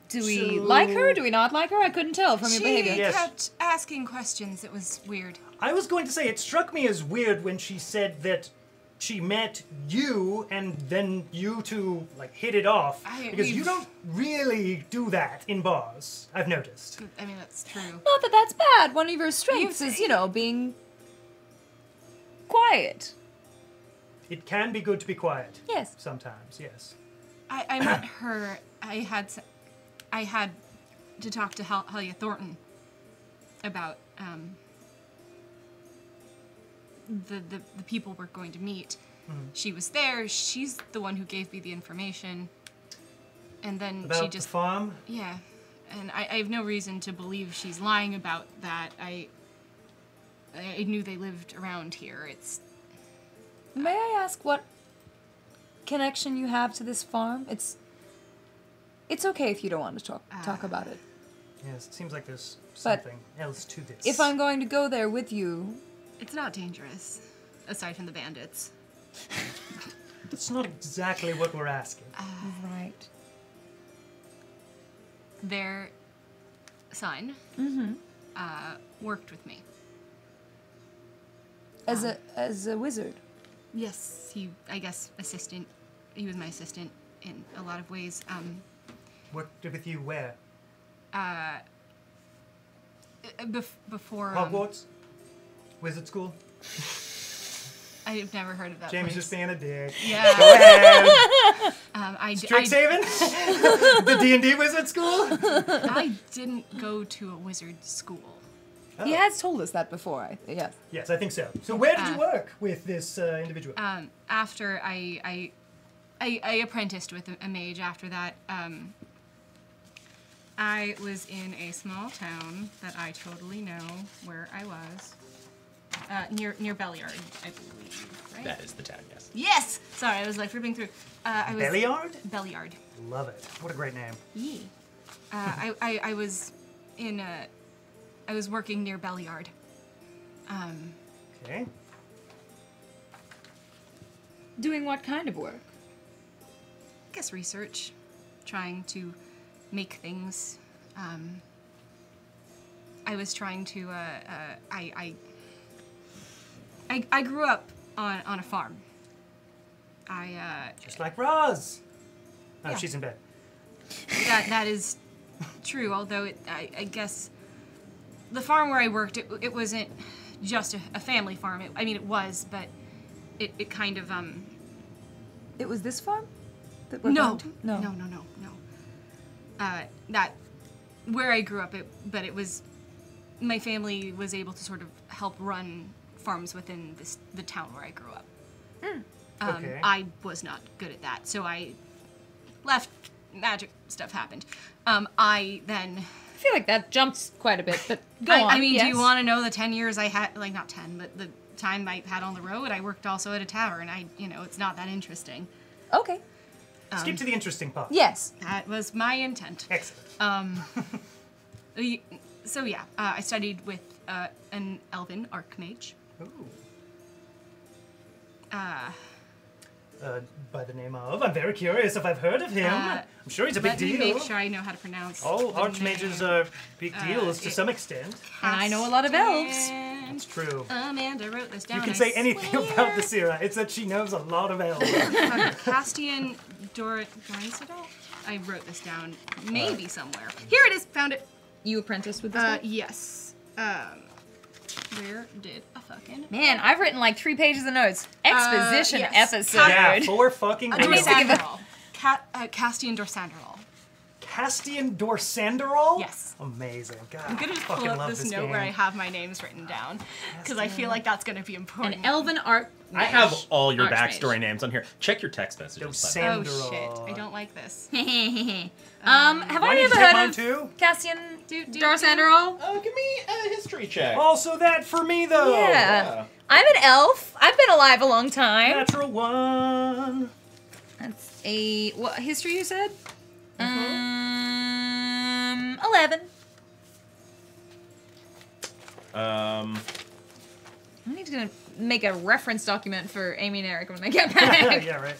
S5: Do we like her? Do we not like her? I couldn't tell from your behavior.
S2: She
S4: Yes.
S2: kept asking questions. It was weird.
S4: I was going to say, it struck me as weird when she said that she met you and then you two, like, hit it off. Because you don't really do that in bars, I've noticed.
S2: I mean, that's true.
S5: Not that that's bad. One of your strengths is, you know, being quiet.
S4: It can be good to be quiet.
S5: Yes.
S4: Sometimes, yes.
S2: I met her. I had to talk to Helya Thornton about the people we're going to meet. She was there. She's the one who gave me the information, and then
S4: About
S2: she just
S4: the farm?
S2: yeah. And I have no reason to believe she's lying about that. I knew they lived around here. It's
S5: May I ask what connection you have to this farm? It's okay if you don't want to talk about it.
S4: Yes, it seems like there's
S5: But
S4: something else to this.
S5: If I'm going to go there with you,
S2: it's not dangerous, aside from the bandits.
S4: That's not exactly what we're asking.
S5: right?
S2: Their son worked with me.
S5: As a wizard.
S2: Yes, I guess, assistant. He was my assistant in a lot of ways.
S4: Worked with you where?
S2: Before...
S4: Hogwarts? Wizard school?
S2: I've never heard of that
S4: James
S2: place.
S4: just being a dick.
S2: Yeah.
S4: Go ahead. Strixhaven? The D&D wizard school?
S2: I didn't go to a wizard school.
S5: He has told us that before. Yes.
S4: Yes, I think so. So where did you work with this individual?
S2: After I apprenticed with a mage after that. I was in a small town that I totally know where I was. Near Belliard, I believe, right?
S1: That is the town, yes.
S2: Yes! Sorry, I was like flipping through. I was
S4: Belliard?
S2: Belliard.
S4: Love it. What a great name.
S2: Yeah. I was in I was working near Belliard.
S4: Okay.
S5: Doing what kind of work?
S2: I guess research, trying to make things. I was trying to. I grew up on a farm.
S4: Just like Roz. Oh,
S2: Yeah.
S4: she's in bed.
S2: That is true. Although I guess the farm where I worked, it wasn't just a family farm. It was, but it kind of
S3: It was this farm? That we're
S2: No.
S3: going to? No.
S2: No. That where I grew up, but it was my family was able to sort of help run farms within the town where I grew up.
S4: Okay.
S2: I was not good at that, so I left. Magic stuff happened. I then.
S5: I feel like that jumps quite a bit, but go on.
S2: I mean,
S5: yes.
S2: do you want to know the 10 years I had? Like not 10, but the time I had on the road. I worked also at a tavern. It's not that interesting.
S3: Okay.
S4: Skip to the interesting part.
S3: Yes.
S2: That was my intent.
S4: Excellent.
S2: So yeah, I studied with an elven archmage.
S4: Ooh. By the name of, I'm very curious if I've heard of him. I'm sure he's a big
S2: Let
S4: deal.
S2: me make sure I know how to pronounce.
S4: All
S2: the
S4: archmages
S2: name.
S4: are big deals to some extent.
S5: And I know a lot of elves.
S2: Ashton.
S4: It's true.
S2: Amanda wrote this down.
S4: You can
S2: I
S4: say anything
S2: swear.
S4: about the Syrah. It's that she knows a lot of elves.
S2: Castian Dorincidal? I wrote this down maybe somewhere. Here it is. Found it.
S5: You apprenticed with this guy?
S2: Yes. Where did I fucking...
S5: Man, I've written like 3 pages of notes. Exposition
S2: yes.
S5: episode.
S4: Yeah, 4 fucking
S5: I need
S4: words.
S5: to give a-
S2: Dorsanderol. Castian Dorsanderol.
S4: Castian Dorsanderol?
S2: Yes.
S4: Amazing. God,
S2: I'm gonna
S4: I
S2: pull
S4: fucking
S2: up
S4: love
S2: this note
S4: game.
S2: where I have my names written down because I feel like that's gonna be important.
S5: An elven art.
S1: I have all your
S5: Archmage.
S1: backstory names on here. Check your text messages.
S4: Dosan-
S2: Oh
S4: Sanderol.
S2: shit! I don't like this.
S5: Have
S4: Why
S5: I
S4: did you
S5: ever
S4: take mine
S5: heard of
S4: too?
S5: Cassian
S2: Do-
S5: Darsanderol?
S1: Give me a history check.
S4: Also that for me though.
S5: Yeah. I'm an elf. I've been alive a long time.
S4: Natural 1.
S5: That's a what history you said? 11. I need to make a reference document for Amy and Eric when I get back.
S4: Yeah, right.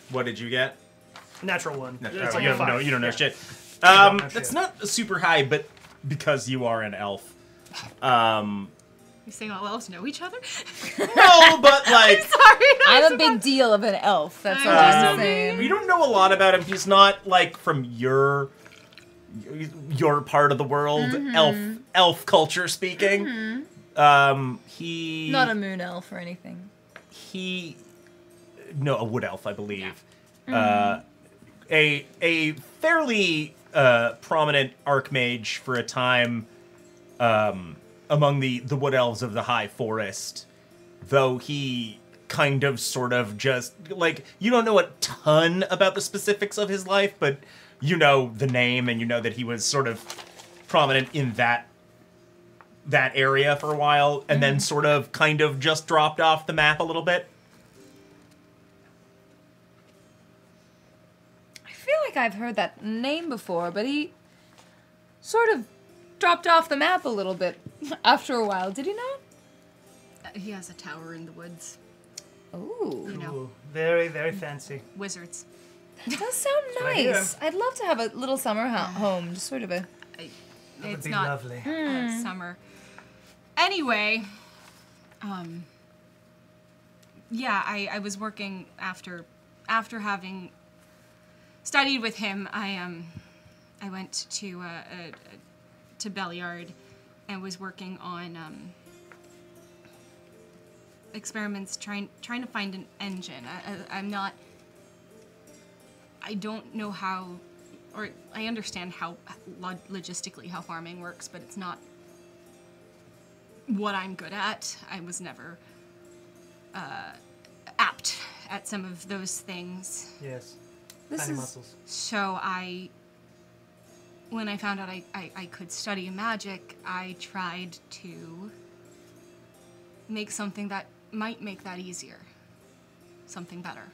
S1: What did you get?
S4: Natural 1.
S1: No,
S4: It's like
S1: you,
S4: a
S1: have no,
S4: 5.
S1: you don't know
S4: Yeah.
S1: shit.
S4: don't know
S1: That's
S4: shit.
S1: not super high, but because you are an elf.
S2: You saying all elves know each other?
S1: No, but like,
S2: Sorry.
S3: I'm a big deal of an elf. That's all I'm saying.
S1: you don't know a lot about him. He's not like from your part of the world, elf culture speaking. He
S3: Not a moon elf or anything.
S1: a wood elf, I believe. A fairly prominent archmage for a time among the wood elves of the High Forest, though he kind of sort of just like, you don't know a ton about the specifics of his life, but you know the name and you know that he was sort of prominent in that area for a while and then sort of kind of just dropped off the map a little bit.
S3: I feel like I've heard that name before, but he sort of dropped off the map a little bit after a while, did he not?
S2: He has a tower in the woods.
S3: Ooh.
S2: You know,
S4: Ooh, very, very fancy.
S2: wizards.
S3: That does sound
S4: what I hear.
S3: nice. I'd love to have a little summer home, just sort of a...
S4: That
S2: It's
S4: would be
S2: not
S4: lovely.
S2: summer. Anyway, yeah, I was working after having studied with him. I went to Belliard and was working on experiments trying to find an engine. I don't know how, or I understand how logistically how farming works, but it's not what I'm good at. I was never apt at some of those things.
S4: Yes. Tiny muscles.
S2: So when I found out I could study magic, I tried to make something that might make that easier. Something better.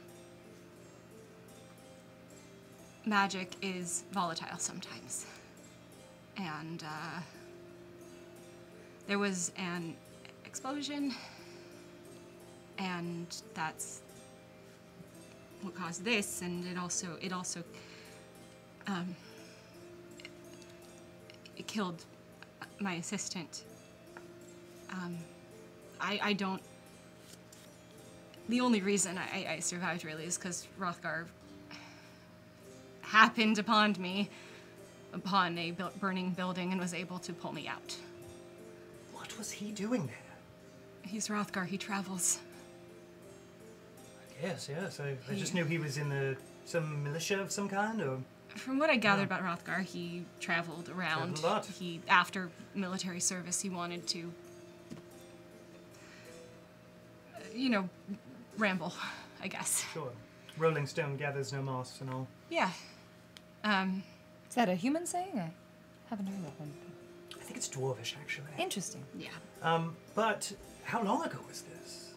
S2: Magic is volatile sometimes. And there was an explosion, and that's what caused this, and it also it killed my assistant. I don't. The only reason I survived really is because Hrothgar happened upon me upon a burning building and was able to pull me out.
S4: What was he doing there?
S2: He's Hrothgar. He travels.
S4: Yes. I just knew he was in some militia of some kind, or...
S2: From what I gathered about Hrothgar, he traveled around.
S4: Traveled a lot.
S2: After military service, he wanted to, ramble, I guess.
S4: Sure. Rolling stone gathers no moss and all.
S2: Yeah.
S5: Is that a human saying? I haven't heard that one.
S4: I think it's dwarvish, actually.
S5: Interesting.
S2: Yeah.
S4: But how long ago was this?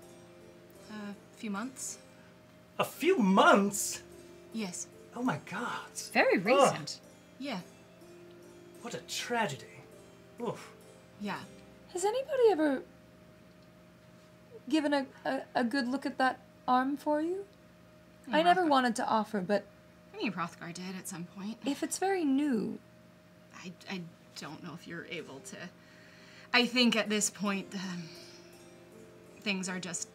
S2: A few months.
S4: A few months?
S2: Yes.
S4: Oh my god.
S5: It's very recent.
S2: Yeah.
S4: What a tragedy. Oof.
S2: Yeah.
S5: Has anybody ever given a good look at that arm for you? I never wanted to offer, but...
S2: I mean, Hrothgar did at some point.
S5: If it's very new...
S2: I don't know if you're able to... I think at this point, things are just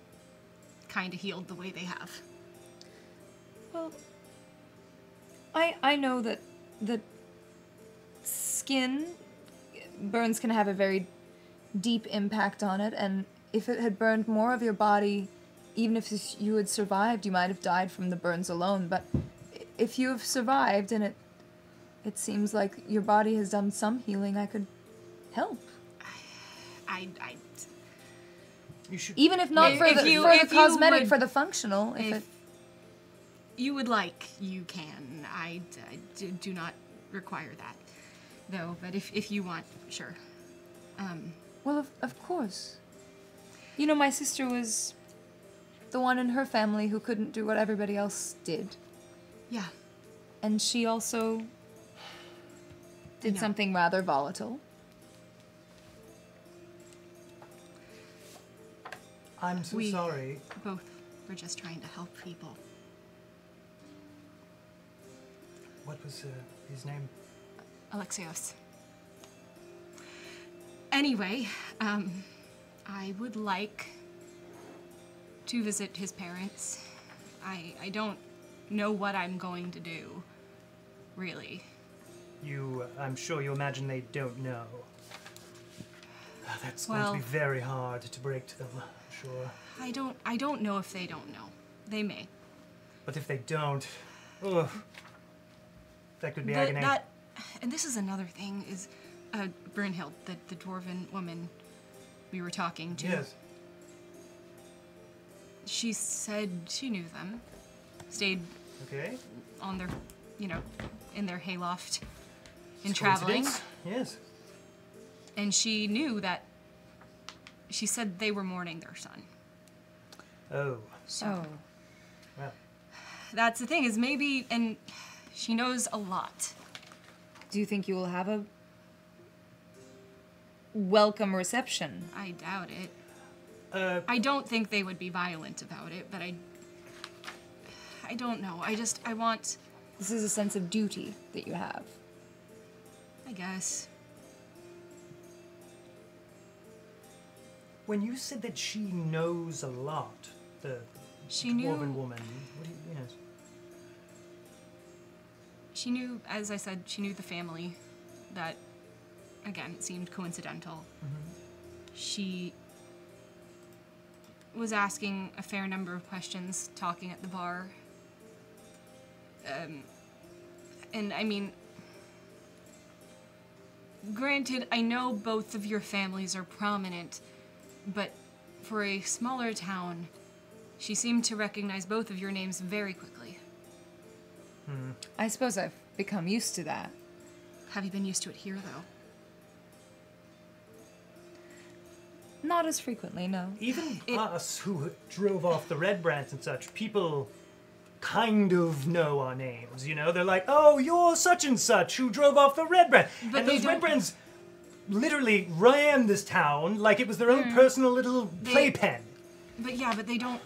S2: kind of healed the way they have.
S5: Well, I know that skin burns can have a very deep impact on it, and if it had burned more of your body, even if you had survived, you might have died from the burns alone. But if you have survived and it seems like your body has done some healing, I could help.
S4: You should...
S5: Even if not for the cosmetic, for the functional. If
S2: you would like, you can. I do not require that, though. But if you want, sure.
S5: Well, of course. You know, my sister was the one in her family who couldn't do what everybody else did.
S2: Yeah.
S5: And she also did something rather volatile.
S4: I'm so sorry.
S2: Both were just trying to help people.
S4: What was his name?
S2: Alexios. Anyway, I would like to visit his parents. I don't know what I'm going to do, really.
S4: I'm sure you imagine they don't know. That's going to be very hard to break to them, I'm sure.
S2: I don't know if they don't know. They may.
S4: But if they don't, ugh, that could be agony.
S2: And this is another thing, is Brynhild, the dwarven woman we were talking to.
S4: Yes.
S2: She said she knew them. Stayed on their, in their hayloft in traveling.
S4: Yes.
S2: And she knew that, she said they were mourning their son.
S4: Oh.
S2: So.
S4: Well.
S2: That's the thing, is maybe, and she knows a lot.
S5: Do you think you will have a welcome reception?
S2: I doubt it. I don't think they would be violent about it, but I don't know. I want...
S5: This is a sense of duty that you have.
S2: I guess.
S4: When you said that she knows a lot, the dwarven woman, what do you... Yes.
S2: She knew, as I said, she knew the family. That, again, it seemed coincidental.
S4: Mm-hmm.
S2: She was asking a fair number of questions, talking at the bar. And I mean, granted, I know both of your families are prominent, but for a smaller town, she seemed to recognize both of your names very quickly.
S4: Hmm.
S5: I suppose I've become used to that.
S2: Have you been used to it here, though?
S5: Not as frequently, no.
S4: Even us who drove off the Red Brands and such, people kind of know our names, you know? They're like, oh, you're such and such who drove off the Red Brand.
S2: But
S4: And
S2: they
S4: those Red
S2: don't-
S4: Brands literally ran this town like it was their own personal little playpen.
S2: But yeah, but they don't...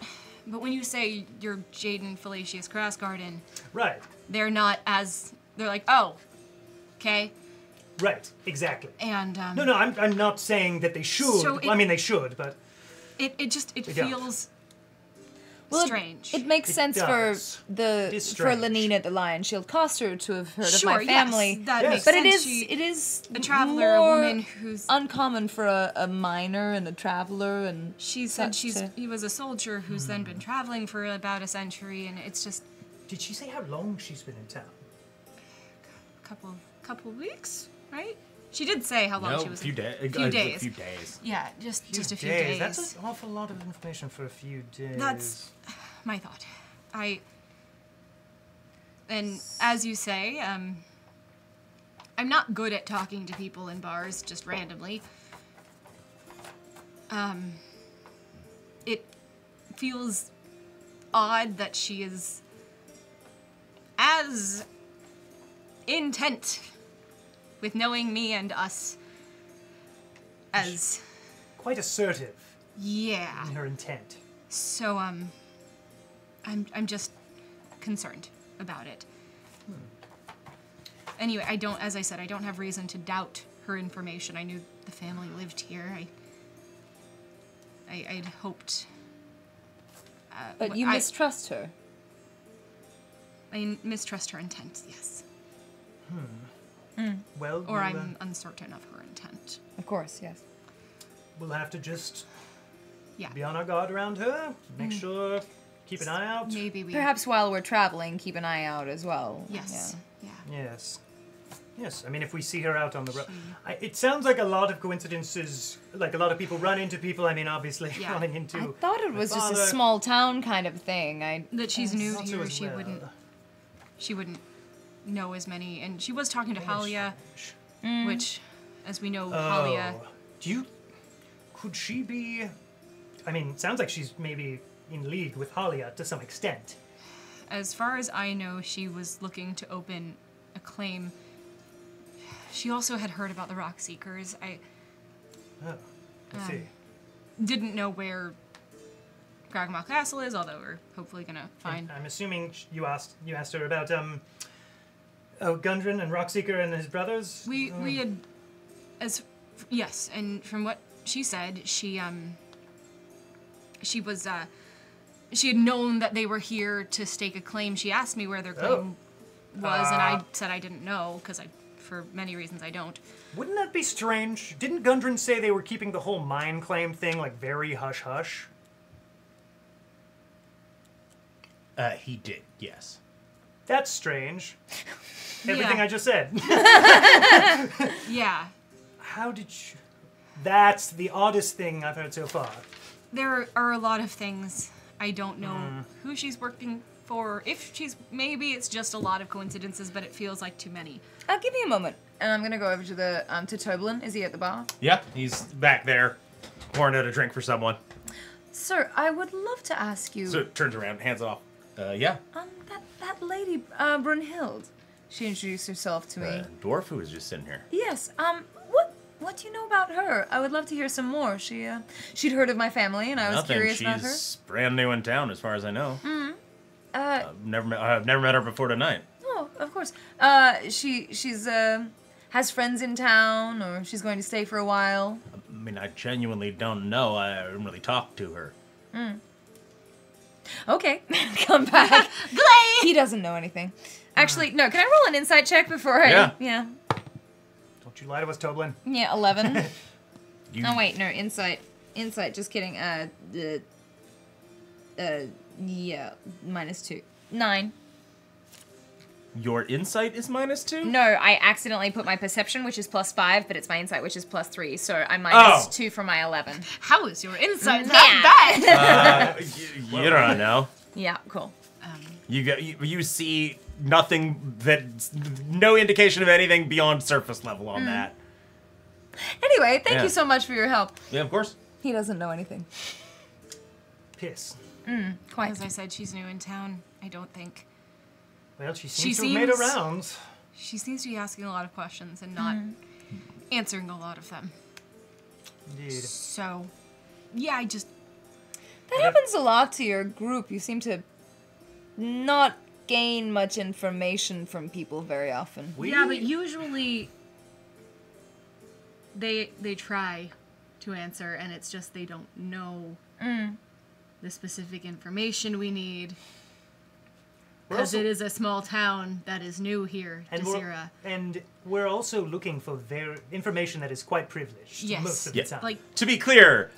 S2: But when you say you're Jaden Felicius Grassgarden,
S4: Right,
S2: they're not as... They're like, oh, okay.
S4: right, exactly.
S2: And,
S4: No, I'm not saying that they should.
S2: So
S4: I mean, they should, but
S2: It
S4: don't.
S2: feels
S5: Well,
S2: strange.
S5: It makes
S4: It
S5: sense
S4: does.
S5: for the
S4: It is
S5: for
S4: strange.
S5: Lenina the Lion Shield Coster to have heard
S2: Sure,
S5: of my family.
S2: yes, that
S4: Yes.
S2: makes
S5: But
S2: sense.
S5: it is
S2: a traveler, a
S5: more
S2: woman who's...
S5: uncommon for a miner and a traveler and
S2: She said
S5: such
S2: he was a soldier who's then been traveling for about a century, and it's just
S4: did she say how long she's been in town?
S2: a couple of weeks, right? She did say how long
S1: No,
S2: she was.
S1: a few days.
S2: Few days.
S1: A few days.
S2: Yeah, just a few days.
S4: That's an awful lot of information for a few days.
S2: That's my thought. And as you say, I'm not good at talking to people in bars just randomly. It feels odd that she is as intent with knowing me and us as,
S4: quite assertive
S2: yeah.
S4: in her intent.
S2: So, I'm just concerned about it. Anyway, as I said, I don't have reason to doubt her information. I knew the family lived here. I'd hoped.
S5: but you mistrust her.
S2: I mistrust her intent, yes.
S4: Well,
S2: Or
S4: we'll,
S2: I'm uncertain of her intent.
S5: Of course, yes.
S4: we'll have to just
S2: Yeah.
S4: be on our guard around her. Make sure, keep an eye out.
S2: Maybe we.
S5: Perhaps while we're traveling, keep an eye out as well.
S2: Yes. Yeah.
S4: Yes. Yes, I mean, if we see her out on the road. It sounds like a lot of coincidences, like a lot of people run into people. I mean, obviously,
S2: Yeah.
S4: running into.
S5: I thought it
S4: my
S5: was just a
S4: father.
S5: small town kind of thing.
S2: That she's new
S4: Not so
S2: here.
S4: as
S2: She
S4: well.
S2: wouldn't know as many. And she was talking to
S4: Very
S2: Halia,
S4: strange.
S2: which, as we know, Halia.
S4: Could she be? I mean, it sounds like she's maybe in league with Halia to some extent.
S2: As far as I know, she was looking to open a claim. She also had heard about the Rock Seekers. I
S4: Oh, I see.
S2: didn't know where Gragmar Castle is, although we're hopefully gonna find.
S4: I'm assuming you asked her about Gundren and Rockseeker and his brothers.
S2: We had, yes, and from what she said, she was she had known that they were here to stake a claim. She asked me where their claim was, and I said I didn't know because for many reasons I don't.
S4: Wouldn't that be strange? Didn't Gundren say they were keeping the whole mine claim thing like very hush hush?
S1: He did, yes.
S4: That's strange. Everything
S2: Yeah.
S4: I just said.
S2: Yeah,
S4: How did you? That's the oddest thing I've heard so far.
S2: there are a lot of things. I don't know who she's working for. If maybe it's just a lot of coincidences, but it feels like too many.
S5: Give me a moment, and I'm gonna go over to the to Toblin. Is he at the bar?
S1: Yeah, he's back there, pouring out a drink for someone.
S5: Sir, I would love to ask you.
S1: So turns around, hands it off. Yeah.
S5: That lady, Brunhild. She introduced herself to me.
S1: Dwarf who was just sitting here.
S5: Yes. What do you know about her? I would love to hear some more. She'd heard of my family, and I was
S1: Nothing.
S5: curious about her.
S1: She's brand new in town, as far as I know.
S5: Uh,
S1: I've never met her before tonight.
S5: Oh, of course. She's has friends in town, or she's going to stay for a while.
S1: I mean, I genuinely don't know. I haven't really talked to her.
S5: Okay, come back. He doesn't know anything. Actually, no. Can I roll an insight check before I?
S1: Yeah.
S4: Don't you lie to us, Toblin.
S5: Yeah, 11.
S1: You,
S5: Oh wait, no, insight. Insight. Just kidding. Yeah, -2. 9.
S1: Your insight is -2?
S5: No, I accidentally put my perception, which is +5, but it's my insight, which is +3. So I'm -2 for my 11.
S2: How is your insight
S5: Yeah.
S2: that bad?
S1: You don't know.
S5: Yeah, cool.
S1: You see nothing no indication of anything beyond surface level on that.
S3: Anyway, thank you so much for your help.
S1: Yeah, of course.
S3: He doesn't know anything.
S4: Piss.
S3: Quite.
S2: As I said, she's new in town. I don't think.
S4: Well, she seems to have made her
S2: seems-
S4: rounds.
S2: She seems to be asking a lot of questions and not answering a lot of them.
S4: Indeed.
S2: So, yeah,
S5: That happens a lot to your group. You seem to not gain much information from people very often.
S2: Yeah, but usually they try to answer, and it's just they don't know the specific information we need. Because it is a small town that is new here to Zira.
S4: And we're also looking for their information that is quite privileged
S2: Yes.
S4: most of the time.
S2: Like,
S1: To be clear,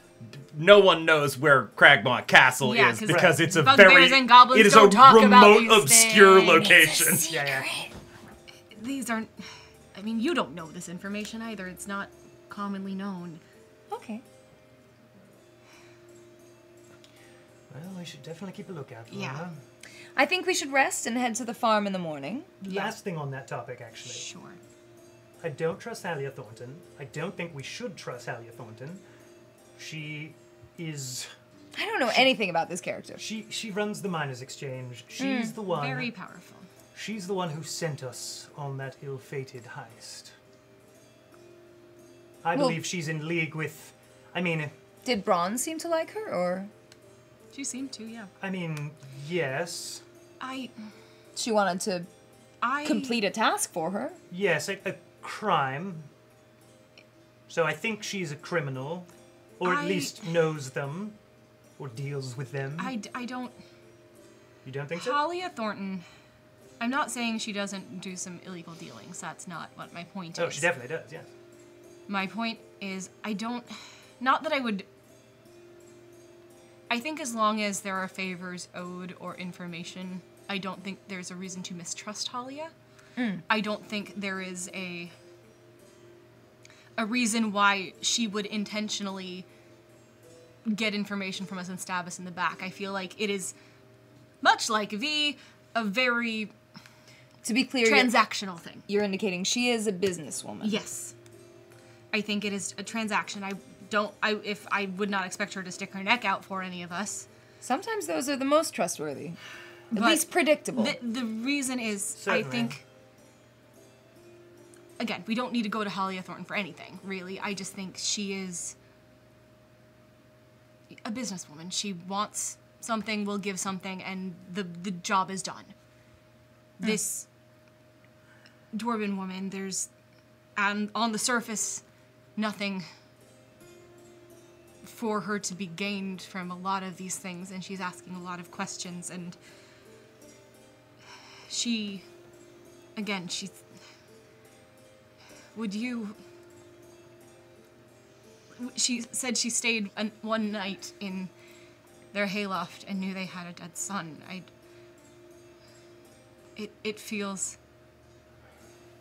S1: no one knows where Cragmaw Castle
S2: Yeah,
S1: is
S2: 'cause
S1: because it's a
S2: bugbears
S1: very
S2: and goblins
S1: it is a
S2: don't talk about
S1: remote,
S2: these
S1: obscure
S2: things.
S1: location.
S4: yeah.
S2: these aren't... I mean, you don't know this information either. It's not commonly known.
S5: Okay.
S4: Well, we should definitely keep a lookout for
S2: Yeah.
S4: her.
S5: I think we should rest and head to the farm in the morning.
S4: Last thing on that topic, actually.
S2: Sure.
S4: I don't trust Halia Thornton. I don't think we should trust Halia Thornton. She is...
S5: I don't know anything about this character.
S4: She runs the Miners Exchange. She's the one...
S2: Very powerful.
S4: She's the one who sent us on that ill-fated heist. I
S5: Well-
S4: believe she's in league with...
S5: Did Braun seem to like her, or
S2: She seemed to, yeah.
S4: Yes.
S5: she wanted to complete a task for her?
S4: Yes, a crime. So I think she's a criminal. Or at least knows them. Or deals with them.
S2: I don't...
S4: You don't think so?
S2: Halia Thornton... I'm not saying she doesn't do some illegal dealings. That's not what my point is.
S4: Oh, she definitely does, yes.
S2: My point is, I don't... Not that I would... I think as long as there are favors owed or information, I don't think there's a reason to mistrust Halia. I don't think there is a reason why she would intentionally get information from us and stab us in the back. I feel like it is, much like V, a very
S5: To be clear,
S2: transactional thing.
S5: you're indicating she is a businesswoman.
S2: Yes. I think it is a transaction. I would not expect her to stick her neck out for any of us.
S5: Sometimes those are the most trustworthy. At
S2: But
S5: least predictable.
S2: The reason is,
S4: Certainly.
S2: I think, again, we don't need to go to Halia Thornton for anything, really. I just think she is a businesswoman. She wants something, will give something, and the job is done. This dwarven woman, there's, on the surface, nothing for her to be gained from a lot of these things, and she's asking a lot of questions, and she, again, she said she stayed one night in their hayloft and knew they had a dead son. It feels,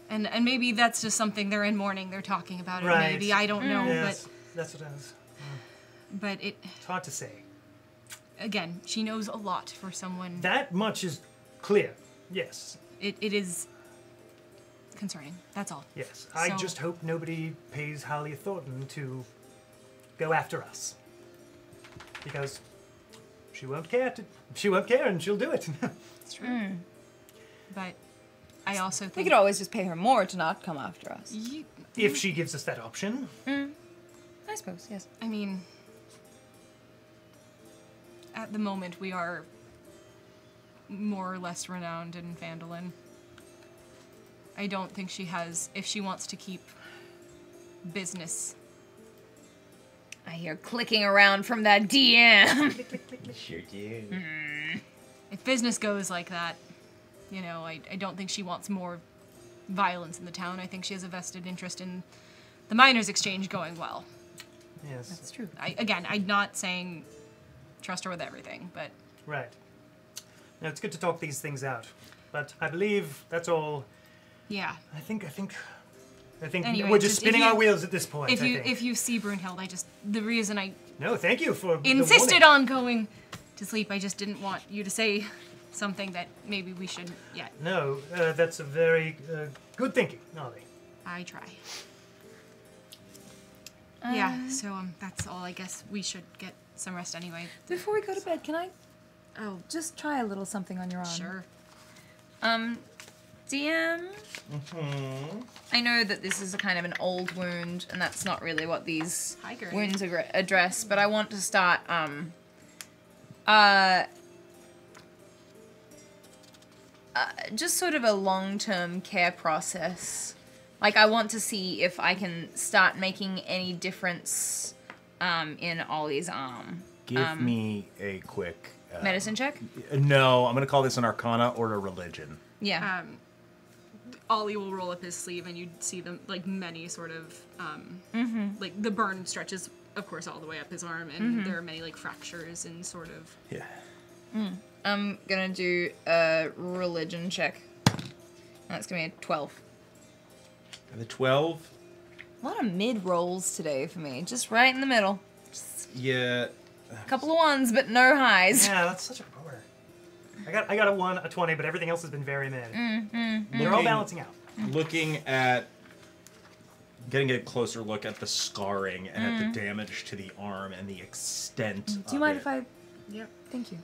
S2: and maybe that's just something they're in mourning, they're talking about it,
S4: Right.
S2: maybe, I don't know,
S4: Yes, that's what it is.
S2: but
S4: It's hard to say.
S2: again, she knows a lot for someone.
S4: That much is clear. Yes.
S2: It is concerning, that's all.
S4: Yes. I
S2: So-
S4: just hope nobody pays Halia Thornton to go after us. Because she won't care and she'll do it.
S2: It's true. But I also
S5: we
S2: think...
S5: could always just pay her more to not come after us.
S4: If she gives us that option.
S5: I suppose, yes.
S2: I mean, at the moment we are more or less renowned in Phandalin. I don't think she has, if she wants to keep business.
S5: I hear clicking around from that DM.
S1: Sure do.
S2: If business goes like that, you know, I don't think she wants more violence in the town. I think she has a vested interest in the Miners Exchange going well.
S4: Yes.
S5: That's true.
S2: I'm not saying trust her with everything, but
S4: Right. Now, it's good to talk these things out. But I believe that's all.
S2: yeah.
S4: I think
S2: Anyway,
S4: we're just
S2: just
S4: spinning
S2: if you-
S4: our wheels at this point.
S2: If
S4: I
S2: you
S4: think.
S2: if you see Brunhild, the reason I
S4: No, thank you for the
S2: insisted
S4: warning.
S2: on going to sleep, I just didn't want you to say something that maybe we shouldn't yet.
S4: No, that's a very good thinking, Ollie.
S2: I try. Yeah, so that's all. I guess we should get some rest anyway.
S5: Before we go to bed, can I
S2: Oh,
S5: just try a little something on your arm?
S2: sure.
S5: DM? I know that this is a kind of an old wound, and that's not really what these
S2: Hi, Gregorian.
S5: wounds address, but I want to start, just sort of a long-term care process. Like, I want to see if I can start making any difference, in Ollie's arm.
S1: Give me a quick...
S5: Medicine check?
S1: No, I'm going to call this an Arcana or a Religion.
S5: Yeah.
S2: Ollie will roll up his sleeve, and you'd see them like many sort of like the burn stretches, of course, all the way up his arm, and there are many like fractures and sort of.
S1: Yeah.
S5: I'm gonna do a religion check. That's gonna be a 12.
S1: The 12.
S5: A lot of mid rolls today for me, just right in the middle.
S1: Yeah.
S5: A couple of ones, but no highs.
S4: Yeah, that's such a bummer. I got a 1, a 20, but everything else has been very mid. They're all balancing out.
S1: Looking at... Getting a closer look at the scarring and at the damage to the arm and the extent of it.
S5: Do you mind if I?
S2: Yep.
S5: Thank you.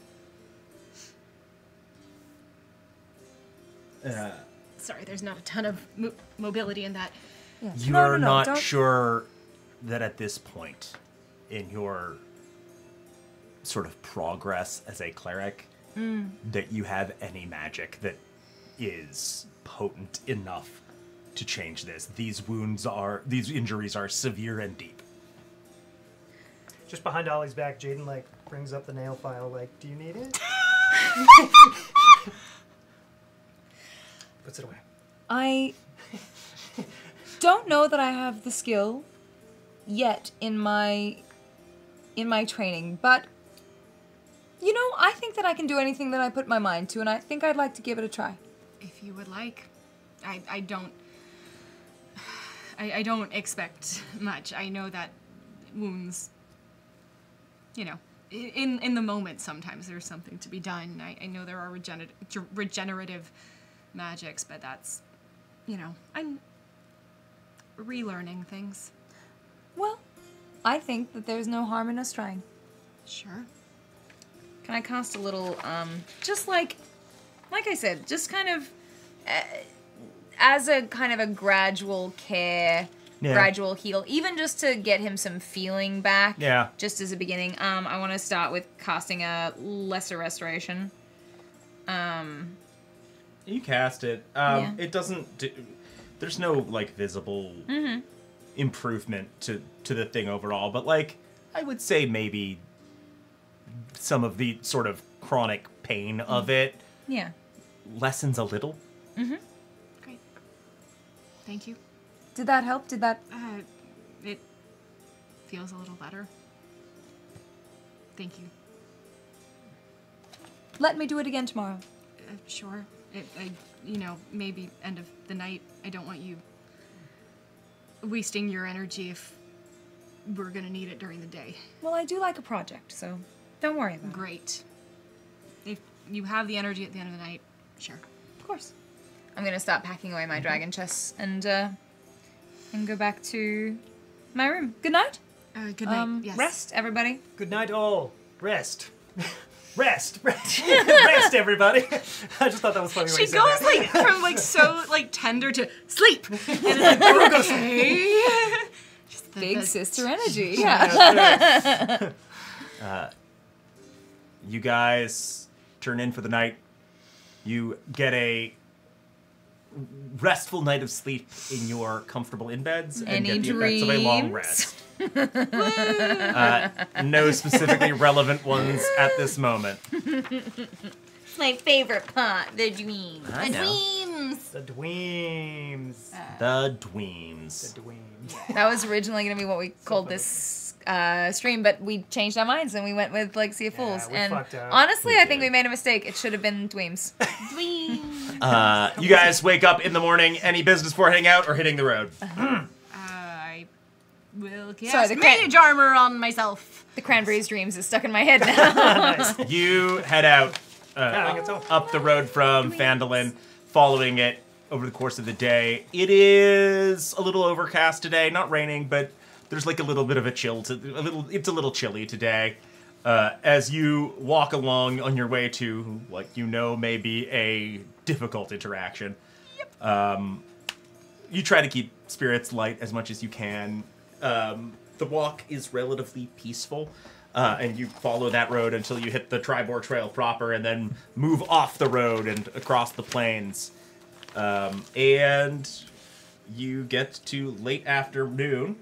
S2: Sorry, there's not a ton of mobility in that.
S5: Yeah.
S1: You
S5: No,
S1: are
S5: no,
S1: not
S5: don't-
S1: sure that at this point in your sort of progress as a cleric that you have any magic that is potent enough to change this. These injuries are severe and deep.
S4: Just behind Ollie's back, Jaden like brings up the nail file. Like, do you need it? Puts it away.
S5: I don't know that I have the skill yet in my training, but you know, I think that I can do anything that I put my mind to, and I think I'd like to give it a try.
S2: If you would like, I don't expect much. I know that wounds, you know, in the moment sometimes there's something to be done. I know there are regenerative magics, but that's, you know, I'm relearning things.
S5: Well, I think that there's no harm in us trying.
S2: Sure.
S5: Can I cast a little, just like I said, just kind of as a kind of a gradual care, gradual heal, even just to get him some feeling back.
S1: Yeah.
S5: Just as a beginning. I want to start with casting a lesser restoration.
S1: You cast it.
S5: Yeah.
S1: It doesn't... there's no, like, visible improvement to the thing overall, but, like, I would say maybe some of the sort of chronic pain of it
S5: Yeah.
S1: lessens a little.
S2: Great. Thank you.
S5: Did that help? Did that?
S2: It feels a little better. Thank you.
S5: Let me do it again tomorrow.
S2: Sure. You know, maybe end of the night. I don't want you wasting your energy if we're gonna need it during the day.
S5: Well, I do like a project, so don't worry about it.
S2: Great. If you have the energy at the end of the night, sure.
S5: Of course. I'm gonna start packing away my dragon chests and go back to my room. Good night.
S2: Good night. Yes.
S5: Rest, everybody.
S4: Good night, all. Rest. Rest. Rest, everybody. I just thought that was funny.
S2: She goes like from like so like tender to sleep, and it's like okay. Just
S5: Big sister energy.
S4: Yeah.
S1: You guys turn in for the night. You get a restful night of sleep in your comfortable in beds and
S5: Any
S1: get the effects of a long
S5: dreams?
S1: rest. No specifically relevant ones at this moment.
S5: It's my favorite part, the dreams.
S1: I know.
S5: Dreams.
S4: The dweems.
S1: The dweems.
S4: The dweems.
S5: That was originally going to be what we called this stream, but we changed our minds and we went with like Sea of Fools.
S4: we
S5: And
S4: fucked up.
S5: honestly,
S1: We
S5: I think
S1: did.
S5: we made a mistake. It should have been dweems.
S1: You guys wake up in the morning. Any business before heading out or hitting the road?
S2: I will cast
S5: Sorry, the
S2: mage armor on myself.
S5: The Cranberries Dreams is stuck in my head now.
S1: You head out.
S4: I think it's all.
S1: up the road from Phandelver, following it over the course of the day. It is a little overcast today, not raining, but there's like a little bit of a chill. It's a little chilly today. As you walk along on your way to what you know may be a difficult interaction. Yep. You try to keep spirits light as much as you can. The walk is relatively peaceful, and you follow that road until you hit the Tribor Trail proper, and then move off the road and across the plains. And you get to late afternoon,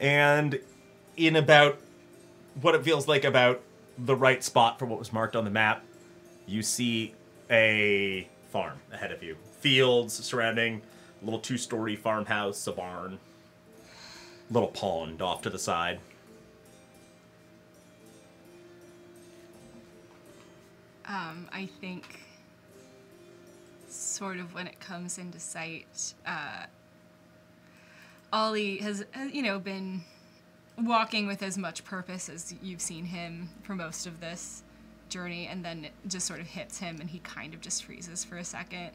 S1: and in about what it feels like about the right spot for what was marked on the map, you see a farm ahead of you. Fields surrounding a little 2-story farmhouse, a barn, little pond off to the side.
S2: I think sort of when it comes into sight, Ollie has, been walking with as much purpose as you've seen him for most of this journey, and then it just sort of hits him and he kind of just freezes for a second.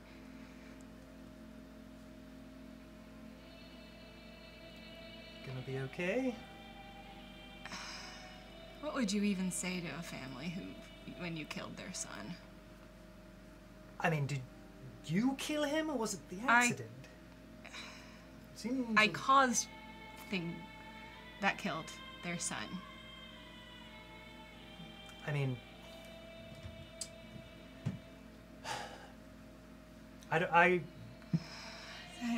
S4: Gonna be okay?
S2: What would you even say to a family when you killed their son?
S4: I mean, did you kill him, or was it the accident?
S2: I caused the thing that killed their son.
S4: I mean,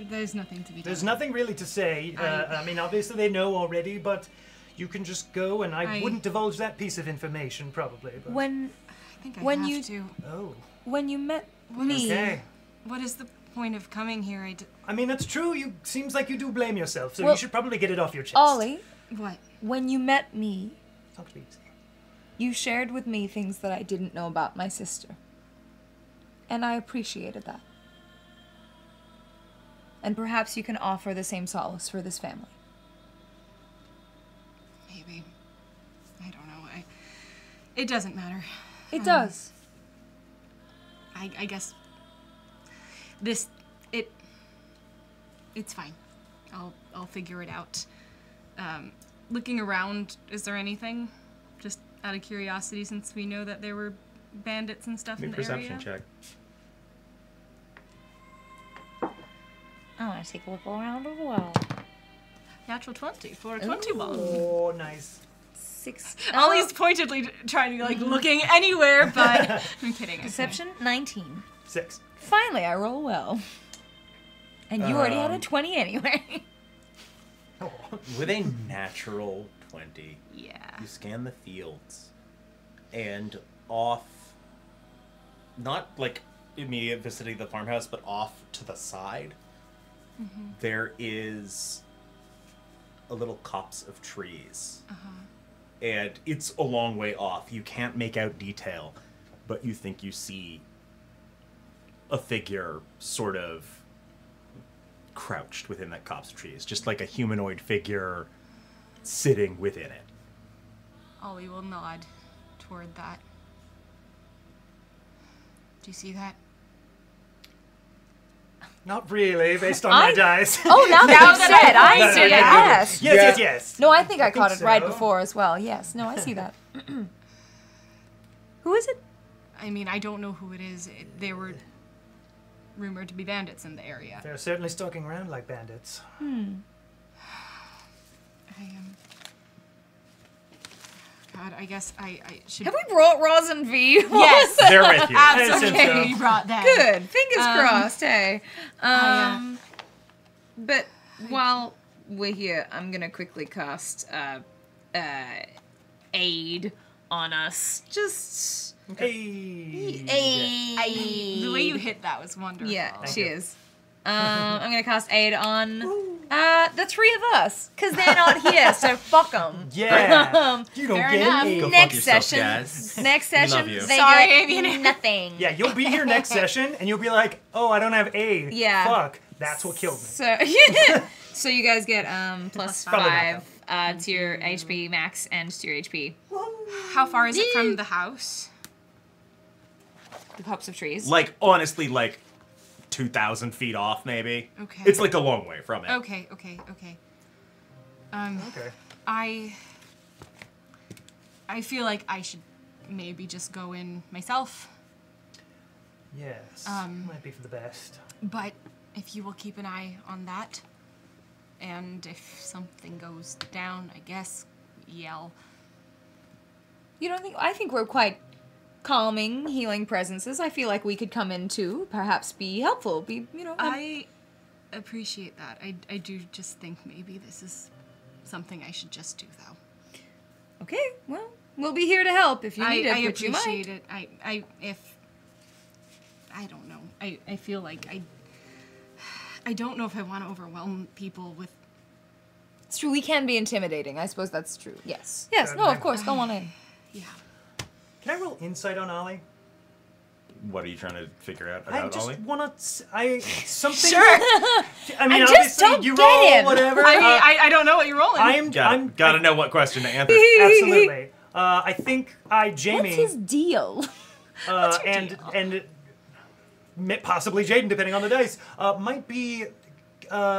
S2: There's nothing to be done.
S4: There's nothing really to say. I mean, obviously they know already, but you can just go, and I wouldn't divulge that piece of information, probably. But...
S5: When
S2: I think I
S5: when
S2: have
S5: you
S2: to.
S4: Oh.
S5: when you met me,
S4: Okay.
S2: What is the point of coming here?
S4: I mean, that's true. Seems like you do blame yourself, so
S5: Well,
S4: you should probably get it off your chest.
S5: Ollie,
S2: What?
S5: when you met me,
S4: Talk to me easy.
S5: you shared with me things that I didn't know about my sister. And I appreciated that. And perhaps you can offer the same solace for this family.
S2: Maybe. I don't know. It doesn't matter.
S5: It does.
S2: I guess it's fine. I'll figure it out. Looking around, is there anything? Just out of curiosity, since we know that there were bandits and stuff in the
S1: Perception
S2: area.
S1: check.
S5: I want to take a look around the world.
S2: Natural 20 for a 21.
S4: Oh, nice.
S5: 6.
S2: Ollie's pointedly trying to be like looking anywhere, but I'm kidding.
S5: Perception 19.
S4: 6.
S5: Finally, I roll well. And you already had a 20 anyway.
S4: Oh.
S1: With a natural 20,
S2: Yeah.
S1: you scan the fields, and off, not like immediate vicinity of the farmhouse, but off to the side, there is a little copse of trees. And it's a long way off. You can't make out detail, but you think you see a figure sort of crouched within that copse of trees, just like a humanoid figure sitting within it.
S2: Ollie will nod toward that. Do you see that?
S4: Not really, based on my dice.
S5: Oh, now that you said, I
S4: No,
S5: see
S4: no,
S5: it.
S4: no,
S5: Yes.
S4: Yes.
S5: No, I think I caught it right
S4: so.
S5: before as well. Yes. No, I see that. Who is it?
S2: I mean, I don't know who it is. They were rumored to be bandits in the area.
S4: They're certainly stalking around like bandits.
S2: God, I guess I should.
S5: Have we brought Roz and V?
S2: Yes,
S1: They're with you.
S2: absolutely.
S4: so.
S2: We brought them.
S5: Good. Fingers crossed, hey. But while we're here, I'm gonna quickly cast aid on us. Just
S4: Hey.
S5: aid.
S2: The way you hit that was wonderful.
S5: Yeah,
S4: Thank
S5: she
S4: you.
S5: is. I'm gonna cast aid on the 3 of us, because they're not here, so fuck them.
S4: Yeah. You don't
S2: Fair
S4: get
S2: enough.
S4: it.
S1: Go fuck
S5: Next
S1: yourself,
S5: session,
S1: guys.
S5: next
S1: We love
S5: session,
S1: you.
S5: they
S2: Sorry,
S5: get
S2: Avian.
S5: nothing.
S4: Yeah, you'll be here next session, and you'll be like, oh, I don't have aid.
S5: Yeah.
S4: Fuck. That's what killed me.
S5: So, so you guys get plus
S4: Probably not
S5: 5 to your HP max and to your HP.
S2: How far is it from the house?
S5: The copse of trees.
S1: Like, honestly, like 2,000 feet off, maybe.
S2: Okay.
S1: It's like a long way from it.
S2: Okay.
S4: Okay.
S2: I feel like I should maybe just go in myself.
S4: Yes. Might be for the best.
S2: But if you will keep an eye on that, and if something goes down, I guess yell.
S5: You don't think? I think we're quite calming, healing presences. I feel like we could come in too, perhaps be helpful.
S2: I appreciate that. I do just think maybe this is something I should just do, though.
S5: Okay, well, we'll be here to help if you need it.
S2: I
S5: but you might.
S2: appreciate it. I don't know. I feel like I don't know if I want to overwhelm people with.
S5: It's true. We can be intimidating. I suppose that's true. Yes. Yes. No. Of course. Go on in.
S2: Yeah.
S4: Can I roll insight on Ollie?
S1: What are you trying to figure out
S4: I
S1: about
S4: just
S1: Ollie?
S4: want to. Something.
S2: Sure.
S4: I mean,
S5: I just
S4: obviously,
S5: don't
S4: you
S5: get
S4: roll
S5: him.
S4: whatever.
S2: I mean, I don't know what you're rolling.
S1: Gotta know what question to answer.
S4: Absolutely. I think Jamie.
S5: What's his deal?
S4: And possibly Jaden, depending on the dice, might be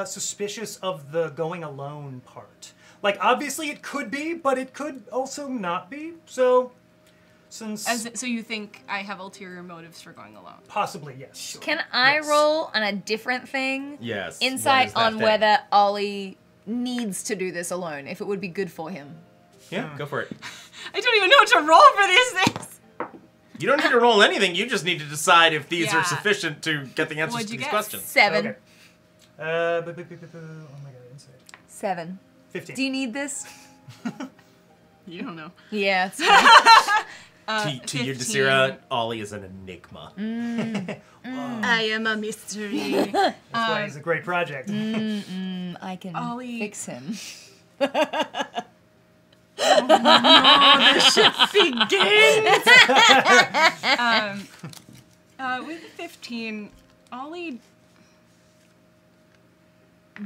S4: suspicious of the going alone part. Like, obviously it could be, but it could also not be. So,
S2: So you think I have ulterior motives for going alone?
S4: Possibly, yes.
S5: Can I
S4: Yes.
S5: roll on a different thing?
S1: Yes. What
S5: Insight
S1: is that
S5: on
S1: thing?
S5: whether Ollie needs to do this alone, if it would be good for him.
S1: Yeah, go for it.
S2: I don't even know what to roll for these things.
S1: You don't need to roll anything. You just need to decide if these
S2: Yeah.
S1: are sufficient to get the answers
S2: What'd
S1: to
S2: you
S1: these
S2: get?
S1: questions.
S5: 7.
S4: Okay. Oh my god, insight.
S5: 7.
S4: 15.
S5: Do you need this?
S2: You don't know.
S5: Yeah. It's
S1: To your
S2: 15.
S1: Desira, Ollie is an enigma.
S2: I am a mystery.
S4: That's why he's a great project.
S5: I can
S2: Ollie.
S5: fix him.
S2: Begins. With 15, Ollie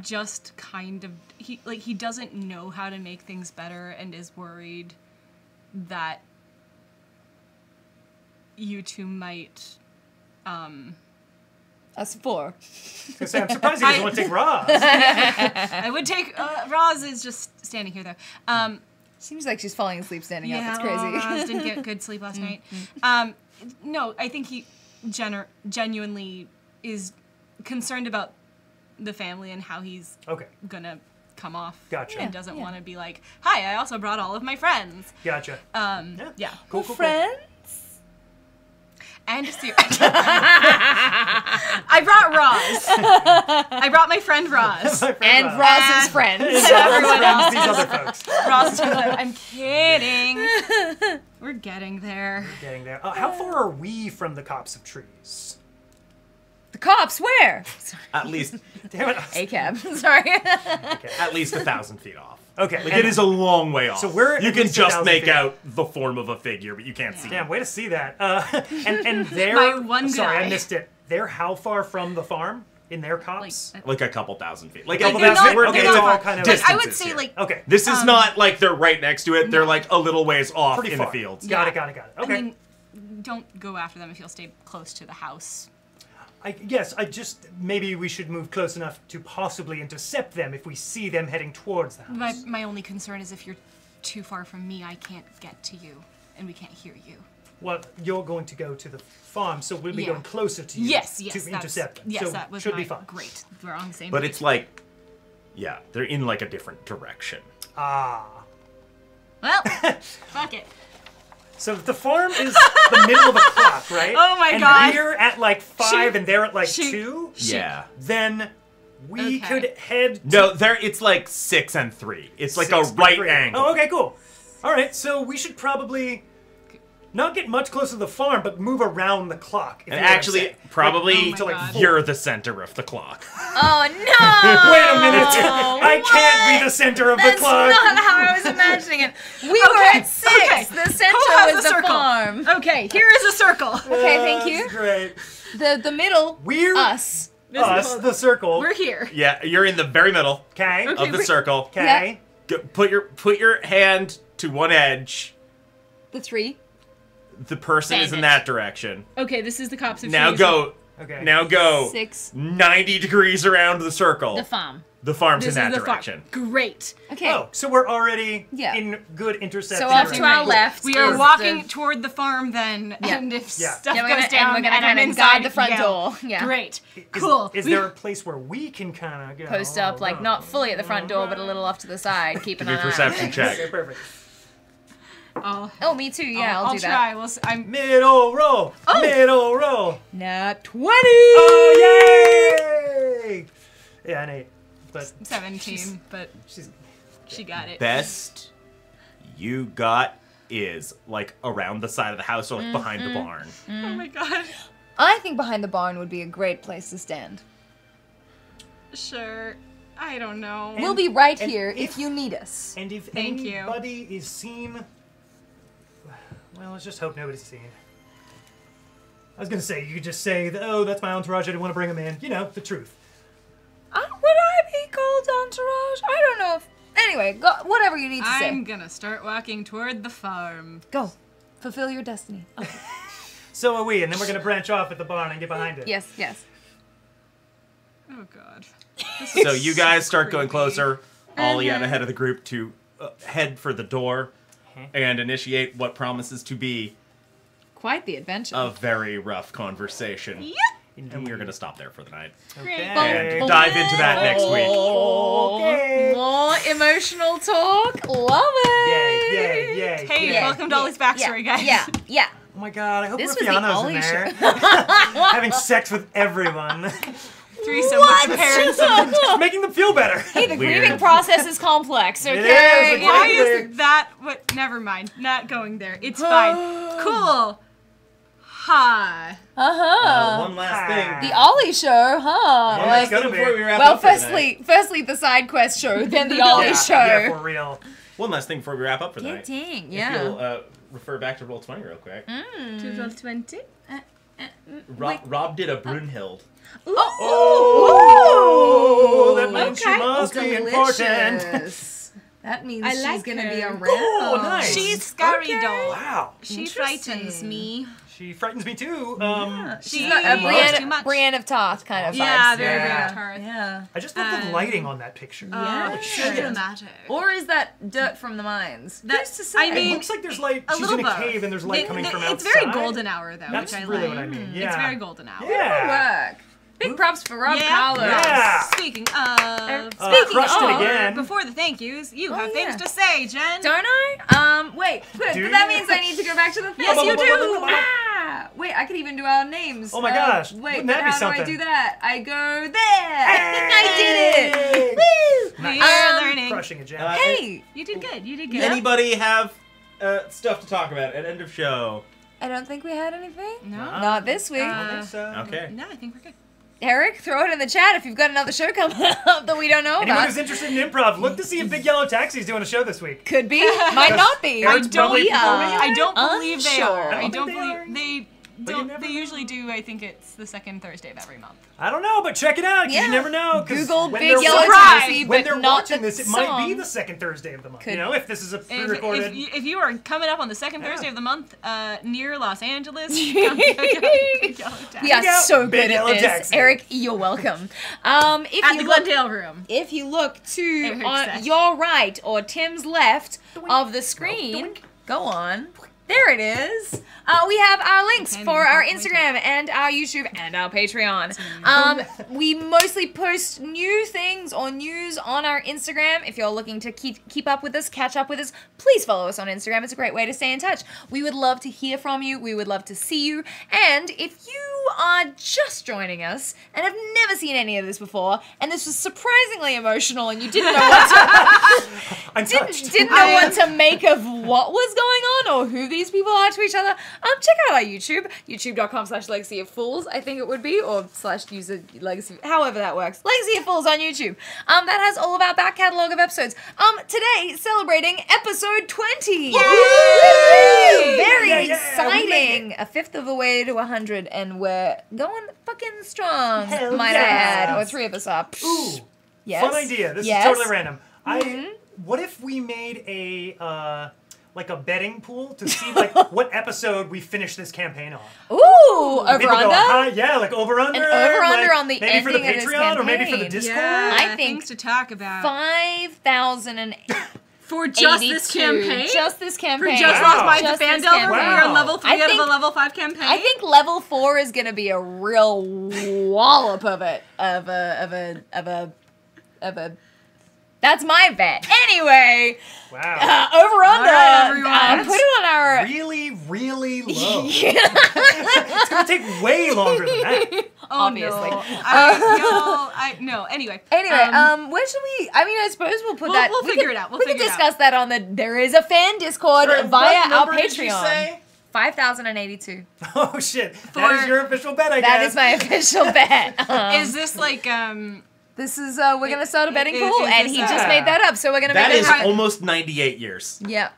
S2: just kind of he doesn't know how to make things better and is worried that you two might
S5: Us 4.
S4: I'm surprised he doesn't want to take Roz.
S2: I would take Roz is just standing here though.
S5: Seems like she's falling asleep standing up.
S2: Yeah,
S5: It's crazy.
S2: Roz didn't get good sleep last night. No, I think he genuinely is concerned about the family and how he's
S4: Okay,
S2: gonna come off.
S4: Gotcha.
S2: And doesn't
S5: Yeah.
S2: want to be like, hi, I also brought all of my friends.
S4: gotcha.
S2: Yeah.
S4: Cool.
S5: Friend?
S2: And I brought Roz. I brought my friend Roz.
S4: My friend
S5: And
S4: Roz.
S5: Roz's friends.
S2: Everyone else.
S4: These other folks.
S2: Roz too. I'm kidding. We're getting there.
S4: Getting there. How far are we from the copse of trees?
S5: The cops, where?
S1: At least
S4: Damn it.
S5: ACAB. Sorry.
S1: at least 1,000 feet off.
S4: Okay.
S1: Like, it is a long way off.
S4: So we're
S1: You
S4: at
S1: can
S4: least
S1: just
S4: 1,000
S1: make
S4: feet.
S1: out the form of a figure, but you can't see
S4: Damn,
S1: it.
S4: way to see that. And they're...
S2: My one
S4: Sorry,
S2: guy.
S4: I missed it. They're how far from the farm in their copse?
S1: Like a couple thousand feet. Like,
S2: Like,
S1: a
S2: they're
S1: couple
S2: not-
S1: we're
S2: they're
S1: getting
S2: not
S1: to
S4: kind of-
S2: Like, I would
S1: distances
S2: say
S1: here.
S2: like
S4: Okay.
S1: This is not like they're right next to it. They're like a little ways off
S4: Pretty
S1: in
S4: far.
S1: the fields.
S4: Got
S2: Yeah.
S4: it. Okay.
S2: I mean, don't go after them if you'll stay close to the house.
S4: I just... Maybe we should move close enough to possibly intercept them if we see them heading towards the house.
S2: My only concern is if you're too far from me, I can't get to you, and we can't hear you.
S4: Well, you're going to go to the farm, so we'll be
S2: Yeah.
S4: going closer to you
S2: Yes,
S4: to
S2: that's-
S4: intercept them.
S2: Yes,
S4: so
S2: that was
S4: should
S2: my,
S4: be fine.
S2: Great, we're on the same
S1: But
S2: page.
S1: it's like, yeah, they're in like a different direction.
S4: Ah.
S2: Well, fuck it.
S4: So the farm is the middle of a clock, right?
S2: Oh my
S4: and
S2: God.
S4: we're at like 5
S2: She-
S4: and they're at like
S2: she-
S4: 2?
S1: Yeah.
S4: Then we
S2: Okay.
S4: could head to
S1: No, it's like 6 and 3. It's like a
S4: 6
S1: right
S4: degrees.
S1: angle.
S4: Oh, okay, cool. All right, so we should probably not get much closer to the farm, but move around the clock. if
S1: And
S4: you know what I'm
S1: actually,
S4: saying.
S1: probably
S2: Oh my
S4: to like
S2: God.
S4: 4.
S1: you're the center of the clock.
S5: Oh no!
S4: Wait a minute! I can't be the center of
S5: That's
S4: the clock.
S5: not how I was imagining it. We were at 6.
S2: okay.
S5: The center
S2: Who has
S5: was
S2: the
S5: the
S2: circle?
S5: farm.
S2: Okay, here is a circle.
S5: Okay, thank you.
S4: That's great.
S5: The middle.
S4: We're
S5: Us.
S4: us, the circle.
S2: We're here.
S1: Yeah, you're in the very middle
S4: Okay.
S2: Okay.
S1: of the circle.
S4: Okay.
S1: Put your hand to one edge.
S5: The 3.
S1: The person is in that direction.
S2: Okay, this is the cops of
S1: Now
S2: Cheese.
S1: go.
S4: Okay.
S1: Now go
S5: 6.
S1: 90 degrees around the circle.
S5: The farm.
S1: The farm's
S2: This
S1: in
S2: is
S1: that
S2: the farm.
S1: direction.
S2: Great.
S5: Okay.
S4: Oh, so we're already
S5: Yeah.
S4: in good interception.
S5: So off
S4: range.
S5: to our left.
S2: We are
S5: is
S2: walking
S5: the-
S2: toward the farm then,
S5: Yeah.
S2: and if
S4: Yeah.
S2: stuff
S5: Yeah, we're
S2: goes
S5: gonna-
S2: down,
S5: and we're gonna
S2: and I'm
S5: kinda
S2: inside,
S5: guard the front
S2: yell.
S5: door. Yeah.
S2: Great.
S4: Is-
S2: Cool.
S4: Is there a place where we can kind of go?
S5: Post up, like not fully at the front door, but a little off to the side. Keep an
S1: Give me
S5: eye.
S1: a perception check.
S4: Okay, perfect.
S5: Oh, me too. Yeah, I'll do that.
S2: try. We'll I'm
S4: Middle roll.
S2: Oh.
S4: Middle roll.
S5: Nat 20.
S4: Oh yay! Yeah, an 8. But
S2: 17, but
S4: she's
S2: she got it.
S1: Best you got is like around the side of the house or like behind the barn.
S2: Oh my god.
S5: I think behind the barn would be a great place to stand.
S2: Sure. I don't know.
S5: We'll be right
S4: and
S5: here
S4: if-
S5: if you need us.
S4: And if
S2: Thank you.
S4: anybody is seen, well, let's just hope nobody's seen. I was gonna say you could just say, "Oh, that's my entourage. I didn't want to bring them in." You know, the truth.
S5: Would I be called entourage? I don't know. Anyway, go, whatever you need to say.
S2: I'm gonna start walking toward the farm.
S5: Go. Fulfill your destiny. Okay.
S4: So are we, and then we're gonna branch off at the barn and get behind it.
S5: Yes, yes.
S2: Oh god.
S1: So you guys start going
S2: creepy.
S1: closer. Ollie out ahead of the group to head for the door and initiate what promises to be
S5: Quite the adventure.
S1: a very rough conversation.
S2: Yep.
S1: And we're going to stop there for the night.
S2: Great.
S1: And dive into that next week.
S4: Okay.
S5: More emotional talk. Love it.
S4: Yay! Yay!
S2: Hey,
S4: yay.
S2: welcome to Ollie's backstory,
S5: yeah,
S2: guys.
S5: Yeah, yeah.
S4: Oh my god! I hope
S5: This was the
S4: Rufiano's
S5: Ollie
S4: in there,
S5: show.
S4: having sex with everyone,
S2: Threesome with the parents.
S4: just making them feel better.
S5: Hey, the
S1: Weird.
S5: grieving process is complex, okay?
S4: is,
S2: Why
S4: Exactly.
S2: is that what? Never mind. Not going there. It's fine. Cool. Hi.
S1: One last thing.
S5: The Ollie show, huh?
S1: One
S5: Like,
S1: last thing
S4: gonna be.
S1: before we wrap
S5: well,
S1: up for the night.
S5: firstly the side quest show, then the Ollie show.
S4: Yeah, for real.
S1: One last thing before we wrap up for the
S5: Yeah,
S1: night.
S5: dang,
S1: If
S5: yeah.
S1: you'll refer back to Roll20 real quick.
S2: 20.
S1: Rob did a Brunhild.
S4: Oh, that means she
S2: okay.
S4: must be important.
S5: Delicious. That means
S2: I
S5: she's
S2: like
S5: gonna
S2: her.
S5: be around.
S4: Oh, nice.
S2: She's scary doll.
S4: Wow,
S2: She frightens
S5: Interesting.
S2: me.
S4: she frightens me too.
S2: She's
S5: She's got a
S2: loves too
S5: Brienne,
S2: much.
S5: Brienne of Tarth kind of
S2: Yeah,
S5: vibes.
S2: very
S4: Yeah.
S2: Brienne Tarth.
S5: Yeah.
S4: I just love the lighting on that picture.
S5: Yeah.
S2: So dramatic.
S5: Or is that dirt from the mines?
S2: That-
S5: Who's to say?
S2: I
S4: It
S2: mean,
S4: looks like there's light.
S2: a
S4: She's
S2: little
S4: in a
S2: both.
S4: cave and there's light coming from
S2: It's
S4: outside.
S2: very golden hour though,
S4: That's
S2: which I
S4: really
S2: like.
S4: what I mean. Yeah.
S2: It's very golden hour.
S4: Yeah.
S5: Work. Big props for Rob
S2: Yeah.
S5: Carlos.
S4: Yeah.
S2: Speaking of,
S4: Crushed it
S5: of-
S4: again.
S2: before the thank yous, you have
S5: yeah.
S2: things to say, Jen.
S5: Don't I? Wait, good.
S4: Do
S5: But that
S4: you?
S5: means I need to go back to the
S2: Yes, you do.
S5: Ah, wait, I could even do our names.
S4: Oh my gosh,
S5: Wait,
S4: wouldn't
S5: but
S4: that be
S5: how do I
S4: something?
S5: do that? I go there. I did it. Woo!
S2: We're learning.
S4: Crushing it, Jen.
S5: Hey,
S2: You did good. You did good.
S1: Anybody have stuff to talk about at end of show?
S5: I don't think we had anything.
S2: No.
S5: Not this week.
S4: I think so.
S1: Okay.
S2: No, I think we're good.
S5: Eric, throw it in the chat if you've got another show coming up that we don't know
S4: Anyone
S5: about.
S4: who's interested in improv, look to see if Big Yellow Taxi's doing a show this week.
S5: Could be, might not be.
S4: Eric's probably
S5: We are
S4: performing.
S2: I don't believe they
S5: unsure.
S2: are. I
S4: I
S2: don't
S4: think they are.
S2: believe they
S4: you
S2: don't.
S4: never
S2: They
S4: know.
S2: usually do. I think it's the second Thursday of every month.
S4: I don't know, but check it out. 'Cause
S5: Yeah.
S4: you never know. 'Cause
S5: Google
S4: when
S5: Big
S4: they're
S5: Yellow
S4: watching-
S5: Taxi,
S4: When
S5: but
S4: they're
S5: not
S4: watching
S5: the
S4: this, it might be
S5: song.
S4: the second Thursday of the month.
S5: Could
S4: You know, if this is a
S2: If,
S4: pre-recorded.
S2: if you are coming up on the second
S4: Yeah.
S2: Thursday of the month near Los Angeles, come check out Big Yellow Taxi.
S5: We are
S4: Check out
S5: so
S4: Big
S5: good at
S4: Yellow
S5: this.
S4: Taxi.
S5: Eric, you're welcome. If
S2: At
S5: you
S2: the
S5: look,
S2: Glendale Room.
S5: if you look to
S2: Eric
S5: on
S2: said.
S5: your right or Tim's left of the screen, go on. There it is. We have our links
S2: Okay,
S5: for our
S2: wait.
S5: Instagram and our YouTube and our Patreon. We mostly post new things or news on our Instagram. If you're looking to keep up with us, catch up with us, please follow us on Instagram. It's a great way to stay in touch. We would love to hear from you. We would love to see you. And if you are just joining us and have never seen any of this before, and this was surprisingly emotional and you didn't know what to
S4: I'm touched.
S5: didn't know what to make of what was going on or who these people are to each other, check out our YouTube, youtube.com/Legacy of Fools, I think it would be, or /user legacy, however that works. Legacy of Fools on YouTube. That has all of our back catalogue of episodes. Today, celebrating episode 20.
S4: Yay!
S5: Very
S4: Yeah, we made
S5: exciting. A fifth of the way to 100, and we're going fucking strong,
S4: Hell
S5: might I add.
S4: yes.
S5: Or 3 of us are.
S4: Ooh,
S5: Yes.
S4: fun idea. This
S5: Yes. Mm-hmm.
S4: is totally random. What if we made a like a betting pool to see like what episode we finish this campaign on.
S5: Ooh,
S4: Maybe
S5: over
S4: go
S5: under?
S4: high, yeah, like over under.
S5: An over-under
S4: like,
S5: on the
S4: maybe for the
S5: ending of this
S4: Patreon or maybe for the
S5: campaign.
S4: Discord.
S2: Yeah,
S5: I think
S2: things to talk about.
S5: 5,082.
S2: For just this campaign?
S5: Just this
S2: For
S5: campaign.
S2: just
S4: Wow.
S2: lost Mine of
S5: Just this
S2: Phandelver,
S5: campaign.
S2: we are level 3
S5: I
S2: out of
S5: think-
S2: a level 5 campaign.
S5: I think level 4 is gonna be a real wallop of it. Of a. That's my bet. Anyway,
S4: Wow.
S5: over under.
S2: right, everyone.
S5: Put it on our.
S4: Really, really low. It's gonna take way longer than that.
S5: Obviously.
S2: No. Anyway.
S5: Anyway, where should we? I mean, I suppose we'll put that.
S2: We'll figure it out. We'll
S5: we can
S2: figure it out.
S5: discuss that on the. There is a fan Discord
S1: Sorry,
S5: via
S1: what
S5: our
S1: number did you
S5: Patreon.
S1: say?
S5: 5,082.
S4: Oh shit. That is your official bet, I guess.
S5: That is my official bet.
S2: Is this like
S5: This is we're gonna start a betting pool,
S2: is
S5: and
S2: this,
S5: he just made that up, so we're gonna
S1: That
S5: make
S1: is
S5: it.
S1: almost 98 years.
S5: Yeah.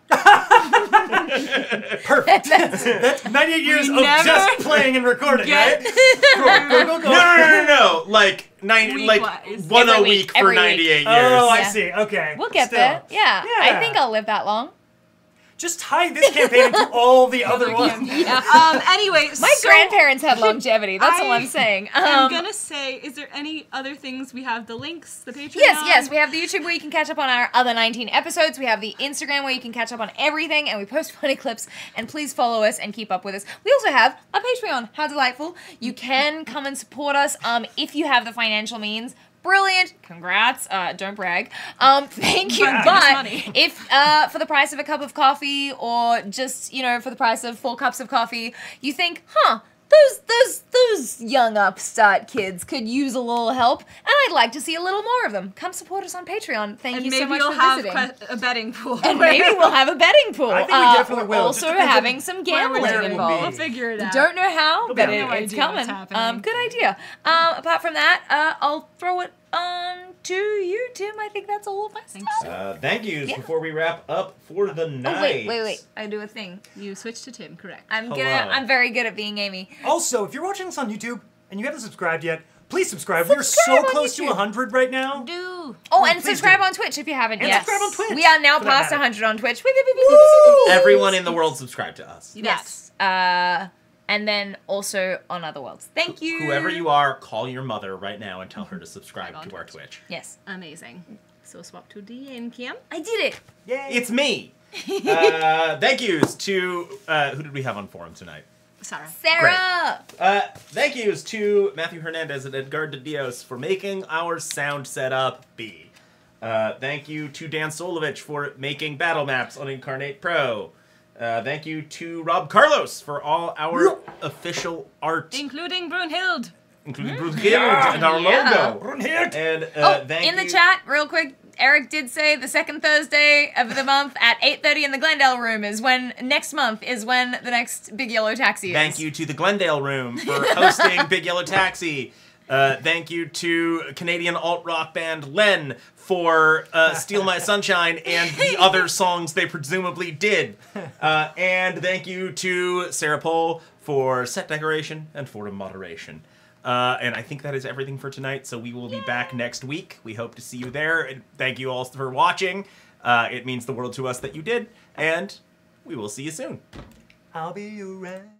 S4: Perfect. That's 98 years
S2: We
S4: of
S2: never
S4: just playing and recording,
S2: get-
S4: right? Go.
S1: No. Like
S2: Week-wise.
S1: one
S5: Every
S1: a
S5: week,
S1: week for
S5: every
S1: 98 years.
S4: Oh, I
S5: Yeah.
S4: see. Okay.
S5: We'll get
S4: Still.
S5: there. Yeah. I
S4: Yeah.
S5: think I'll live that long.
S4: Just tie this campaign into all the other ones.
S2: Anyway,
S5: My grandparents had longevity. That's all I'm saying.
S2: I'm gonna say, is there any other things we have? The links, the Patreon.
S5: Yes. We have the YouTube where you can catch up on our other 19 episodes. We have the Instagram where you can catch up on everything, and we post funny clips. And please follow us and keep up with us. We also have a Patreon. How delightful! You can come and support us if you have the financial means. Brilliant! Congrats. Don't brag. Thank you.
S2: Give us
S5: But
S2: money.
S5: if for the price of a cup of coffee, or just for the price of 4 cups of coffee, you think, those young upstart kids could use a little help, and I'd like to see a little more of them. Come support us on Patreon. Thank
S2: And
S5: you
S2: maybe
S5: so much
S2: you'll
S5: for
S2: have
S5: visiting.
S2: a betting pool.
S5: And maybe we'll have a betting pool.
S4: I think we definitely
S5: we're
S4: will.
S5: also
S4: Just depends on
S5: having some gambling
S4: where it will
S5: involved.
S4: be.
S2: We'll figure it out.
S5: Don't know how, but
S4: be
S2: no
S5: it's
S2: idea what's
S5: coming.
S2: happening.
S5: Good idea. Apart from that, I'll throw it on to you, Tim. I think that's all of my stuff.
S1: Thank yous
S5: Yeah.
S1: before we wrap up for the night.
S5: Oh, wait. I do a thing.
S2: You switched to Tim, correct?
S1: Hello.
S5: I'm very good at being Amy.
S4: Also, if you're watching this on YouTube and you haven't subscribed yet, please subscribe. We're
S5: Subscribe
S4: so
S5: on
S4: close to
S5: YouTube.
S4: 100 right now.
S2: Do.
S5: Oh, and
S4: please
S5: subscribe
S4: do.
S5: on Twitch if you haven't
S4: And
S5: yet.
S4: subscribe on Twitch,
S5: We are now
S4: for that
S5: past
S4: matter.
S5: 100 on Twitch.
S1: Everyone in the world subscribe to us.
S5: Yes. And then also on other worlds. Thank you.
S1: Whoever you are, call your mother right now and tell her to subscribe
S2: on
S1: to our
S2: Twitch.
S1: Twitch.
S5: Yes.
S2: Amazing. So swap to D and Kim.
S5: I did it.
S4: Yay.
S1: It's me. Thank yous to who did we have on forum tonight?
S2: Sarah.
S5: Sarah.
S1: Thank yous to Matthew Hernandez and Edgard de Dios for making our sound setup be. Thank you to Dan Szolovits for making battle maps on Incarnate Pro. Thank you to Rob Carlos for all our official art,
S2: Including Brunhild.
S1: including Brunhild and our logo.
S4: Brunhild.
S1: And thank
S5: in
S1: you.
S5: the chat, real quick, Eric did say the second Thursday of the month at 8:30 in the Glendale room is when next month is when the next Big Yellow Taxi is.
S1: Thank you to the Glendale Room for hosting Big Yellow Taxi. Thank you to Canadian alt-rock band Len for Steal My Sunshine and the other songs they presumably did. And thank you to Sarah Pohl for set decoration and for moderation. And I think that is everything for tonight, so we will be back next week. We hope to see you there. And thank you all for watching. It means the world to us that you did, and we will see you soon.
S4: I'll be around.